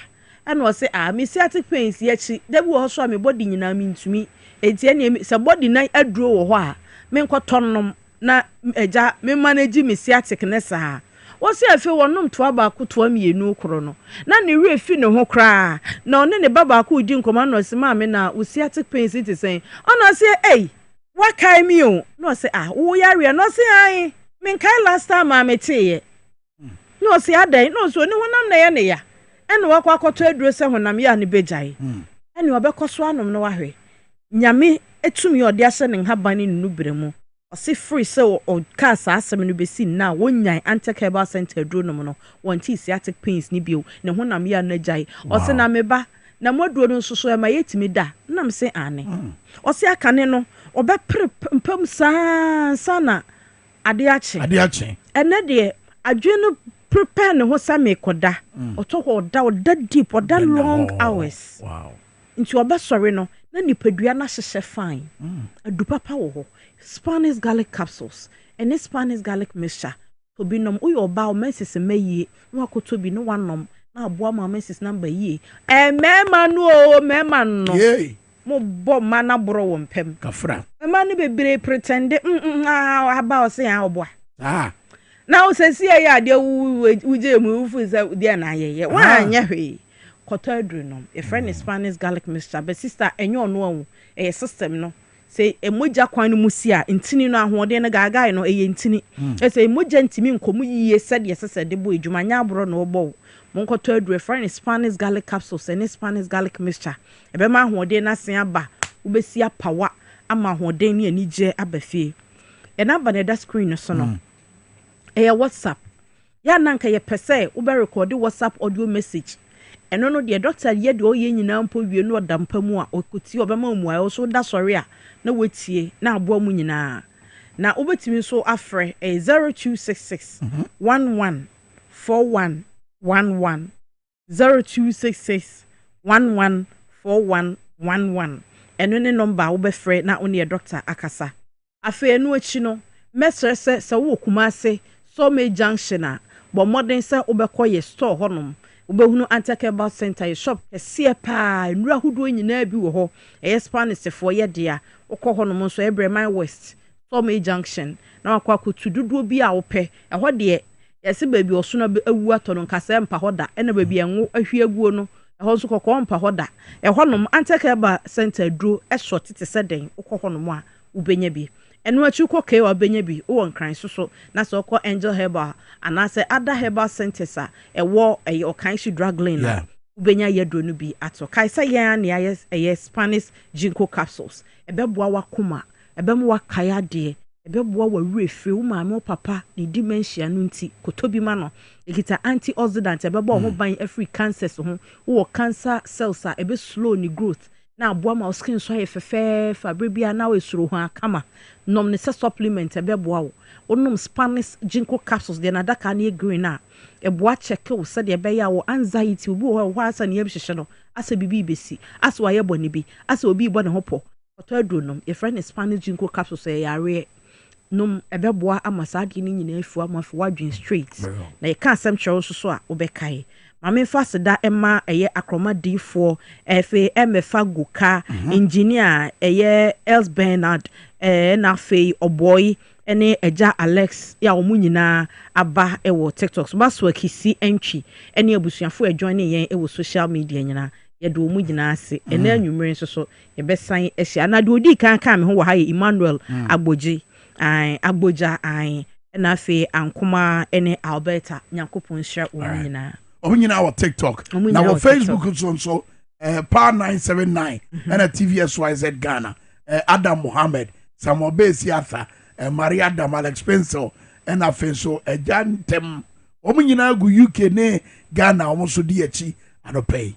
ena o se me sciatic pains ya chi de bi wo so me body nyina me ntumi etie ne se body na aduro wo ho a me nkotonnom na eja me manage me sciatic nessa wosi afi wonum to abako to amienu kro no na ne we fi ne ho kra na one ne baba ko udi nkoma no se ma me na sciatic pains it say ono se wa kai mi o no se wo yare no se ai me kai last time ma me teye no se adai no so ne honam na ye ne ya ene wa kwa akoto aduro se honam ya ne bejai ene obekoso anom no wahwe nyame etumi ode ase ne habani nnu bremu Osi free so o kasa asem no besi na wonyan antekeba center dro no no wonti sciatic pains ni bio ne honam ya na jai osi na meba na moduro no soso e ma yetimi da na me se ane osi akane no obe mpam sana ade ache ene de adwe no prepare ne ho same koda otoho oda deep oda long hours
wow
nti oba sori no na nipadua na hyehyɛ fine adupapa wo ho Spanish garlic capsules and Spanish garlic mixture to be nom uyo ba o menses meye no akoto bi no wanom na aboa ma menses number ye mema no mo bo mana bro wo mpem
kafra
mema no bebre pretend aba o se ya oboa na o se si ya de uje mu fu se de na ye wa anya hwe koto adru nom e friend Spanish garlic mixture but sister enyo no awu e system no say emoja kwan no musia ntini no ahode no gaga no eye ntini say emoja ntimi nkomu yiye sede sesede bo edwuma nya abro no obo monkoto adru friend Spanish garlic capsules and Spanish garlic mixture ebe ma ahode na sen aba ubesia pawa ama ahode ni anije abafie e na ba na da screen no so no WhatsApp ya nanka ye pese ube record WhatsApp audio message eno no de doctor ye de oye nyina mpo wie no odampa mu a okuti obema mu a so da sori a na wetie na abo mu nyina na obetimi so afre 0266 114111 0266 114111 eno ne number obefre na oni doctor akasa afa enu achi no mesrese se wo kumase so me junction a bo modern se obekoye store honom ubehunu antakeba center shop esie pa nura hudo nyina bi wo ho Spanish fo ye dia ukọ no so Ebreman West Tommy Junction na akwa kutududu bi a wo pe ho de yesi baby oso na awu atono nkasa mpa hoda ena baby enwo ahwie aguo no ho so kokọ mpa hoda ho no antakeba center duro short tete seden ukọ no a ubenya bi enu achi ukọ ke wa benya bi wo nkran so na so ukọ Angel Herbal anase other herbal centers a ewo okan shi drug lane na ubenya yedro no bi ato kaisa yan na Spanish ginkgo capsules ebeboa wakoma ebemu wakaya de ebeboa wa refe wo maame papa ni dementia no nti kotobi ma no ekita antioxidant ebeboa ho ban every cancers ho wo cancer cells a ebe slow ni growth na aboa ma skin so ye fefe fabrebia na we suro ho akama nom ne supplement ebeboa wo onom Spanish ginkgo capsules de na daka na green a eboa check wo se de be ya wo anxiety obi wo asa ne yebhihye no asa bibi besi asa waye boni bi asa obi bo ne hopo oto aduro nom your friend is Spanish jinko capsule say yare nom ebeboa amasade ni nyina afu amafu wadwen straight na ye ka asem kyerɛ so a obekai mame fasida ema eye akroma d4 fa mfa goka engineer eye Els Bernard na fe oboy ene eja Alex ya omu nyina aba ewo TikTok so baso akisi entry ene abusuafo join yen ewo social media nyina ye do omu nyina ase ene anwumere so ye besan ehia na de odi kan me ho wo ha Emmanuel Agboji Agboja na fe ankoma ene Alberta Nyankopon hira omu nyina
Omunyina our TikTok. Now our Facebook also Power 979 and a TVSYZ Ghana. Adam Mohammed, Samuel Besiatha, Maria Adam Alex Pencil, and Afenso, Jan Tem. Omunyina gu UK ne Ghana almost DHI and pay.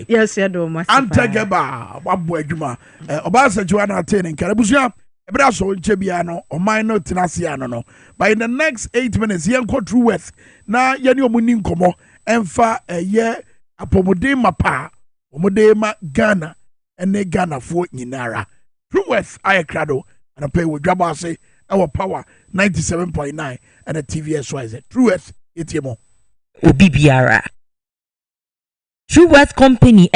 Yes, I do.
Antageba, Wabu Juma, Obasa Joanna Ten and Carabuzia. Ebraso Chebiano or minor Tenasiano no. But in the next 8 minutes, young co true West. Na yani omunin komo emfa eye apomodema pa omodema Ghana ene Ghana fo nyinara. True West ayakrado and pay with DwaboAse our Power 97.9 and a TVSYZ. True West etiemo.
Obibiara. True Wealth Company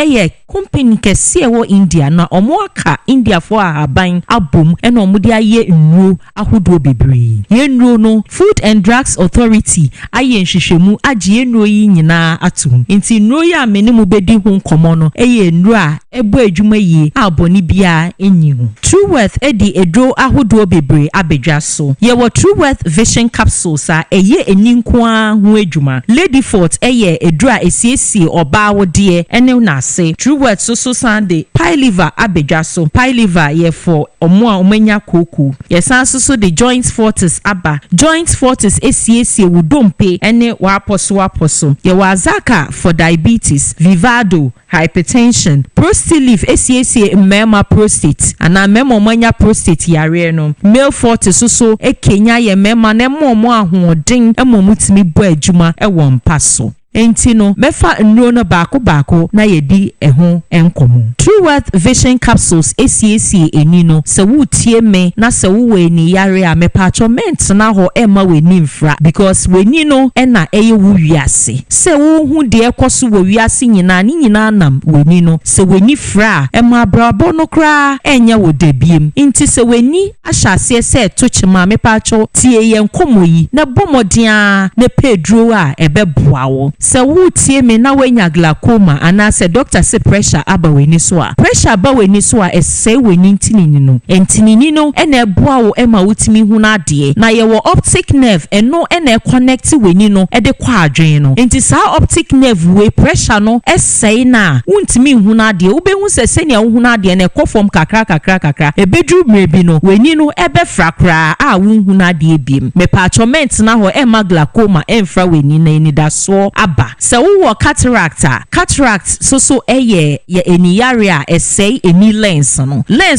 company kese wo India na omo aka India for ahaban abom ena omo de aye nnuo ahodo bebre ye nnuo no Food and Drugs Authority aye nhwehwemu agye nnuo yi nyina atum nti nnuo ya mene mu bedi ho nkomo no nnuo a ebo adwuma yi aboni bia enyi ho True Wealth edi edro ahodo bebre abedwa so ye wo True Wealth Vision Capsules a eninko a ho adwuma Lady Fort edro a esiesie oba die ene na se True Wealth so Sunday pie liver abedwa so pie liver ye for omo a omanya koku ye san so the joint fortis aba joint fortis esiesie wudompe ene wa aposo ye wa azaka for diabetes vivado hypertension prostate leaf esiesie mmema prostate ana mmema omanya prostate yare no male fortis so ekenya ye mmema na mo ahoden emomutimi bo adwuma ewo mpaso enti no mefa nnuo no baako na yedi eho enkomo True Wealth Vision Capsules esiesie eni no se wutie me na se wuwe ni yare a mepacho ment na ho ema weni mfra because weni no ena eye wu wiase se wu hu de ekoso wo wiase nyina ni nyina nam weni no se weni fra ema brabo no kra enya wo debiem enti se weni ahyase se tochima mepacho tie ye nkomo yi na bomodia na pedro a ebeboa wo se wutie me na wenya glaucoma ana se doctor se pressure aba weni so a pressure aba weni so a ese weni ntinini no ena eboa wo ema wutimi hu na ade na ye wo optic nerve eno ena connect weni no ede kwa adwen no enti sa optic nerve we pressure no ese na wuntimi hu na ade wo be hu se senia hu na ade na ekofom kakra ebedru mrebi no weni no ebe frakra a wu hu na ade ebiem me parchment na ho ema glaucoma emfra weni na eni da so aba se wo cataract so ye eniyare a essay eni lens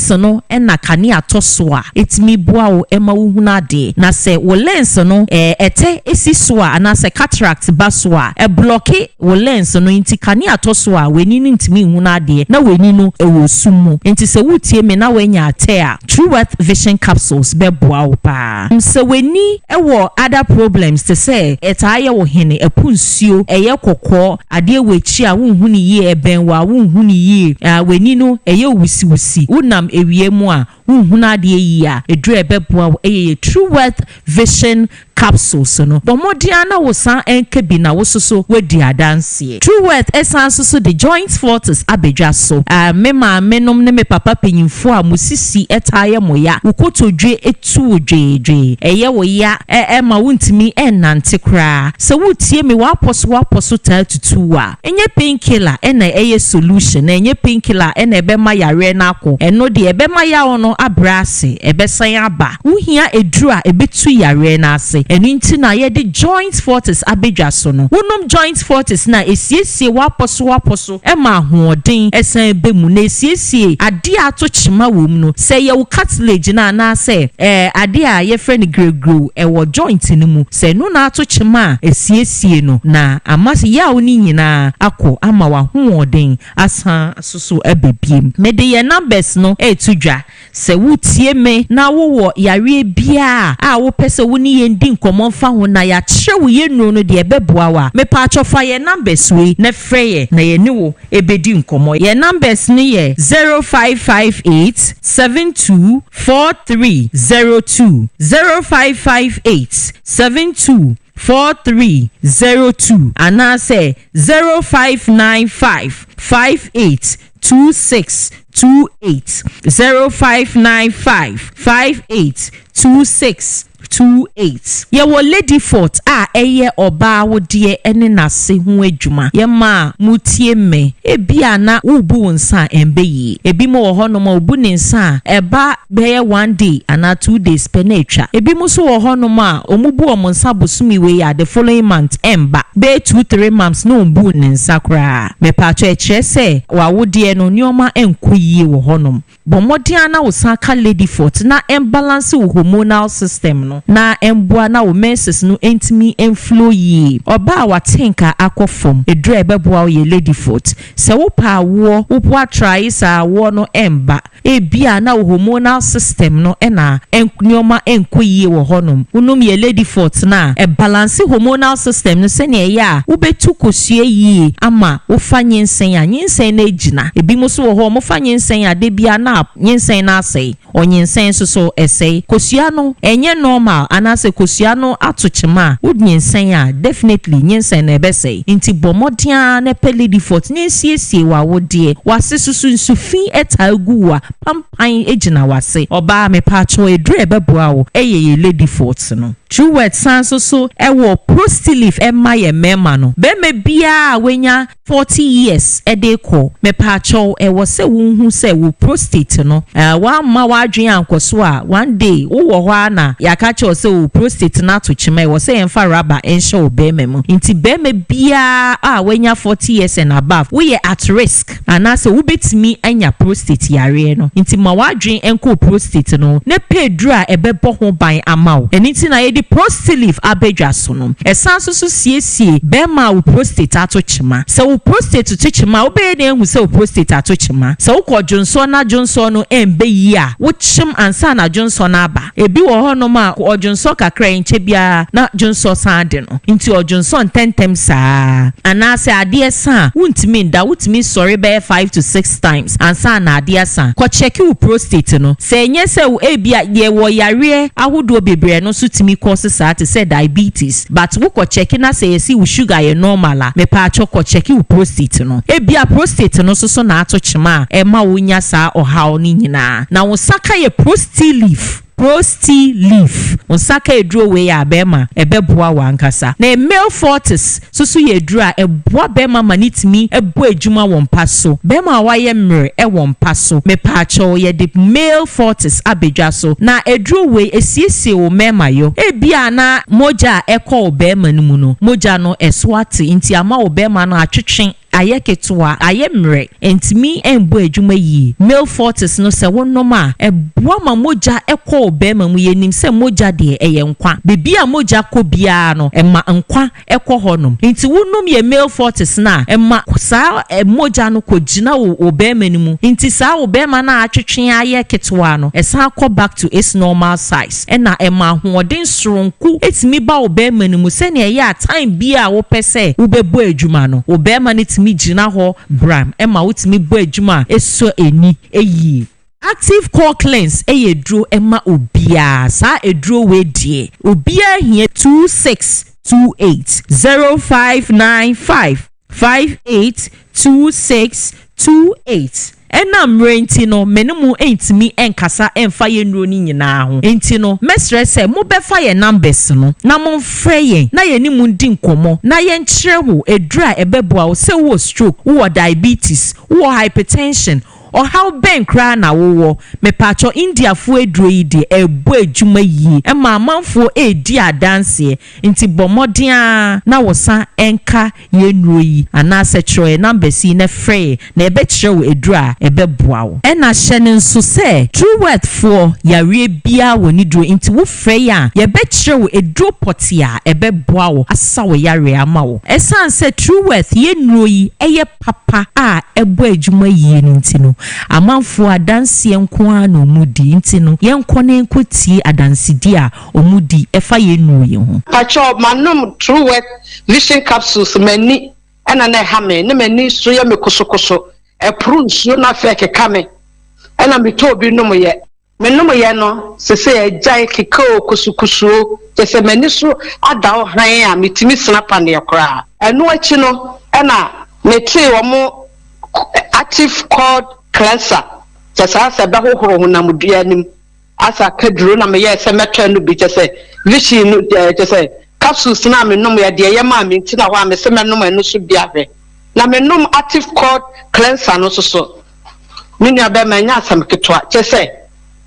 no ena kane atoso a etimi boa wo ema wo huna de na se wo lens no ete esi so a na se cataract baso a blocke wo lens no inti kane atoso a weni no ntimi huna de na weni no ewo sumu inti se wutie me na wenya ate a True Wealth Vision Capsules be boa wo pa se weni ewo other problems to say etaye wo hene epunsuo eye kokko ade wechi a wonhu ni ye ebenwa wonhu ni ye weni no eye wusi unam ewie mu a wonhu na ade yi a edru ebeboa eye True Wealth Vision Capsules no bomodia na wo san enke bi na wo soso wedi adanse True Wealth esan soso the joint fortis abedwa so mema menom ne me papa penyimfo a musisi etaye moya wokotodwe etu odwedwe eye wo ya ma wontimi enante kra se wutie me waposo ta tutu a enye painkiller ena eye solution enye painkiller ena ebema yare na akọ eno de ebema ya ono abrase ebesan aba wuhia edru a ebetu yare na ase enu nti na ye de joint forces abedwa so no wonom joint forces na esiesie waposo e ma hoɔden esan be mu na esiesie ade ato chima wo mu no sɛ ye wo cartilage na na sɛ ade a ye friend gregro e wo joint ni mu sɛ no na ato chima esiesie no na amase ya wo ni nyina akɔ ama wa hoɔden asa soso ebebiem mede ye numbers no etudwa sɛ wotie me na wo yare bia a wo pese wo ni ye ndi nkomo fa ho na ya kyerɛ wo ye nuro no de ebeboa wa me pa atwofa ye numbers we na frɛ ye na ye ni wo ebedi nkomo ye numbers ni ye 0558 724302 0558 724302 anase 0595 58 2628 0595 58 2628 ye wo lady fort a eye oba wo de ene nase ho adwuma ye ma mutie me ebia na ubu nsa embeyi ebi mo wo hono ma ubu ne nsa eba be 1 day ana 2 days penetwa ebi mo so wo hono ma omubu o nsa bosumi we ya the following month emba be 2-3 months no ubu ne nsa kra me pa cho ekire se wa wo de no nioma enkoyie wo hono bomodian na wo saka lady fort na imbalance wo hormonal system no na embua na wo menses no entimi enflow yi oba wa tinka akofom edre ebeboa wo ye lady fort se wo pa wo wo try sa wo no emba ebia na wo hormonal system no na ennioma enkoyie wo honom unum ye lady fort na e balance hormonal system no se ne ya wo betu kosue yi ama wo fanyensen na ejina ebi mo so wo ho mo fanyensen ade bia na nyensen na asei onyensen so esei kosua no enye normal anase kosua no atochema wodnyensen a definitely nyensen na ebesei nti bomodia na pelidi fort nensiesie wa wodie wase susu nsufi etagu wa pampan ejina wase oba me pacho edre ebeboa wo eye lady fort no true word sanso so ewo prostilif emaye mema no be me bia wenya 40 years edeko me pacho ewo se wunhu se wo prostate no wa ma wadwen ankoso a one day wo ho na yakacho se wo prostate na to chima ewo se emfa raba ensha obema mu nti be me bia wenya 40 years and above we at risk anase wo betimi anya prostate yare no nti ma wadwen enko prostate no ne pedra ebebo ho ban amaw eniti na the prostilif abedwa so no esanso so siesie be ma wo prostate ato chima se wo prostate to chima wo be na ehu se wo prostate ato chima se wo ko jonso na jonso no embe yi a wo chim ansa na jonso na aba ebi wo ho no ma ojonso kakra enche bia na jonso san de no nti ojonso ntentem saa anase ade san wuntimi nda wutimi sorry be 5 to 6 times ansa na ade san ko check wo prostate no se enye se wo ebia ye wo yare ahodo bebre no so timi cause sa te say diabetes but wo ko check na say yesi wo sugar ye normal a me pa ko check wo prostate no ebia prostate no so na ato chima e ma wo nya sa ohaw ni nyina na wo saka ye prostilif onsaka eduro we ya bema ebeboa wankasa na male fortis so ye edura eboa bema manitimi ebo ejuma wompa so bema waye mre wompa so me paacho ye de male fortis abedwa so na eduro we esiesie wo mema yo ebia na moja ekọ bema no mu no moja no eswati nti ama wo bema no atwetwen ayeketwa ayemre entimi embo ejuma yi male fortis no se wonoma eboa ma moja ekọ bema mu yenim se moja de eye nkwa bebia moja ko bia no ema nkwa ekọ honom nti wonum ye male fortis na ema sa moja no ko gina wo bema ni mu nti sa wo bema na atwetwen ayeketwa no esa akọ back to its normal size ena ema hoden soronku etimi ba wo bema ni mu se ne ye time bia wo pese wo bebo ejuma no wo bema ni mi gina ho bram ema wutimi bo adwuma eso eni eyi active core cleanse edro ema obia sa edro we die obia hie 2628 0595 582628 enam renti no menemu entimi enkasa emfa ye nuro ni nyina ho enti no mesre se mo befa ye numbers no na mo mfre ye na ye ni mu ndi nkomo na ye nkyere wo edura ebeboa wo se wo stroke wo diabetes wo hypertension or how ben kra na wo me pacho India fo eduro yi de ebo adwuma yi e ma amanfo e di adanse nti bomodia na wosa enka ye nuro yi ana se chroe number si na free na ebe chrew edura ebe boa wo e na hye ne nso se true worth for yare bia woni duro nti wo free a ye be chrew eduro potia ebe boa wo asa wo yare ama wo esan se true worth ye nuro yi eye papa a ebo adwuma yi nti no amanfo adanse enko a no mudi nti no yenko ne enko tie adansidi a omudi efa ye nuro yi ho
pacho manum true worth vision capsules mani ena na ha me ne mani so ye me kosokoso e prun so na fe kekame ena me to bi num ye me num ye no sese e jai kekao kosokoso tese mani so ada o hran a metimi snapa ne yakra eno achi no ena me tie wo mo active cord cleanser tese asa be hohoro honam duanim asa kaduro na me ye se metwa no bi tese vision no tese capsules na me nom ya de ye ma me ntina ho a me se me nom eno so biave na me nom active cord cleanser no so minya be ma nya asam ketwa tese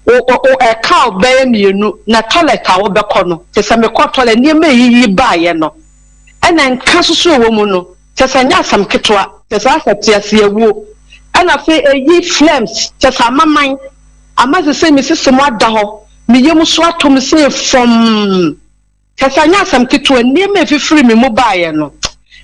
o e ka be mienu na toilet a wo be kɔ no tese me kɔ toilet ni me yi ba ye no ena nka so wo mu no tese nya asam ketwa tese asate ase awu ena fe eyi flames tese amaman amaze se mi sese mo ada ho me yemu so atom se from Kasanya sam kitu niema fifiri me mobile no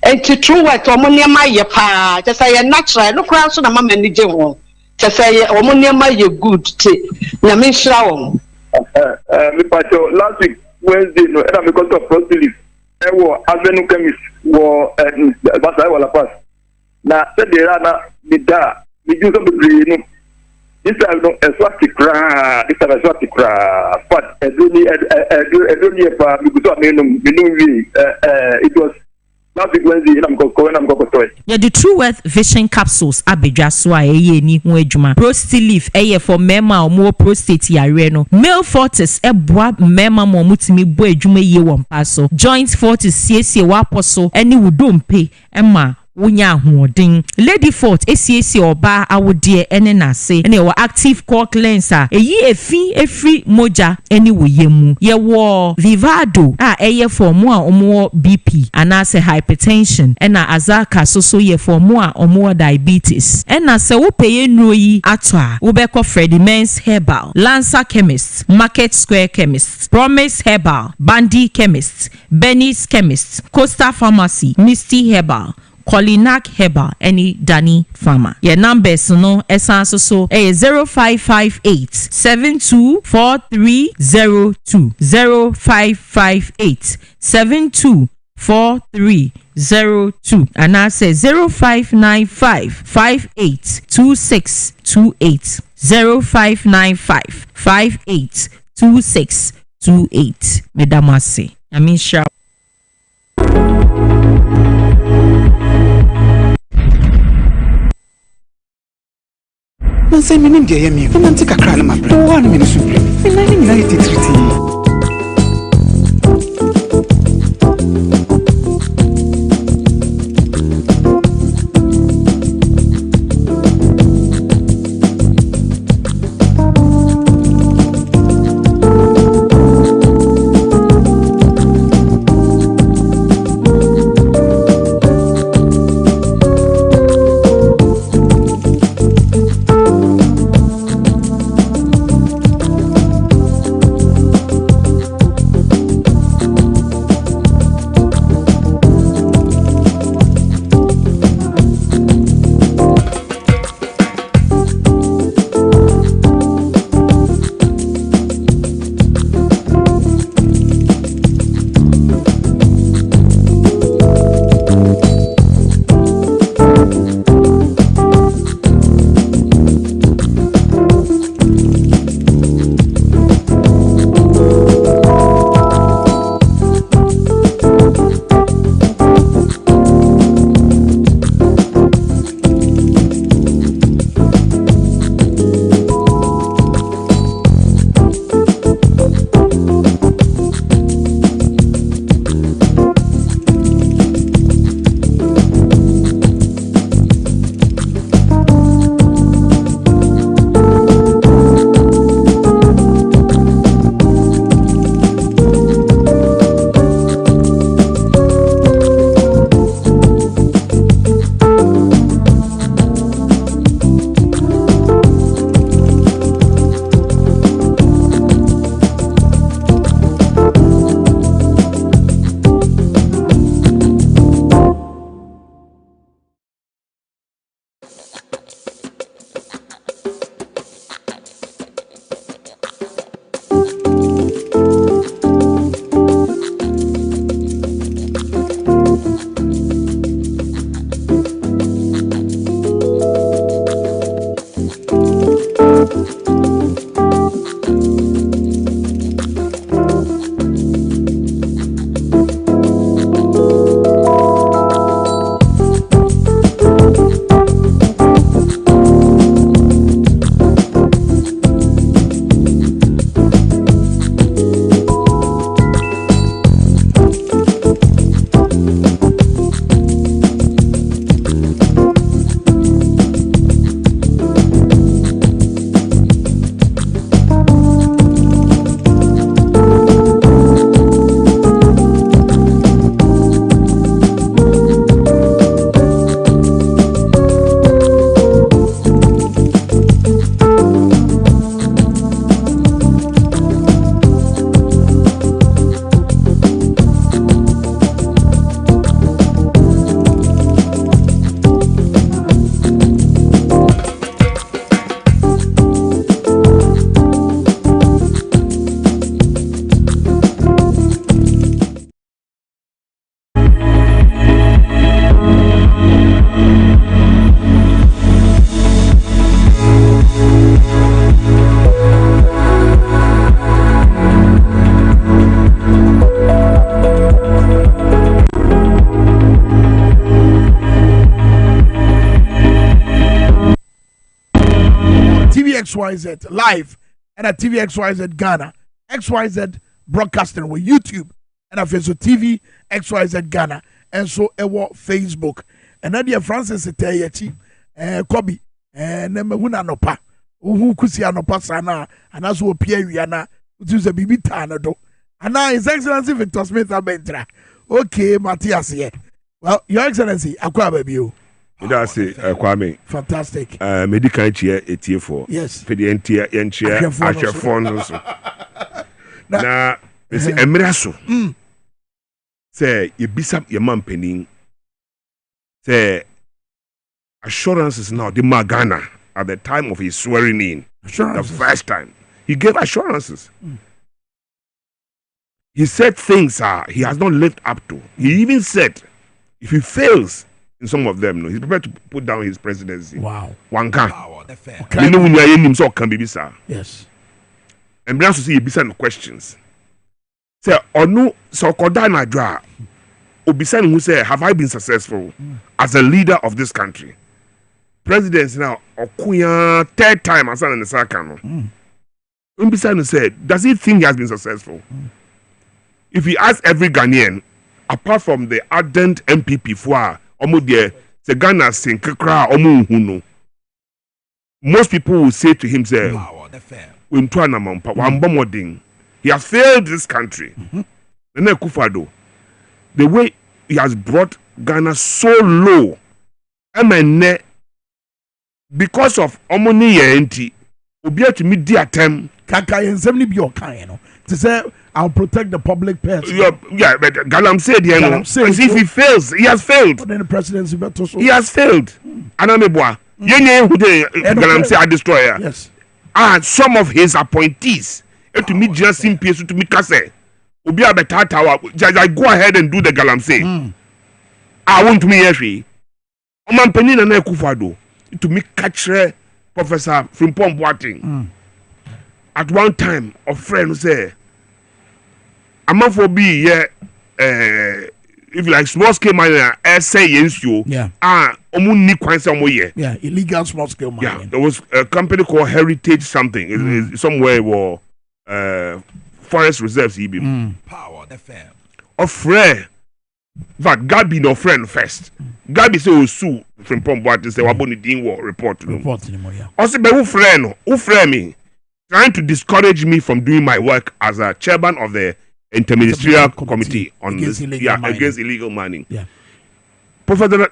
enti true worth omo niema ye pa kasa ye natural no kura so na mama ni je ho kasa ye omo niema ye good te na me hira won
me pacho last week Wednesday no era me got to proselyte e wo Avenue Chemist wo basa wala pass na se de na me da me ju so be no this time no eswati kra this time eswati kra but edoni pa mi gusto amenum it was last week Wednesday I'm going to
yeah the true worth vision capsules abedwa so a eye ni ho adwuma prostate leaf eye for mema o mo prostate yare no male fortis eboa mema mo mutimi bo adwuma ye won pa so joint fortis siesie wa poso eni wudompe ema wonya hoden lady fort esiesi oba awode ene na se ene wo active core cleanser eyi efri moja ene wo yemu ye wo vivado a eye for mo a omo bp anase hypertension ena azaka so ye for mo a omo diabetes ena se wo peye nuoyi ato a wo be ko Freddy Men's Herbal, Lancer Chemist, Market Square Chemist, Promise Herbal, Bandy Chemist, Benny's Chemist, Costa Pharmacy, Misty Herbal, Colinac Herbal, any Danny Farmer. Your numbers no essence so 0558 724302 0558 724302 and I say 0595 582628 0595 582628 Madam Ase. I mean sure.
Na say minim de yemi na nti kakra na mabra wo na me so bra na ni na yetitriti
TVXYZ live and at TVXYZ Ghana, XYZ broadcasting with YouTube and at so TV XYZ Ghana and so ewo Facebook and then Francis Teyechi Kobe and Nemehuna Nopa who kusi anopa sana and as wo pia wiana utu se bibi tanado and now His Excellency Victor Smith Abentra. Okay, Matthias here. Well, Your Excellency, akwa baby you.
That's Kwame.
Fantastic.
Medical chair for.
Yes.
For the entire chair, actual phone also. Now, Mr. Emiraso. Say, you bisap your man penning. Say, assurances now, the Magana, at the time of his swearing in, the first time, he gave assurances. He said things he has not lived up to. He even said, if he fails in some of them, he's prepared to put down his presidency.
Wow.
One can. You know when you are in him, so can be bisa.
Yes.
And Brian to see bisa questions. Say, no, so Kodana Dra, Obisan who say, have I been successful as a leader of this country? Presidents now, Okuya, third time, as an Sakano. Obisan said, does he think he has been successful? If he asks every Ghanaian, apart from the ardent MPP for the Ghana sing kakra huno, most people will say to him, say, he has failed this country. The way he has brought Ghana so low, because of omoni enti, obi to meet the attempt.
Kaka yen 70 bi o kan no. To say I'll protect the public purse.
Yeah, but Galam said, if he fails, he has failed.
But then the presidency better so.
He has failed. Anameboa. Yenye who Galam say a destroyer.
Yes.
And some of his appointees to meet just in peace to me kase. Obi abetata I go ahead and do the Galam say. I want to me yeshi. Oman penina na Akufo-Addo to me catch Professor Frimpong Boateng. At one time, a friend say, I'm not for be if you like small scale mining, say yes you.
Yeah.
Yeah,
illegal small scale mining.
Yeah, there was a company called Heritage something. It's somewhere where forest reserves even.
Power FM.
A friend. In fact, Gabi no friend first. Gabi say sue from Pombo to say waboni didn't report to them.
Report to them, yeah.
Also, but who friend me? Trying to discourage me from doing my work as a chairman of the interministerial committee on against illegal mining.
Yeah.
Professor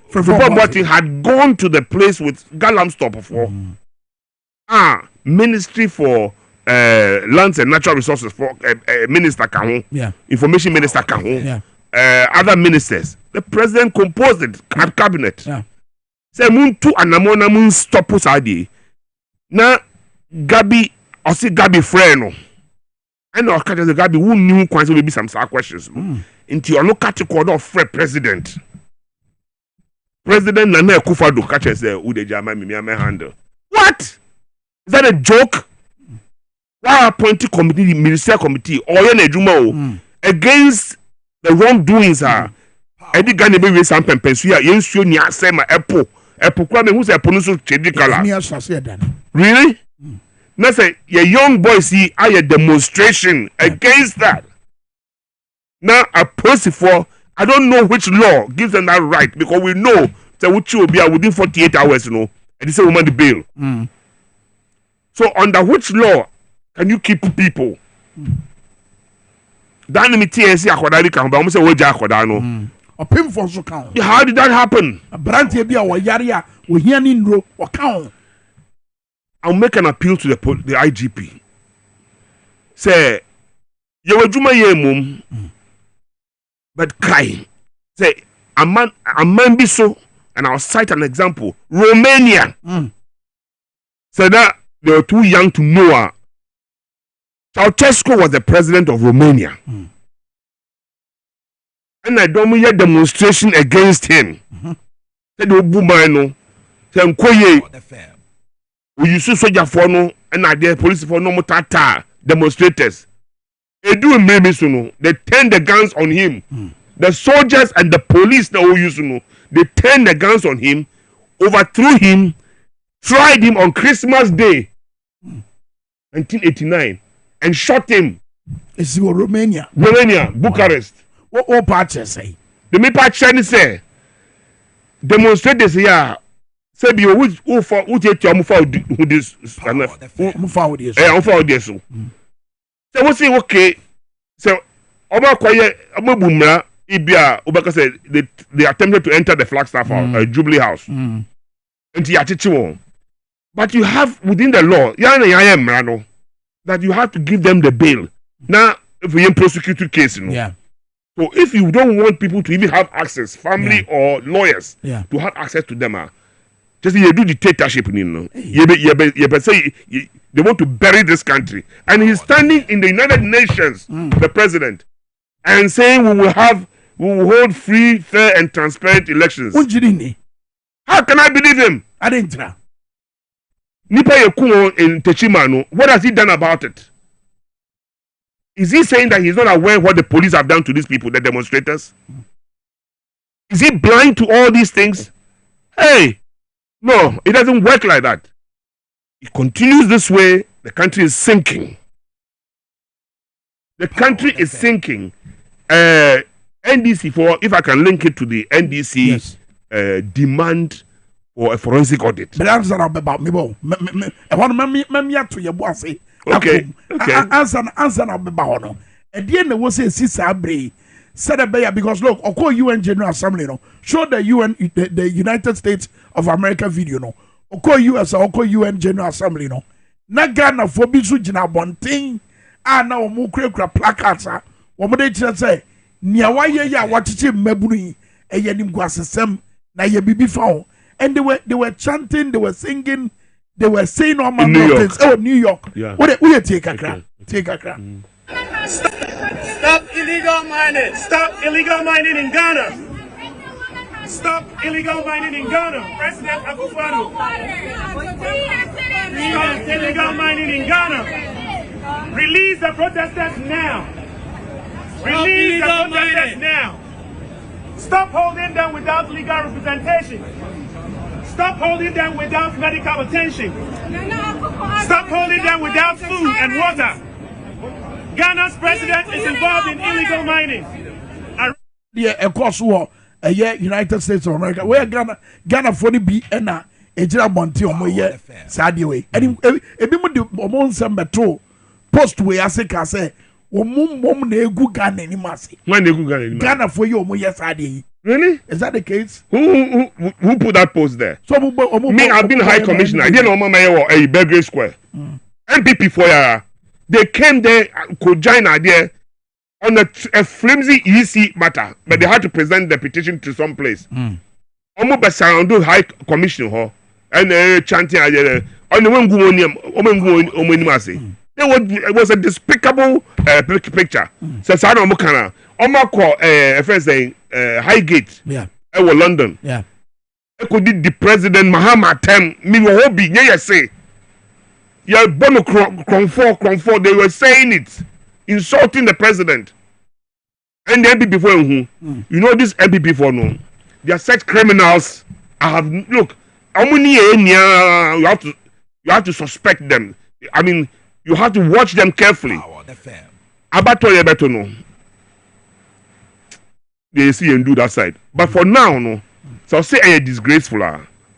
Frimpong had gone to the place with Galam Stop for Ministry for Lands and Natural Resources for Minister Kahun, Information Minister Kahun, other ministers. The president composed the cabinet. Say mun tu anamona mun stop us adi. Na Gabi friend and or catch the Gabi who knew quite will be some questions. Into your local category of friend president. President Nana Akufo-Addo catches the Ude Jama me handle. What? Is that a joke? Why appointed committee, the ministerial committee, or against the wrongdoings are Eddie Ghana be with some pensuya, yes, you near sema Apple Kwame who's a pronunciation change color. Really? Now say your young boys see a demonstration against that. Now a policy for I don't know which law gives them that right because we know that which will be within 48 hours, and this is woman the bail. So under which law can you keep people? How did that happen? I'll make an appeal to the IGP. Say, you were doing my mum, but Kai say, a man be so, and I'll cite an example. Romania said that they were too young to know. Ceausescu was the president of Romania. And I don't hear demonstration against him. Said the woman, we use soldier for no, and I dare police for no more demonstrators. They do maybe so no. They turn the guns on him. The soldiers and the police that we use no, they turn the guns on him, overthrew him, tried him on Christmas Day, 1989, and shot him.
It's Romania.
Bucharest.
What party say?
The me party say demonstrators here. Say be who for who take your move for this this. So we say okay. So Oba Kwaye Oba Bumra Ibia Obaka said they attempted to enter the Flagstaff House, Jubilee House. And but you have within the law, that you have to give them the bail. Now, if we prosecute case, so if you don't want people to even have access, family or lawyers, to have access to them, just you do dictatorship, they want to bury this country, and he's standing in the United Nations, the president, and saying we will hold free, fair, and transparent elections. How can I believe him?
I didn't try.
Nipa Yekuo in Techimano, what has he done about it? Is he saying that he's not aware what the police have done to these people, the demonstrators? Is he blind to all these things? Hey, no, it doesn't work like that. It continues this way, the country is sinking. The country is sinking. NDC, for if I can link it to the NDC demand for a forensic audit.
But answer about me, I want to your boss.
Okay.
Answer about no. At the end, there was a Sisabre said a bear because look, Oko UN General Assembly, no, show the UN, the United States of America video, no, Oko US, Oko UN General Assembly, no, Nagana for Bisu Jina Bonting, na Mukre placards, what they just say, Niawaye ya watching Mebuni, a Yanim Guasem, na ye bibi found. And they were chanting, they were singing, they were saying all manner of things. Oh, New York.
Yeah.
What we take a crap. Take a crap.
Stop illegal mining. Stop illegal mining in Ghana. Stop illegal mining in Ghana. President Akufo-Addo. Stop illegal mining in Ghana. Release the protesters now. Release the protesters now. Stop holding them without legal representation. Stop holding them without medical attention. Stop holding them without food and water. Ghana's president is involved in illegal mining.
Of course, United States of America. Where Ghana for the be ena ejira monti omo ye sadi way. And ebi mo de omo nsem beto post we ase ka say mom na egu Ghana ni mase.
When egu Ghana ni mase.
Ghana for you omo ye sadi.
Really?
Is that the case?
Who put that post there?
So
me, I've been high commissioner. I didn't know Mama a Belgrade Square. MPP for they came there, could join idea on a flimsy EC matter, but they had to present the petition to some place. Almost by Sarando High Commission, and chanting on the one it was a despicable picture. So Sarando Mukana, Omako, first saying. Highgate, London.
Yeah.
I could the president Mahama Tem, me hobby, say. Yeah, Bono Cronfort, they were saying it, insulting the president. And the MPP for who? You know this MPP for no. They are such criminals. I have look, how many you have to suspect them. I mean, you have to watch them carefully. Abato Yebeto no. They see and do that side. But for now, no. So say a disgraceful.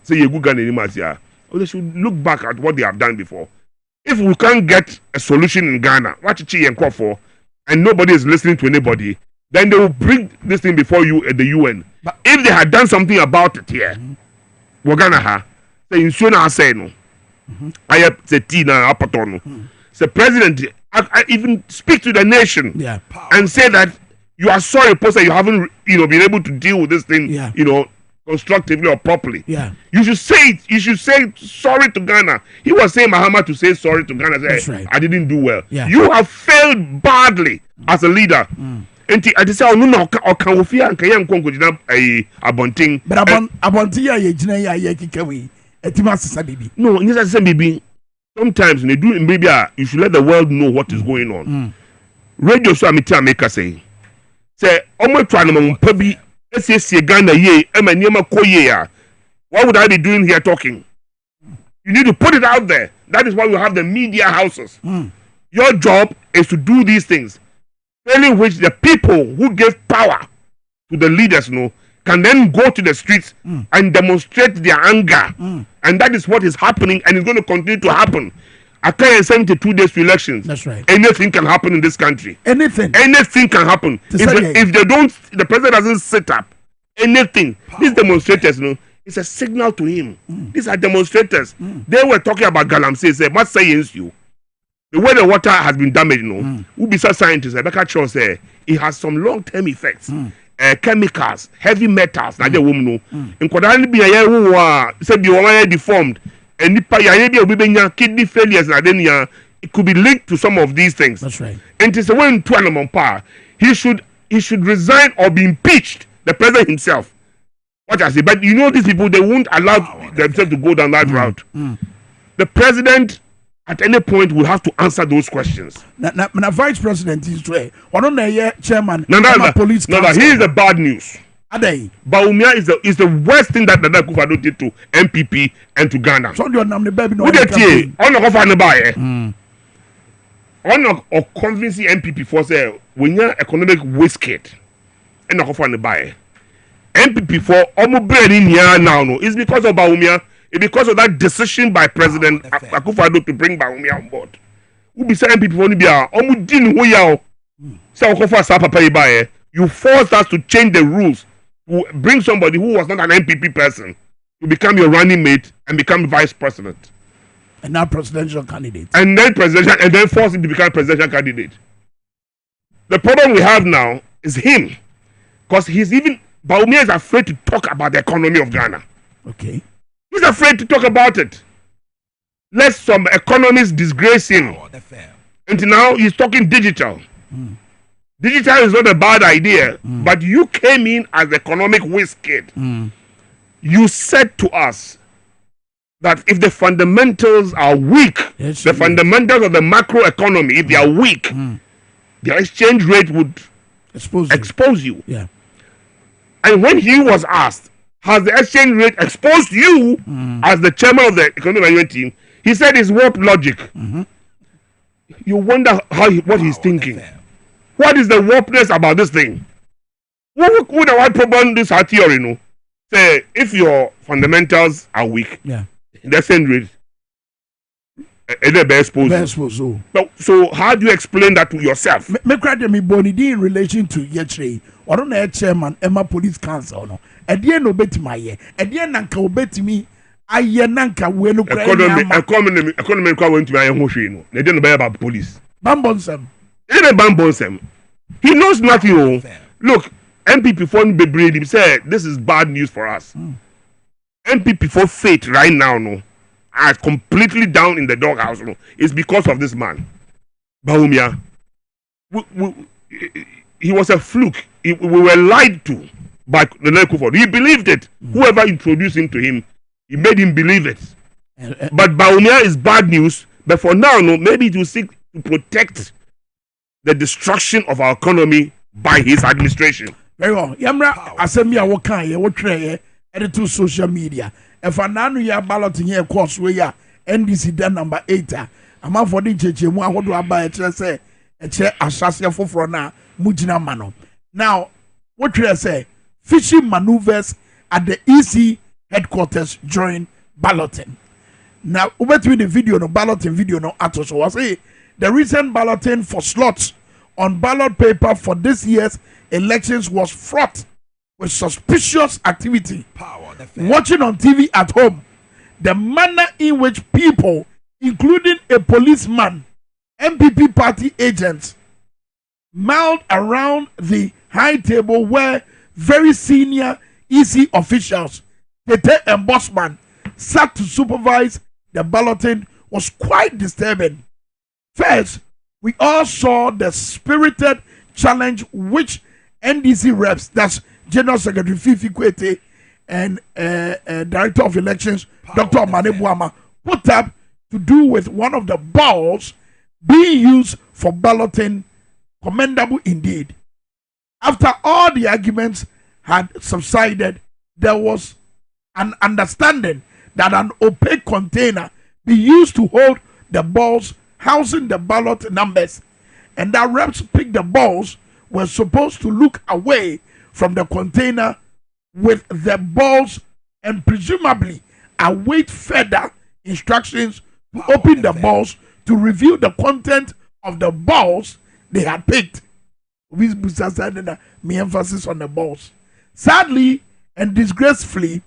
Say you go Ghana anymore. They should look back at what they have done before. If we can't get a solution in Ghana, what you and call for, and nobody is listening to anybody, then they will bring this thing before you at the UN. But if they had done something about it here, we're gonna have say in Suna say no. I have say Tina Apatono. The president I even speak to the nation and say that you are sorry, post that you haven't, been able to deal with this thing, constructively or properly.
Yeah.
You should say it. You should say sorry to Ghana. He was saying Mahama to say sorry to Ghana.
That's right.
I didn't do well.
Yeah.
You have failed badly as a leader. And I just say, no, Okawofia and Kayan Kongo Abonting.
But Abonting, Yakikawi, Etimas Sabibi.
No, it's the baby. Sometimes when they do in maybe you should let the world know what is going on. Radio Swamita Maker say. Say, almost trying to Pubby, SSC Ghana ye, Emma Niema Koye. What would I be doing here talking? You need to put it out there. That is why we have the media houses. Your job is to do these things, failing which the people who give power to the leaders can then go to the streets and demonstrate their anger. And that is what is happening, and it's going to continue to happen. After 72 days to elections,
that's right.
Anything can happen in this country.
Anything
can happen. If they don't, the president doesn't sit up. Anything. These demonstrators, it's a signal to him. These are demonstrators. They were talking about Galamsey. Say, what science you? The way the water has been damaged, who be such scientists? Rebecca Shaw say it has some long-term effects. Chemicals, heavy metals. Na the woman in Kodani be a who said the woman deformed. And kidney failures, it could be linked to some of these things.
That's right.
And it's a way to animal power. He should resign or be impeached. The president himself. What I say, but these people, they won't allow themselves to go down that route. The president, at any point, will have to answer those questions.
Now, vice president is one of the chairman.
Police. He is the bad news. Bawumia is the worst thing that Nana Akufo-Addo did to MPP and to Ghana.
So you name the baby no.
On convincing MPP for say when you economic wasted and Akufo-Addo buy MPP for almost brain in here now is because of Bawumia. It's because of that decision by President Akufo-Addo to bring Bawumia on board. Who be saying MPP for Nibia almost didn't who say Akufo-Addo buy. You forced us to change the rules. To bring somebody who was not an MPP person to become your running mate and become vice president.
And now presidential candidate.
And then force him to become presidential candidate. The problem we have now is him. Because Bawumia is afraid to talk about the economy of Ghana.
Okay.
He's afraid to talk about it. Let some economists disgrace him. Until now, he's talking digital. Digital is not a bad idea, but you came in as economic whiz kid. You said to us that if the fundamentals are weak, the fundamentals of the macro economy, if they are weak, the exchange rate would expose you.
Yeah.
And when he was asked, has the exchange rate exposed you as the chairman of the economic management team, he said it's warped logic. You wonder what he's thinking. What is the warpness about this thing? Who the white problem this our theory, say if your fundamentals are weak, the exchange rate so how do you explain that to yourself?
Me credit me bonidi in relation to yesterday. Or on a chairman Emma Police Council no. At the end of my at the end nanka obetimi aye nanka we no
economy went to my emotion. They didn't know about police.
Bambonsem.
He knows nothing. Look, MPP for Bebredi said this is bad news for us. MPP for faith right now are completely down in the doghouse. It's because of this man, Bawumia. He was a fluke. We were lied to by the Akufo-Addo. He believed it. Whoever introduced him to him, he made him believe it. But Bawumia is bad news. But for now, maybe it will seek to protect the destruction of our economy by his administration.
Very well. Yamra assembly awokan ye wotre editor social media. If ananu ya balloting here course we ya NDC dan number 8 ama for the cheche mu ahodo aba e kire say e che asase foforo na mugina mano. Now wotre say fishing maneuvers at the EC headquarters during balloting. Now ubetwi the video no balloting video no ato so was say the recent balloting for slots on ballot paper for this year's elections was fraught with suspicious activity. Watching on TV at home, the manner in which people, including a policeman, MPP party agents, milled around the high table where very senior EC officials, Tete and Bossman, sat to supervise the balloting was quite disturbing. First, we all saw the spirited challenge which NDC reps, that's General Secretary Fifi Kwete and Director of Elections, Dr. Manebuama, put up to do with one of the balls being used for balloting. Commendable indeed. After all the arguments had subsided, there was an understanding that an opaque container be used to hold the balls housing the ballot numbers, and that reps pick the balls were supposed to look away from the container with the balls and presumably await further instructions to open the balls to reveal the content of the balls they had picked. Me emphasis on the balls. Sadly and disgracefully,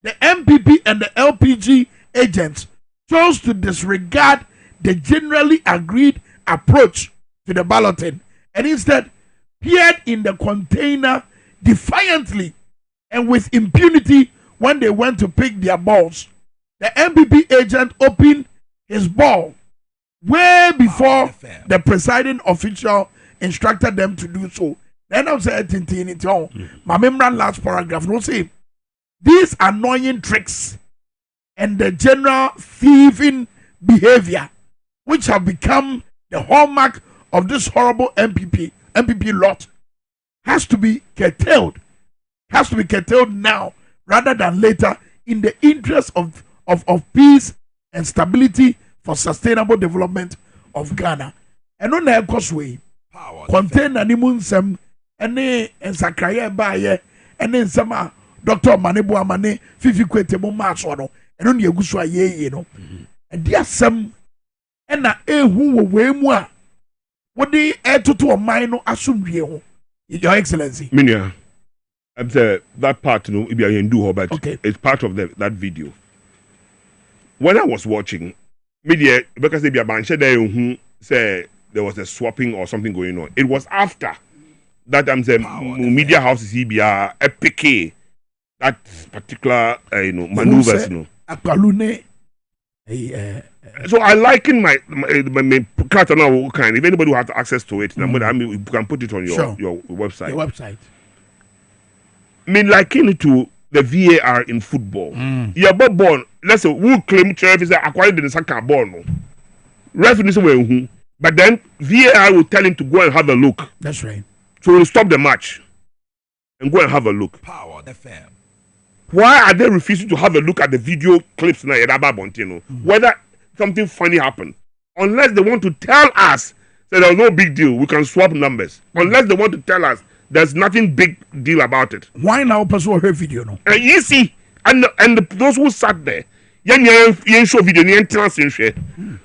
the MPP and the LPG agents chose to disregard the generally agreed approach to the balloting and instead peered in the container defiantly and with impunity when they went to pick their balls. The MPP agent opened his ball way before the presiding official instructed them to do so. Then I said, my member last paragraph, no say, these annoying tricks and the general thieving behavior which have become the hallmark of this horrible MPP lot has to be curtailed now rather than later in the interest of peace and stability for sustainable development of Ghana. And on the causeway, contain animunsem any ensakraya baye any nsema Dr. Manebu Amane fifi kwetemo maso and on the guswa ye no. And dear some and na ehu wo wemu a wodi etutu o man no asumdwe ho. Your Excellency.
Minia, I'm saying that part, you know, if you do but okay. It's part of that video. When I was watching, media because they be a bunch who say there was a swapping or something going on. It was after that I'm saying media houses he be a epic that particular maneuvers, you know. So I liken my cat now kind. If anybody who has access to it, I mean, you can put it on your website.
Your website.
I mean, liken it to the VAR in football. Yeah, but born. Let's say who claim Chef is acquired the second ball. No, referee say who, but then VAR will tell him to go and have a look.
That's right.
So we'll stop the match and go and have a look.
Power FM.
Why are they refusing to have a look at the video clips now? Whether something funny happened, unless they want to tell us that there's no big deal, we can swap numbers. Unless they want to tell us there's nothing big deal about it.
Why now pursue her video? No,
you see, and those who sat there, show video, share.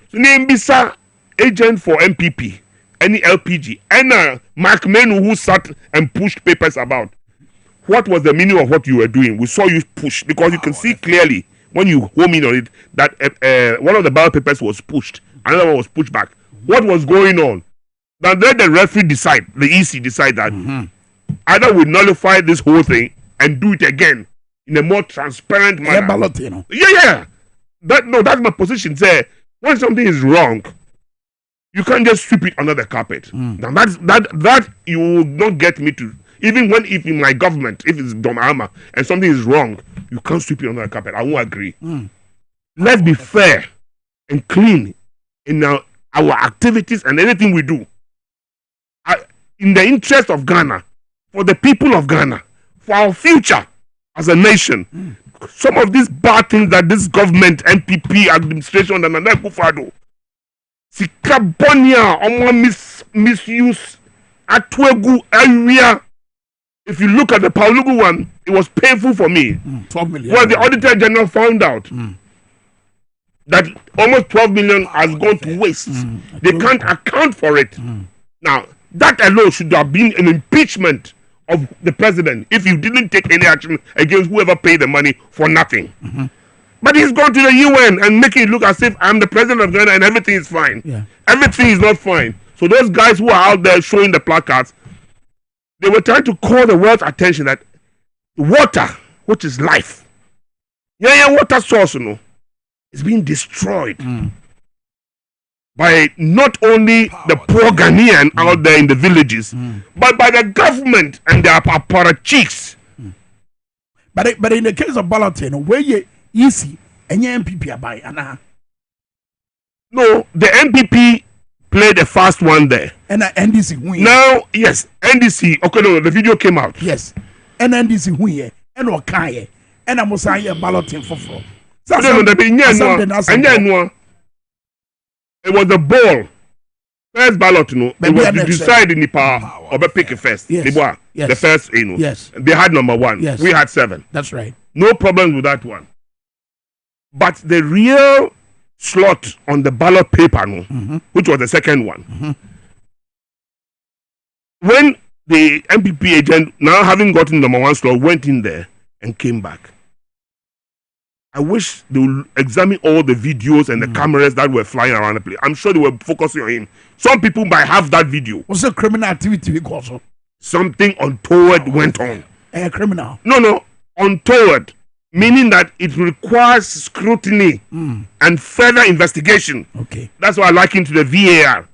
So name bisa agent for MPP, any LPG, and Mark Menu who sat and pushed papers about. What was the meaning of what you were doing? We saw you push because you can see clearly when you home in on it that one of the ballot papers was pushed, another one was pushed back. What was going on? Now let the referee decide, the EC decide that either we nullify this whole thing and do it again in a more transparent manner. Yeah. That's my position. Say when something is wrong, you can't just sweep it under the carpet. Now that you will not get me to. Even if in my government, if it's Domahama and something is wrong, you can't sweep it under the carpet. I won't agree. Let's be fair and clean in our activities and anything we do. In the interest of Ghana, for the people of Ghana, for our future as a nation. Some of these bad things that this government, MPP, administration, and Anakufado, Sikabonia, misuse, Atwegu area. If you look at the Paulugu one, it was painful for me.
12 million.
Well, the Auditor General found out that almost 12 million has gone to waste. They can't account for it. Now, that alone should have been an impeachment of the president if you didn't take any action against whoever paid the money for nothing. But he's gone to the UN and making it look as if I'm the president of Ghana and everything is fine. Everything is not fine. So those guys who are out there showing the placards, they were trying to call the world's attention that water, which is life, water source, is being destroyed by not only the poor Ghanaian out there in the villages, but by the government and their apparatchiks.
But in the case of Balloting, where you easy and your MPP are by
no, the MPP played the first one there.
And NDC win.
Now, yes, NDC. Okay, no, the video came out.
Yes, and NDC win. And Okaye. And I'm saying Balloting for.
No, It was the ball. First ballot, it was to decide in the power of a pick first.
Yes.
The first,
Yes.
They had number 1.
Yes.
We had 7.
That's right.
No problem with that one. But the real slot on the ballot paper, which was the second one, when the MPP agent, now having gotten number 1 slot, went in there and came back. I wish they would examine all the videos and the cameras that were flying around the place. I'm sure they were focusing on him. Some people might have that video.
What's the criminal activity because of?
Something untoward went on.
A criminal?
No. Untoward. Meaning that it requires scrutiny and further investigation.
Okay.
That's why I liken to the VAR.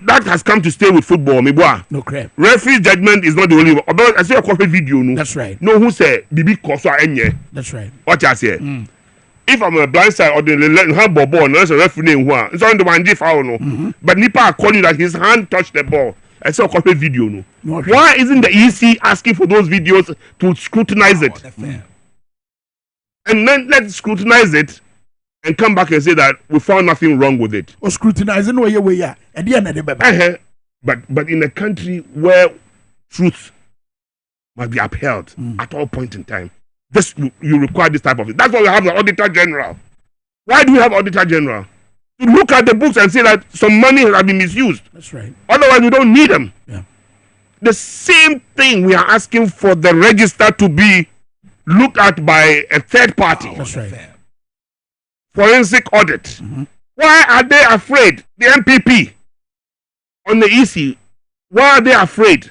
That has come to stay with football,
No crap.
Referee's judgment is not the only one. I see a corporate video. No.
That's right.
No, who say Bibi Kosa Enye.
That's right.
What I say? If I'm a blind side or the handball ball, no, it's a referee name. It's on the one G foul, no. But Nipa are calling that his hand touched the ball. I saw a corporate video, no. Why isn't the EC asking for those videos to scrutinize it? And then let's scrutinize it and come back and say that we found nothing wrong with it.
Or scrutinizing where you are at the end of the
But in a country where truth must be upheld at all point in time, you require this type of it. That's why we have the Auditor General. Why do we have Auditor General? To look at the books and say that some money has been misused.
That's right.
Otherwise, we don't need them.
Yeah.
The same thing we are asking for the register to be looked at by a third party.
That's right.
Forensic audit. Why are they afraid? The MPP on the EC, why are they afraid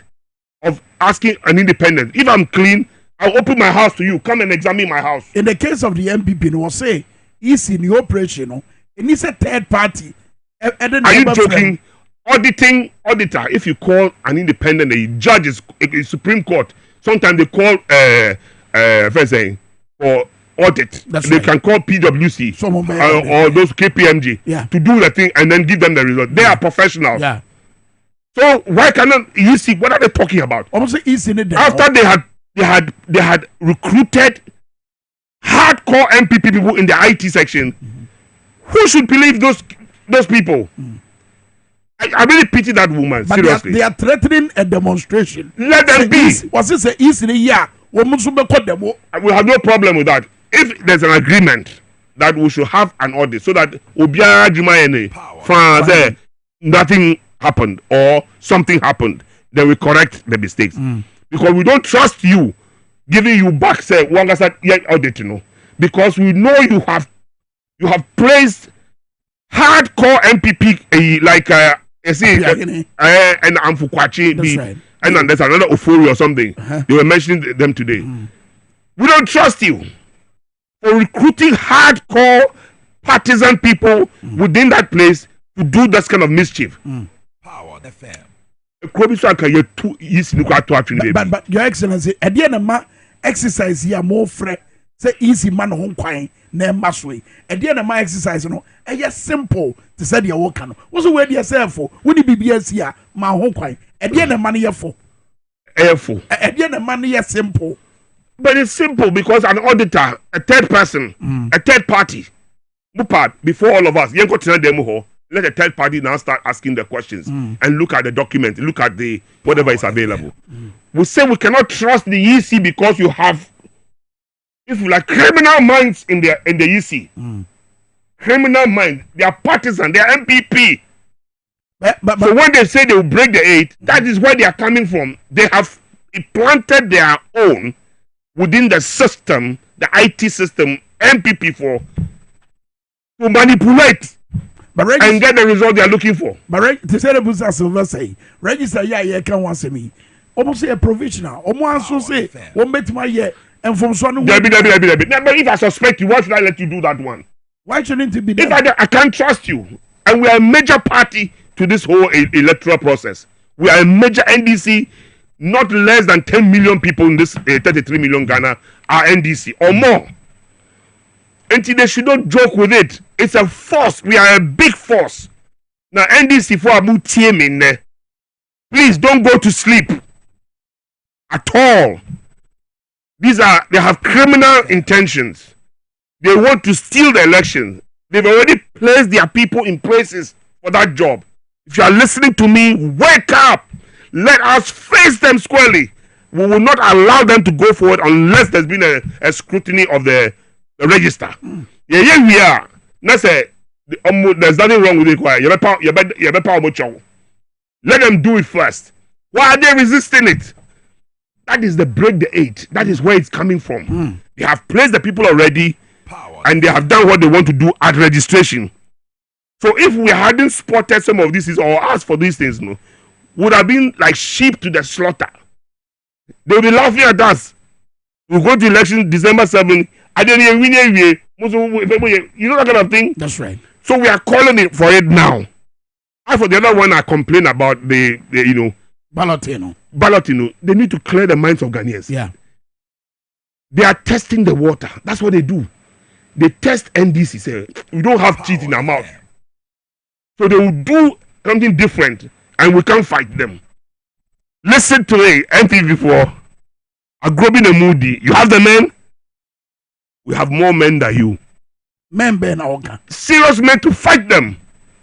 of asking an independent? If I'm clean, I'll open my house to you. Come and examine my house.
In the case of the MPP, it was say EC in the operation, it needs a third party.
Are you joking? Auditor, if you call an independent, a judge is a Supreme Court, sometimes they call for audit. They can call PwC or those KPMG to do the thing and then give them the result. They are professionals.
Yeah.
So why cannot you see what are they talking about?
After
they had recruited hardcore MPP people in the IT section. Who should believe those people? I really pity that woman.
But
seriously,
they are threatening a demonstration.
Let them be.
Was this a easy year? We
have no problem with that. If there's an agreement that we should have an audit so that Obiara Jumayene from nothing happened or something happened, then we correct the mistakes. Because we don't trust you giving you back say audit, because we know you have placed hardcore MPP like and Amfukwachi and then there's another Ofori or something. They were mentioning them today. We don't trust you for recruiting hardcore partisan people within that place to do that kind of mischief.
Power the fam.
But Your Excellency, at the end of my exercise here more fresh. Say easy man home quine na maswe. At the end of my exercise, simple to say your work. What's the way yourself for? When you BBS here, my home quine. At the end of money for. At the end of money simple.
But it's simple because an auditor, a third person, a third party, before all of us, let the third party now start asking the questions and look at the document, look at the whatever is available. We say we cannot trust the EC because you have, if you like, criminal minds in the EC. Criminal minds, they are partisan, they are MPP. So when they say they will break the 8, that is where they are coming from. They have planted their own within the system, the IT system, MPP to manipulate and get the result they are looking for.
But to say the Busa Silver say, register can once a me. Almost say a provisional. Almost so say, one bet my year and from Swan.
But if I suspect you, why should I let you do that one?
Why shouldn't it be done?
If I can't trust you, and we are a major party to this whole electoral process. We are a major NDC. Not less than 10 million people in this 33 million Ghana are NDC or more. And they should not joke with it. It's a force. We are a big force. Now, NDC for Abu TM, please don't go to sleep at all. They have criminal intentions. They want to steal the election. They've already placed their people in places for that job. If you are listening to me, wake up. Let us face them squarely. We will not allow them to go forward unless there's been a scrutiny of the register. Yeah, we are. Now say there's nothing wrong with it. Let them do it first. Why are they resisting it? That is the break the eight. That is where it's coming from. They have placed the people already, and they have done what they want to do at registration. So if we hadn't spotted some of these things or asked for these things, no, would have been like sheep to the slaughter. They'll be laughing at us. We'll go to election December 7. You know that kind of thing?
That's right.
So we are calling it for it now. As for the other one, I complain about the Balloting. They need to clear the minds of Ghanaians.
Yeah.
They are testing the water. That's what they do. They test NDC. Say, we don't have teeth in our mouth. So they will do something different and we can't fight them. Listen to it, NTV4. Agrobin and Moody. You have the men? We have more men than you.
Men, Ben,
serious men to fight them.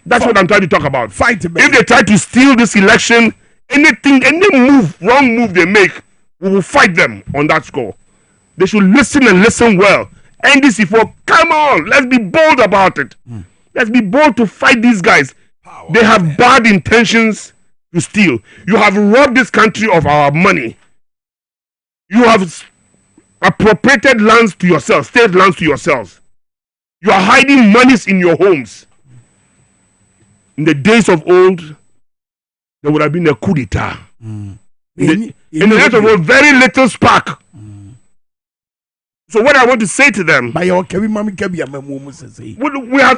That's what I'm trying to talk about.
Fight them.
If they try to steal this election, anything, any wrong move they make, we will fight them on that score. They should listen and listen well. NDC4, come on, let's be bold about it. Let's be bold to fight these guys. They have bad intentions to steal. You have robbed this country of our money. You have appropriated lands to yourselves, state lands to yourselves. You are hiding monies in your homes. In the days of old, there would have been a coup d'etat. In the days of old, very little spark. So what I want to say to them, we have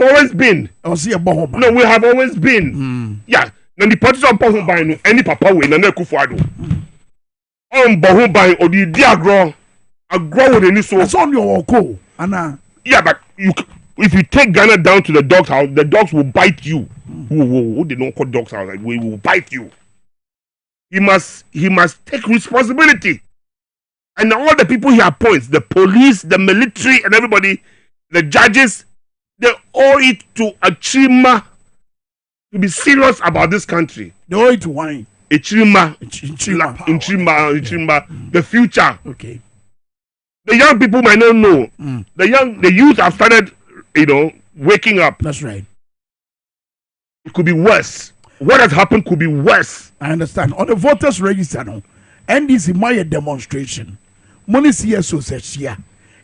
always been. No, we have always been. Yeah. Now the parties of Bohumbai, any papa way, na Kufuado. Bohumbai or the diagro, agro with any so.
That's on your co.
Yeah, but if you take Ghana down to the dog's house, the dogs will bite you. They don't call dogs house. Like, we will bite you. He must take responsibility. And all the people he appoints, the police, the military, and everybody, the judges, they owe it to a Chima to be serious about this country.
They owe it to wine.
A Chima. The future.
Okay.
The young people might not know. The youth have started, waking up.
That's right.
It could be worse. What has happened could be worse.
I understand. On the voters register, no, NDC my demonstration. Money see so says here.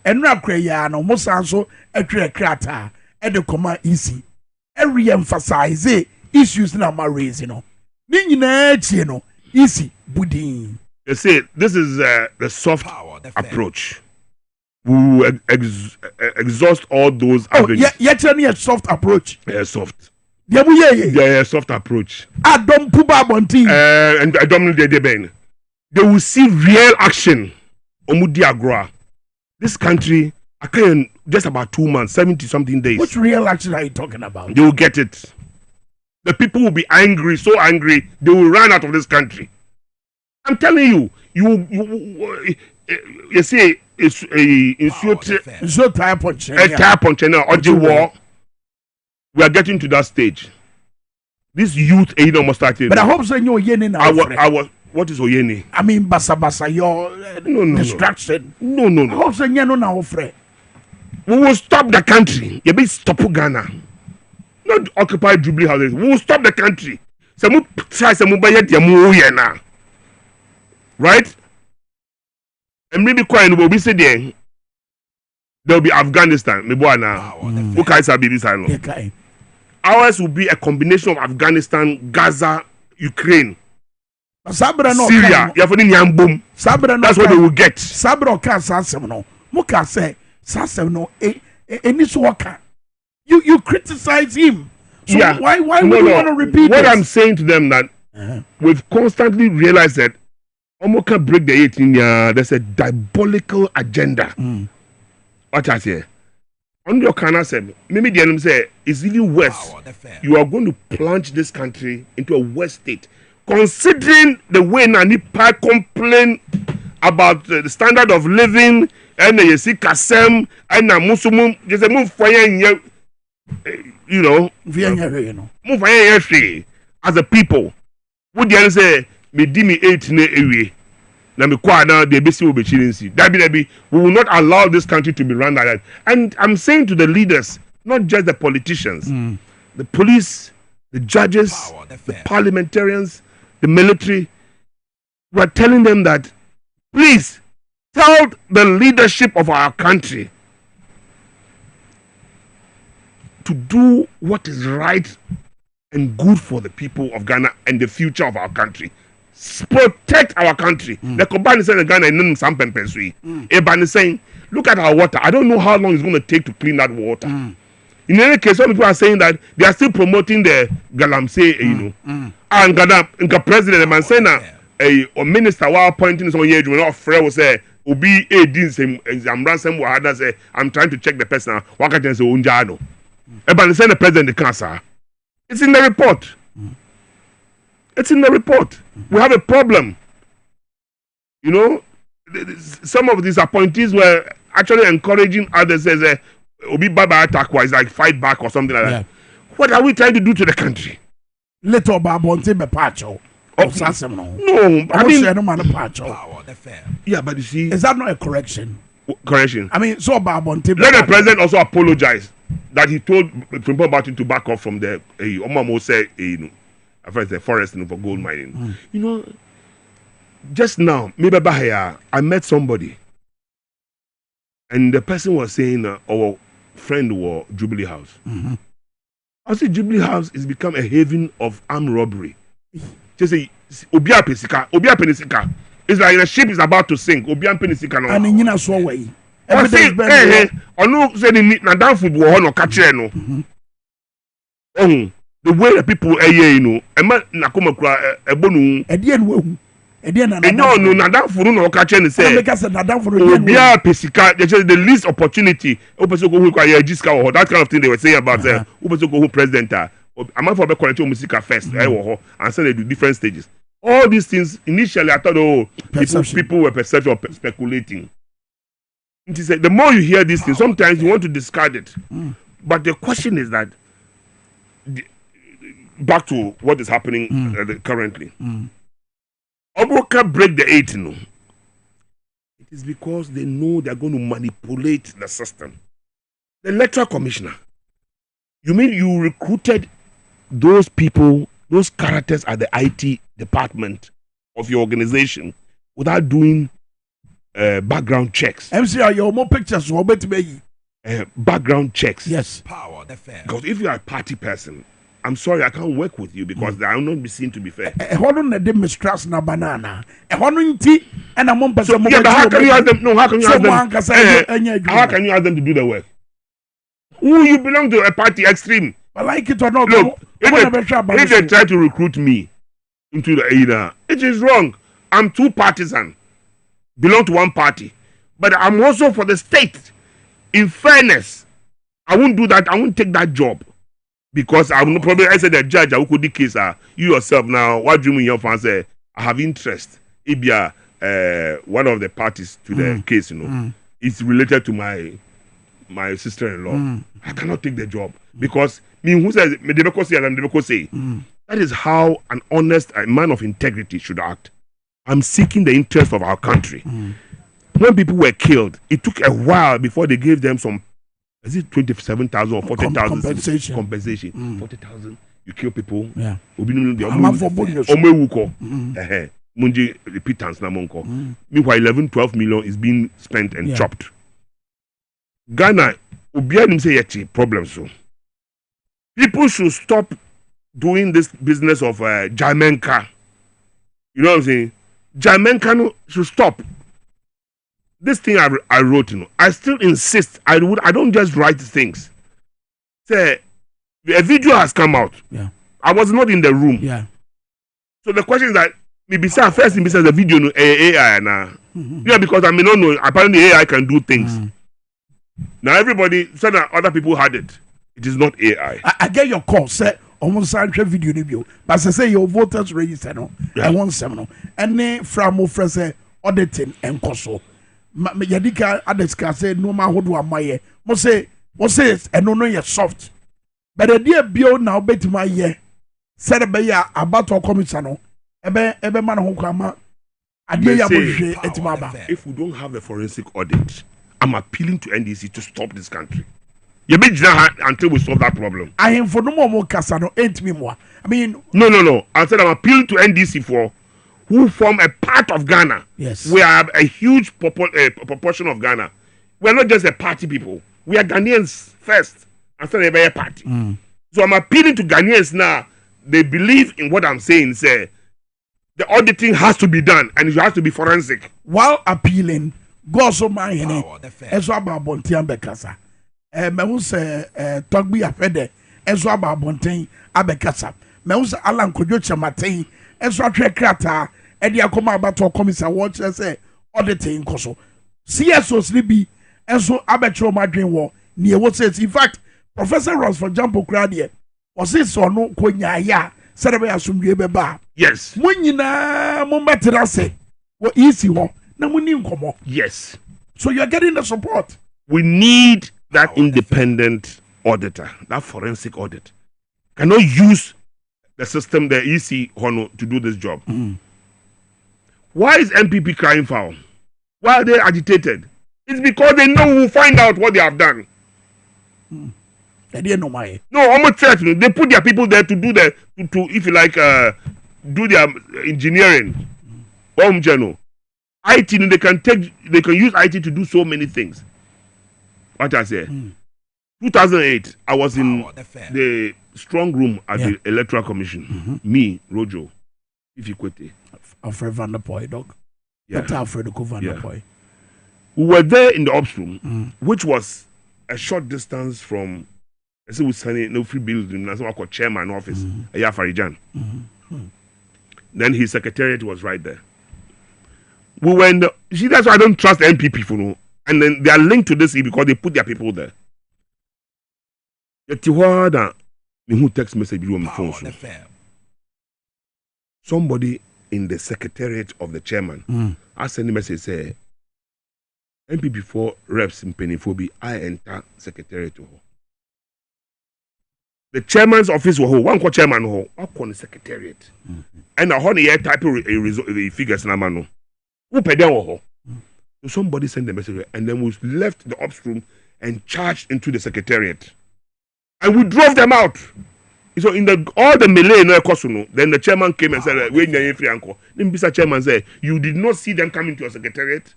And now no most also a crata at the command easy. Every emphasize issues na ma raise, easy budding.
You see, this is the soft approach. We will exhaust all those.
Yeah, tell me a soft approach.
Yeah, soft.
Yeah,
soft approach.
I don't put up on team.
And I don't know the they will see real action. Omudi Agroa. This country, I can just about 2 months, 70-something days.
Which real action are you talking about?
They will get it. The people will be angry, so angry, they will run out of this country. I'm telling you, you see, it's a tire punch war. We are getting to that stage. This youth almost started.
But I hope so. You're
what is Oyeni?
I mean, basa, your distraction.
No.
I hope so. You're not afraid.
We will stop the country. You be stop Ghana. Not occupy Jubilee houses. We will stop the country. Right? And maybe quite will be said there. There will be Afghanistan. Ours will be a combination of Afghanistan, Gaza, Ukraine, Syria. That's what they will get.
You criticize him. So why would you want to repeat
what
this?
I'm saying to them that we've constantly realized that Omoka break the 18 year. There's a diabolical agenda. What I say? On your canal said, maybe the enemy say it's even worse. You are going to plunge this country into a worse state. Considering the way Nanipa complain about the standard of living and you see Kasem and Musumum, there's a move for you. you know, move as a people. Would you say me di me 8 na ewie? Na me kwa na the basi will be chilinsi. That be we will not allow this country to be run like that. And I'm saying to the leaders, not just the politicians, the police, the judges, the parliamentarians, the military, we're telling them that please tell the leadership of our country to do what is right and good for the people of Ghana and the future of our country. Protect our country. The company saying Ghana and some pempensui. Ebani saying, look at our water. I don't know how long it's going to take to clean that water. In any case, some people are saying that they are still promoting the Galamsey, you know. And Ghana, the president, the man saying a minister while pointing on your when our friend will say, Obi a din same I'm ransom wahada say I'm trying to check the person. Waka say unjano. Ebani saying the president the cancer. It's in the report. It's in the report. We have a problem. You know, some of these appointees were actually encouraging others as Obi Baba attack was like fight back or something like that. What are we trying to do to the country?
Little Babonte Bepacho.
No, I mean, yeah, but you see,
is that not a correction?
Correction.
I mean, so Babonte.
Let the president also apologize that he told Primpo Martin to back off from the Omamo say, you know, the forest for gold mining. You know, just now, maybe here, I met somebody, and the person was saying our friend was Jubilee House. I say Jubilee House is become a haven of armed robbery. Just say Obia Penisika. It's like the ship is about to sink. Obia Penisika no.
And in Yina so way.
I say, no say na down football no catch no. The way the people you know, ema na come kura ebonu.
Edien wehu. Edien na.
No na down football no catch ni say.
Make us na down football.
Obia Pesika, the least opportunity. Opeso go who kwa register or that kind of thing they were saying about Opeso go who president. I'm for be connect music first. And so they do different stages. All these things initially I thought people were perception or speculating. It is the more you hear these things, sometimes you want to discard it. But the question is that back to what is happening currently. Oboka break the 8, no. It is because they know they are going to manipulate the system. The electoral commissioner. You mean you recruited those people, those characters at the IT department of your organization without doing background checks?
MCR, your more pictures will be
background checks.
Yes.
Power, the fair.
Because if you are a party person, I'm sorry, I can't work with you because I will not be seen to be fair.
Mistrust na banana. And I'm
so, yeah, but how can you ask them? No, how can you ask them? How can you ask them to do the work? Who you belong to a party extreme?
I like it or not.
Look, if they try to recruit me into the arena, it is wrong. I'm too partisan. Belong to one party. But I'm also for the state. In fairness, I won't do that. I won't take that job. Because I will probably say the judge, I could case you yourself now, what do you mean your fans say? I have interest. If you are one of the parties to the case, you know, it's related to my sister-in-law. I cannot take the job because me who says that is how an honest man of integrity should act. I'm seeking the interest of our country. When people were killed, it took a while before they gave them some. Is it 27,000 or 40,000 compensation? 40,000. You kill people.
Yeah.
Munji repentance na monko. Meanwhile, 11-12 million is being spent and chopped. Ghana, Obianim say yeti problem so. People should stop doing this business of Jamaica. You know what I'm saying? Jamaica should stop. This thing I wrote, you know, I still insist. I don't just write things. Say, a video has come out.
Yeah.
I was not in the room.
Yeah.
So the question is that maybe first thing besides the video, no AI now. Yeah, because I may not know. Apparently AI can do things. Now everybody said that other people had it. It is not AI.
I get your call, sir. Almost a video, but I say your voters register no. I want some no. And then from officer auditing and conso. Yadika adesika say no matter what do amaye. Mo say and no you're soft. but the dear bio now bet my year said about our commission no ebe man ho kwama ade ya bohwe etimaba.
If we don't have a forensic audit, I'm appealing to NDC to stop this country. You be until we solve that problem.
I am for no more Casano, ain't me more. I mean,
no. I said I'm appealing to NDC for who form a part of Ghana.
Yes.
We are a huge proportion of Ghana. We are not just a party people. We are Ghanaians first, and then a party. So I'm appealing to Ghanaians now. They believe in what I'm saying. Say the auditing has to be done, and it has to be forensic.
While appealing, go so my eso about Bontian Bekasa. Me say Togbi afede eso about Bontin Abekasa. Me say Alan Kojo Chamatin eso atwe krata e dia koma about commissioner watch say auditing koso. CSO slibi eso abetro madwen wo ne wo says in fact Professor Ross for example krade was this or no konya ya said be asumdwe beba.
Yes.
Mo nyina mo metera say wo easy ho na mo ni nkomo.
Yes.
So you're getting the support.
We need that independent auditor, that forensic audit. Cannot use the system, the EC Hono, to do this job. Why is MPP crying foul? Why are they agitated? It's because they know we'll find out what they have done.
They didn't know why.
No, almost church. They put their people there to do to if you like, do their engineering. IT, they can use IT to do so many things. What I say? 2008, I was in the strong room at the Electoral Commission. Me, Rojo, Ifikwete,
Alfred Van der Poy, dog.
Yeah.
Alfred Van der Poy.
We were there in the ops room, which was a short distance from. I said we sent no free building. That's what I call chairman office. Farijan. Then his secretariat was right there. We were in the. See, that's why I don't trust MPP for no. And then they are linked to this because they put their people there. Who text message on the phone. Somebody in the secretariat of the chairman. I send a message say MPP for reps in Pennyphobia. I enter secretariat to her. The chairman's office was one chairman who on the secretariat. And a honey type of figures na mano. Who paid them? So somebody sent the message, and then we left the ops room and charged into the secretariat, and we drove them out. So in all the melee no ekosuno, then the chairman came and said, "We need free anchor." Then Mr. Chairman said, "You did not see them coming to your secretariat.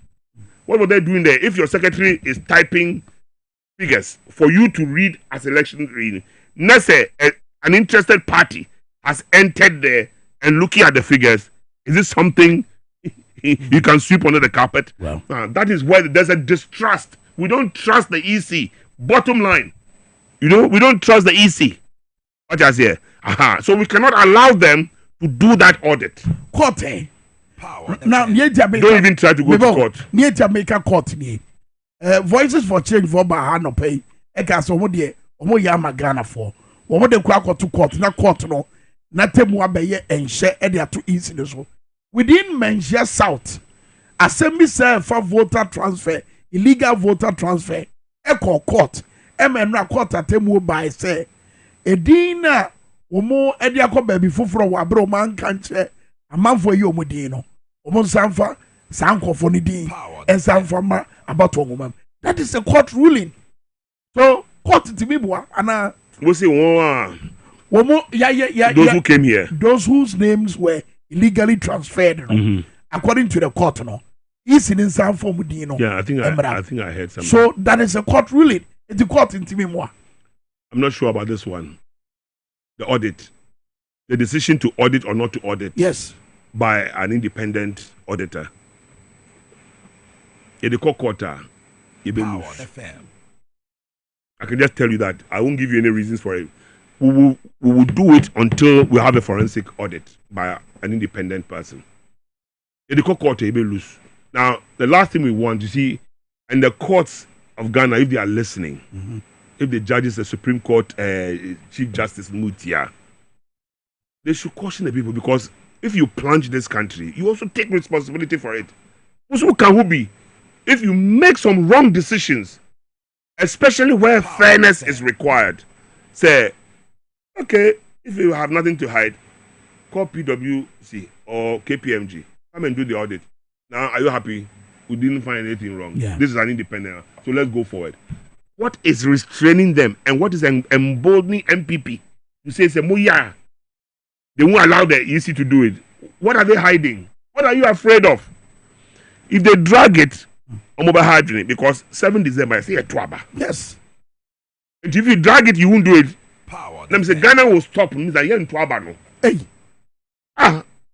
What were they doing there? If your secretary is typing figures for you to read as election reading, let's say an interested party has entered there and looking at the figures, is this something?" You can sweep under the carpet.
Well,
that is why there's a distrust. We don't trust the EC. Bottom line, we don't trust the EC. What I say? So we cannot allow them to do that audit.
Court. Now, don't
even try to go to court.
Near Jamaica court. Voices for Change for Bahano pay. Eka so omo yama Ghana for. Omo de kwa to court. Na court no. Na temu abeye enhye e de to easy so. Within Menchia South, Assembly said for voter transfer, illegal voter transfer, Echo Court, MN Court at Temu by say, Edina, Omo Ediako baby Fufro Wabro man can't a man for you, Modino, Omo Sanfa, Sanko Fonidi, and Sanfama about a woman. That is a court ruling. So, court to me, and
we'll see one.
Those
who came here,
those whose names were illegally transferred, according to the court, is in some form.
Yeah, I think I heard something.
So that is a court ruling. It's the court in Timimwa.
I'm not sure about this one. The audit, the decision to audit or not to audit.
Yes.
By an independent auditor. In the court, I can just tell you that I won't give you any reasons for it. We will do it until we have a forensic audit by an independent person. In the court, you may lose. Now, the last thing we want to see, and the courts of Ghana, if they are listening, if the judges, the Supreme Court, Chief Justice Mutia, they should caution the people, because if you plunge this country, you also take responsibility for it. Also, can who be? If you make some wrong decisions, especially where fairness is required, say, Okay, if you have nothing to hide, call PwC or KPMG. Come and do the audit. Now, are you happy? We didn't find anything wrong.
Yeah.
This is an independent. So let's go forward. What is restraining them and what is emboldening MPP? You say, yeah, they won't allow the EC to do it. What are they hiding? What are you afraid of? If they drag it, I'm over hiding because 7 December, I say a twaba.
Yes.
And if you drag it, you won't do it. Let me say Ghana will stop. Means that you're in twaba no.
Hey.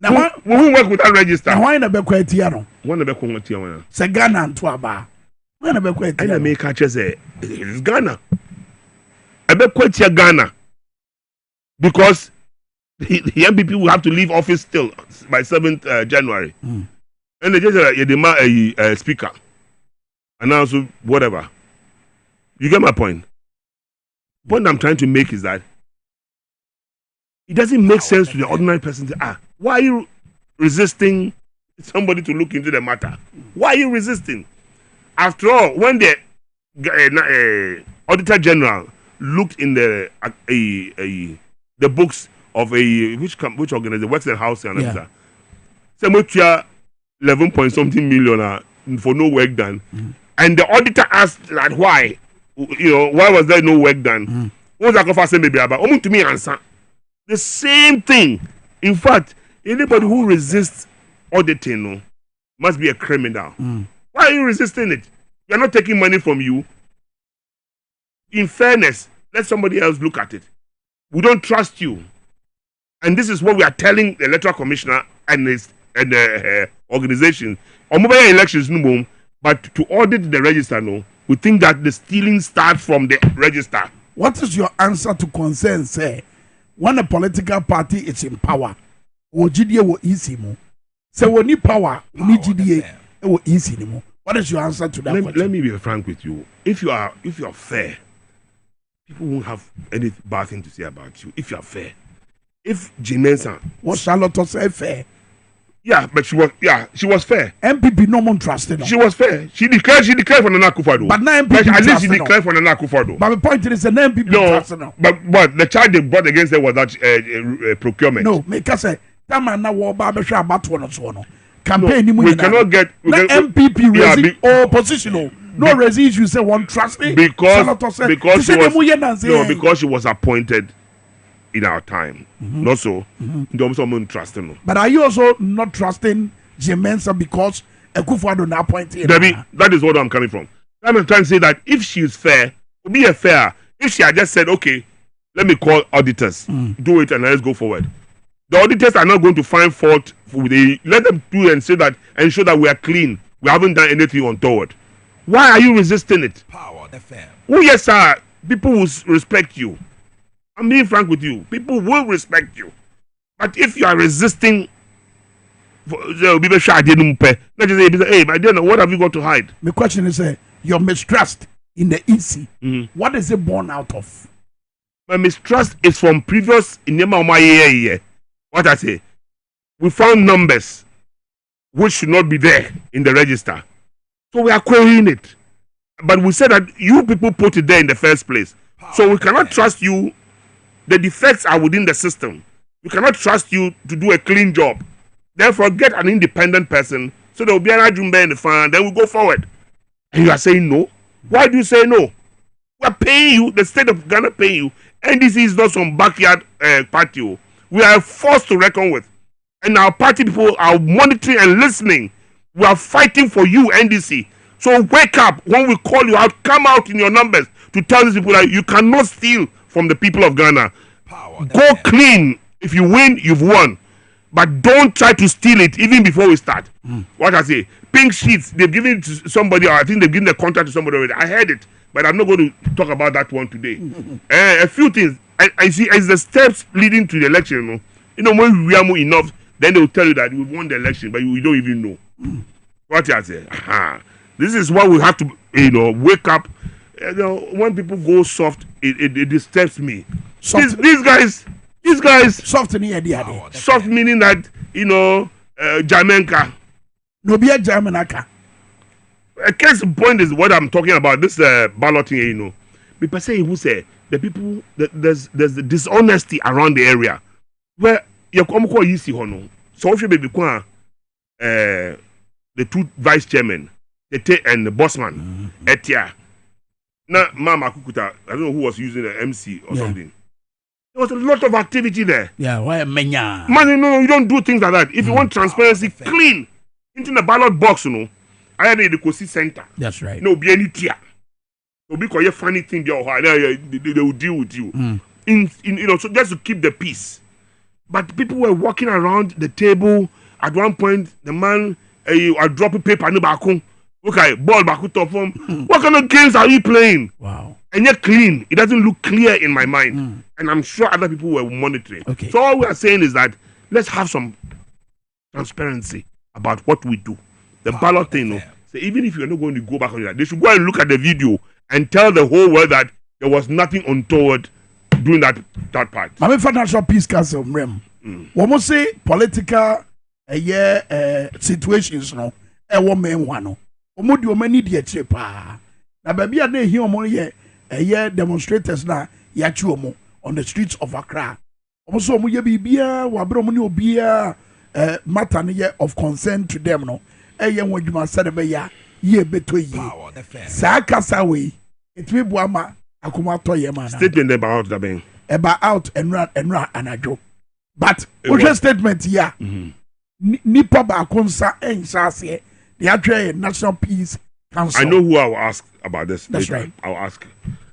Now we won't work with that register.
Now why na be kwetiya no?
One be kwetiya one.
Say Ghana and twaba. Why na be kwetiya?
And I make catch say it's Ghana. I be kwetiya Ghana because the MPP will have to leave office still by 7th January. And they just demand a speaker. And also whatever. You get my point? The point I'm trying to make is that it doesn't make sense to the ordinary person to why are you resisting somebody to look into the matter? Why are you resisting? After all, when the Auditor General looked in the books of which organization, Western House and other, say 11 point something million for no work done, and the auditor asked that why, why was there no work done? What was that say maybe about? To me answer the same thing. In fact, anybody who resists auditing must be a criminal. Why are you resisting it? We are not taking money from you. In fairness, let somebody else look at it. We don't trust you. And this is what we are telling the Electoral Commissioner and the organization. On mobile elections, no, but to audit the register, no, we think that the stealing starts from the register.
What is your answer to concern, say, when a political party is in power, or GDA will easy mo? Say, we need power, we need GDA, it will easy mo. What is your answer to that question?
Let me be frank with you. If you are fair, people won't have any bad thing to say about you. If you are fair. If Jimensa
was Charlotte say fair?
Yeah, but she was fair.
MPP no one trusted her.
She was fair. She declared for Nana Akufo-Addo.
But now MPP
at least she declared for Nana Akufo-Addo.
But the point is that MPP trusted her.
But the charge they brought against her was that procurement.
No, make us say that man now war barber about one or campaign.
We cannot get
MPP raising oppositional. No raising you say one trusting
because she was appointed in our time. Not so.
But are you also not trusting Jemensa because Akufo-Addo now appointed?
Debbie, that is what I'm coming from. I'm trying to say that if she is fair, be a fair. If she had just said, okay, let me call auditors, do it and let's go forward. The auditors are not going to find fault with let them do and say that and show that we are clean. We haven't done anything untoward. Why are you resisting it?
Power FM.
Oh yes, sir. People will respect you. I'm being frank with you. People will respect you. But if you are resisting, they'll be shy. Let's just say, hey, my dear, what have you got to hide?
My question is, your mistrust in the EC, what is it born out of?
My mistrust is from previous in the what I say. We found numbers which should not be there in the register. So we are querying it. But we said that you people put it there in the first place. So we cannot trust you. The defects are within the system. We cannot trust you to do a clean job. Therefore, get an independent person so there will be an ajumbe in the fund. Then we'll go forward. And you are saying no? Why do you say no? We are paying you. The state of Ghana paying you. NDC is not some backyard party. We are forced to reckon with. And our party people are monitoring and listening. We are fighting for you, NDC. So wake up when we call you out. Come out in your numbers to tell these people that you cannot steal from the people of Ghana. Go clean. If you win, you've won. But don't try to steal it even before we start. What I say, pink sheets, they've given it to somebody, or I think they've given the contract to somebody already. I heard it, but I'm not going to talk about that one today. A few things. I see as the steps leading to the election, when we are more enough, then they will tell you that we won the election, but you don't even know. What I say. This is why we have to, wake up. When people go soft, it disturbs me. These guys
soft in here.
Soft meaning that Jamaica.
No be a Jamaica.
A case point is what I'm talking about. This balloting, people say who say the people, there's the dishonesty around the area where you come call easy hono. So if you baby the two vice chairman, and the bossman, Etia. Now, Mama Kukuta, I don't know who was using the MC or something. There was a lot of activity there.
Yeah, why menya?
Man, no, you don't do things like that. If you want transparency, clean into the ballot box, I need the Kosi Center.
That's right.
No, be any tear. No, because you funny thing, they will deal with you. So just to keep the peace. But people were walking around the table. At one point, the man, I drop a paper, no back. Okay, ball back top form. What kind of games are you playing?
Wow.
And yet clean. It doesn't look clear in my mind. And I'm sure other people were monitoring.
Okay.
So all we are saying is that let's have some transparency about what we do. The ballot thing, so even if you're not going to go back on that, they should go and look at the video and tell the whole world that there was nothing untoward during that part.
My Financial Peace Council, Mrem. When we say political situations, no, woman one. Omodi omani di etire pa na baby na ehi omo ye demonstrators na ya chi omo on the streets of Accra omo so omo ye bibia wa bro omo ni obia matter ne ye of concern to them no ye wadwuma sade be ya ye beto yi sa kasa we etime bu ama akoma to ye man
statement about that being
out enra anajo but what statement ya nipa ba konsa ensa the actual National Peace Council.
I know who I will ask about this.
That's right.
I'll ask.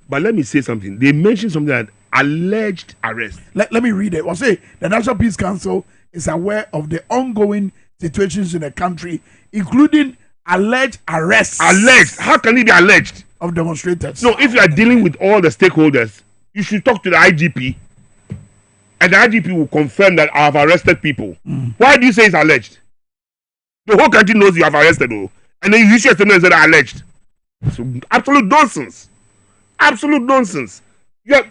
But let me say something. They mentioned something like alleged arrest.
Let me read it. I'll say the National Peace Council is aware of the ongoing situations in the country, including alleged arrests.
Alleged? How can it be alleged?
Of demonstrators.
No, if you are dealing with all the stakeholders, you should talk to the IGP. And the IGP will confirm that I have arrested people. Why do you say it's alleged? The whole country knows you have arrested, and then you issue a statement and say alleged. So absolute nonsense. Absolute nonsense. You've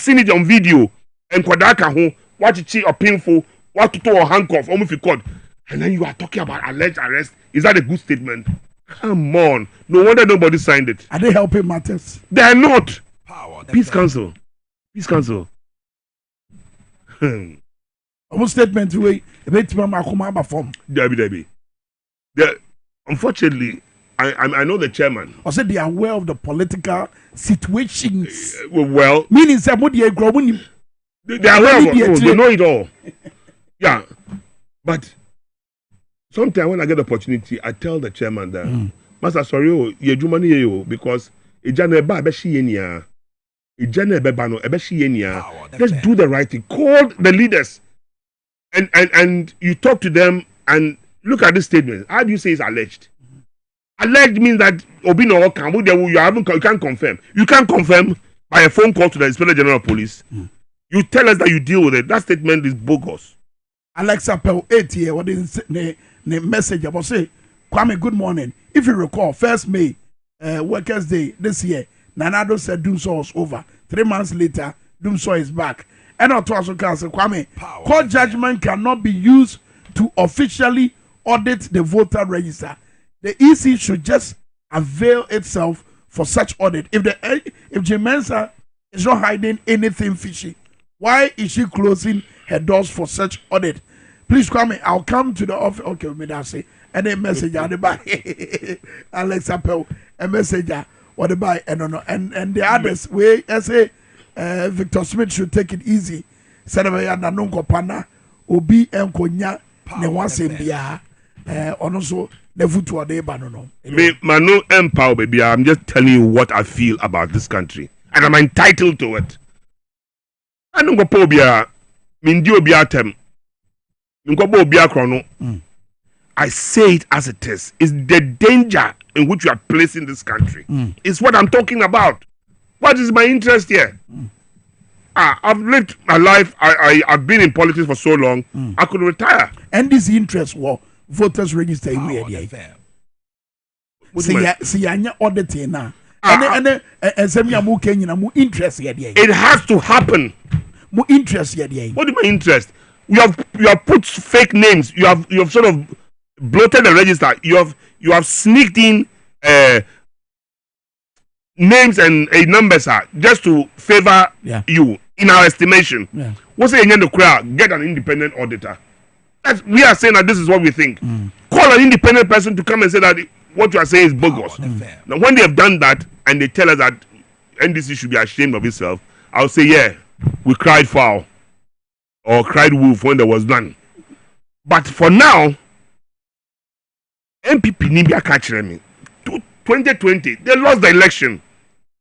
seen it on video, and Kwadaka watch it or painful, what to do or handcuff, almost you caught, and then you are talking about alleged arrest. Is that a good statement? Come on. No wonder nobody signed it.
Are they helping matters?
They are not. Peace Council. Peace Council.
Almost statement way form.
Debbie. Unfortunately, I know the chairman.
I said they are aware of the political situations.
Well,
meaning somebody they are aware
of it. They know it all. Yeah, but sometimes when I get the opportunity, I tell the chairman that Master sorry, you do money because let's do the right thing. Call the leaders. And you talk to them and look at this statement. How do you say it's alleged? Alleged means that Obino you can't confirm. You can't confirm by a phone call to the Inspector General of Police. You tell us that you deal with it. That statement is bogus.
Alexa Pel 8 here, what is the message about say, Kwame, good morning. If you recall, 1st May, Workers' Day this year, Nanado said Doomsaw was over. 3 months later, Doomsaw is back. And also Council Kwame, court judgment cannot be used to officially audit the voter register. The EC should just avail itself for such audit. If Jimensa is not hiding anything fishy, why is she closing her doors for such audit? Please Kwame, I'll come to the office. Okay, me that say. And a message on the back. Alex Appel, a message on the back. And the others, I say. Victor Smith should take it easy. Sadabaya nanonko pana obi enkonya ne wasem bia onoso the futu de ba no.
Me manu empower baby. I'm just telling you what I feel about this country and I'm entitled to it. Anonko po bia mindi obi atem. Nko bo obi akrono. I say it as it is. It's the danger in which you are placing this country. It's what I'm talking about. What is my interest here? I've lived my life. I've been in politics for so long. I could retire.
And this interest was voters register immediately. See, I auditing now. And some yamu Kenya mu interest here.
It has to happen.
Mu interest here.
What is my interest? You have put fake names. You have sort of bloated the register. You have sneaked in names and numbers are just to favor you in our estimation. What's saying in the crowd? Get an independent auditor. We are saying that this is what we think. Call an independent person to come and say that what you are saying is bogus. Now, when they have done that and they tell us that NDC should be ashamed of itself, I'll say, yeah, we cried foul or cried wolf when there was none. But for now, MPP Nibia catching me. 2020, they lost the election,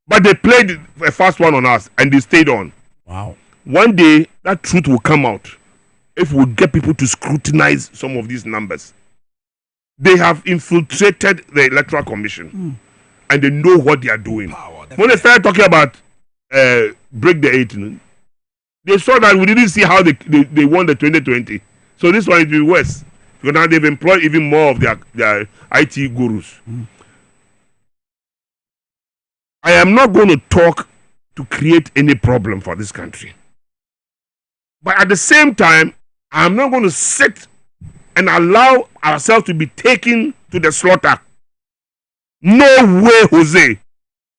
but they played a fast one on us and they stayed on.
Wow.
One day, that truth will come out if we get people to scrutinize some of these numbers. They have infiltrated the Electoral Commission and they know what they are doing. When they started talking about break the 8, they saw that we didn't see how they won the 2020. So this one is worse because now they've employed even more of their IT gurus. I am not going to talk to create any problem for this country. But at the same time, I am not going to sit and allow ourselves to be taken to the slaughter. No way, Jose.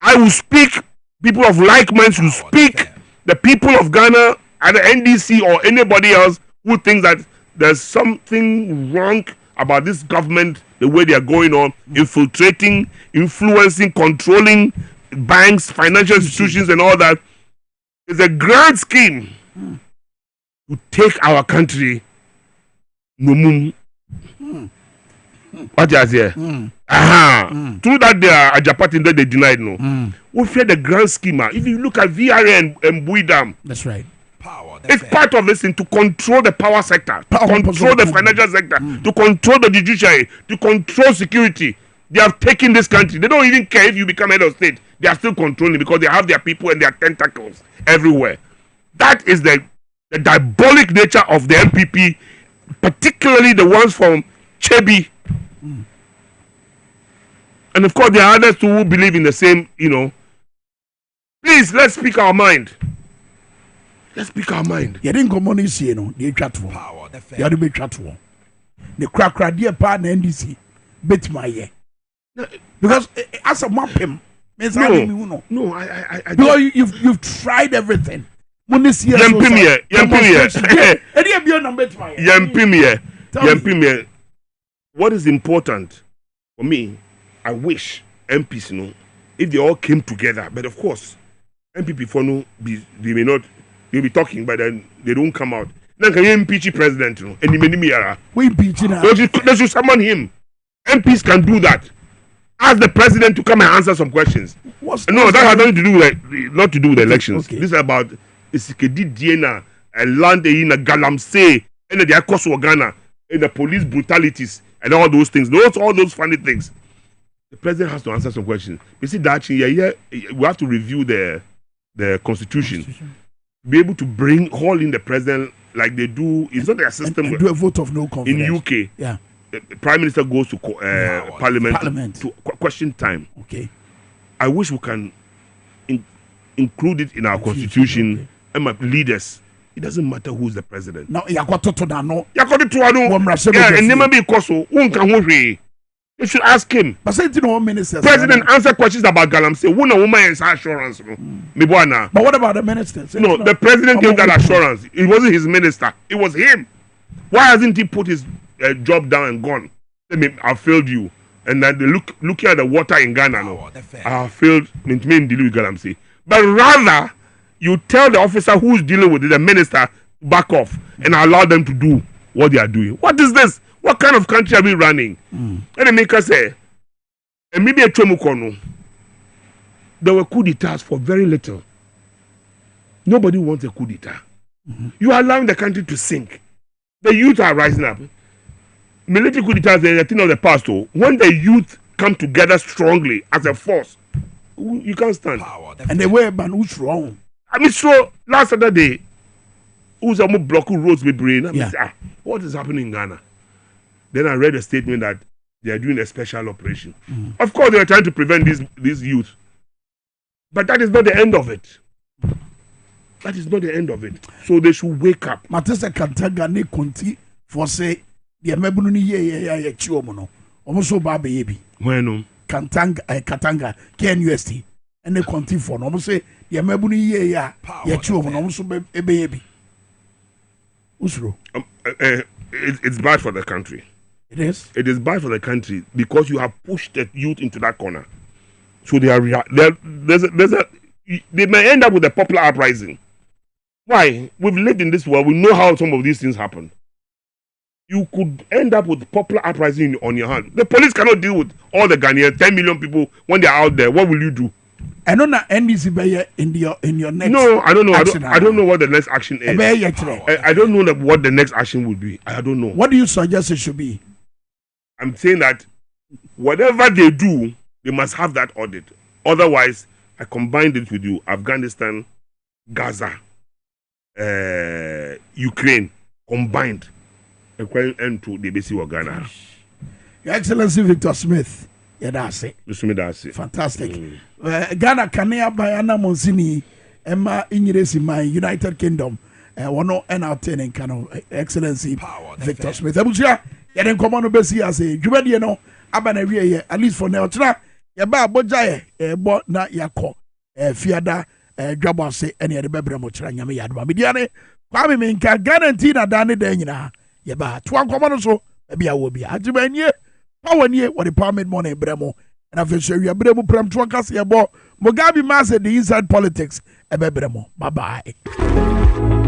I will speak, people of like minds will speak, the people of Ghana, either NDC or anybody else who thinks that there's something wrong about this government, the way they are going on, infiltrating, influencing, controlling banks, financial institutions, and all that. It's a grand scheme to take our country. No what you say? Through that they are Ajapatin that they denied no. We fear the grand schema. If you look at VRA and Buidam,
that's right.
It's part of this thing to control the power sector, to control the financial sector, to control the judiciary, to control security. They have taken this country. They don't even care if you become head of state. They are still controlling because they have their people and their tentacles everywhere. That is the diabolic nature of the MPP, particularly the ones from Chebi. And of course, there are others too who believe in the same, Please, let's speak our mind. Let's speak our mind.
You didn't come on this year, no? The chat for power. You had to be chat for the crack dear partner NDC. Bet my year. Because as a map him,
no, I
because you've tried everything.
What is important for me, I wish MPs if they all came together, but of course MPP for they'll be talking, but then they don't come out. Then can you impeach the president?
We impeach him.
They should summon him. MPs can do that. Ask the president to come and answer some questions. That has nothing to do with not to do with the elections. Okay. This is about Isikedi Diena and land in Galamsey and the Akos of Ghana and the police brutalities and all those things. All those funny things. The president has to answer some questions. You see that we have to review the constitution. Be able to call in the president like they do. It's not their system.
And do a vote of no confidence.
In UK.
Yeah.
The Prime Minister goes to Parliament to question time.
Okay.
I wish we can include it in our constitution. Okay. And my leaders. It doesn't matter who's the president.
Now, you got to know.
And never be koso. You should ask him. President answer questions about Galamsey. Woman is assurance.
But what about the ministers?
No, the president gave that assurance. It wasn't his minister. It was him. Why hasn't he put his job down and gone? I failed you. And then they look at the water in Ghana now. I failed in dealing with Galamsey. But rather, you tell the officer who's dealing with it, the minister, back off and allow them to do what they are doing. What is this? What kind of country are we running? And the maker say, and maybe a Chomukono, there were coup d'etats for very little. Nobody wants a coup d'etat. You are allowing the country to sink. The youth are rising up. Military coup d'etats are a thing of the past. When the youth come together strongly as a force, you can't stand.
And they were ban who's wrong.
I mean, so last Saturday, who's a block roads with brain? What is happening in Ghana? Then I read a statement that they are doing a special operation. Of course, they are trying to prevent these youth. But that is not the end of it. That is not the end of it. So they should wake up.
Matesa Katanga ne konti for say the mebunu ni ye chiomo no. Almost so baby yebi.
Bueno.
Katanga KNUST. ɛne kɔntifoɔ no ɔmo sɛ deɛ mɛbu no yie yɛ a yɛkyi wɔn no ɔmo nso ɛbɛyɛ bi usoro.
It's bad for the country.
It is.
It is bad for the country because you have pushed the youth into that corner. So they may end up with a popular uprising. Why? We've lived in this world. We know how some of these things happen. You could end up with popular uprising on your hand. The police cannot deal with all the Ghanaians, 10 million people when they are out there. What will you do?
I don't know NDC in your next.
No, I don't know. I don't know what the next action is. I don't know what the next action would be. I don't know.
What do you suggest it should be?
I'm saying that whatever they do, they must have that audit. Otherwise, I combined it with you: Afghanistan, Gaza, Ukraine combined. And to the basic of Ghana.
Your Excellency Victor Smith. Yeah, that's it.
That's it.
Fantastic. Ghana Kanea Bayana Monsini, Emma Inyiresi, my United Kingdom. One no entertaining kind of Excellency Victor Smith. Abuja, you didn't come on to Bessie as a Jubedi, no, Abana, at least for now. Yaba Bojaye, bought na Yako, Fiada, DwaboAse, any other Bebra Mochra, Yami Yadma. Midiane, Kwame Minkah, guarantee that Danny Dana. Yaba, Twan Common so, maybe I will be. Ajibanye, power near what the parliament money, Bremo. And I've shown you a Bremo Pram Twakas, Yabo, Mugabe Master, the inside politics, a Bremo. Bye bye.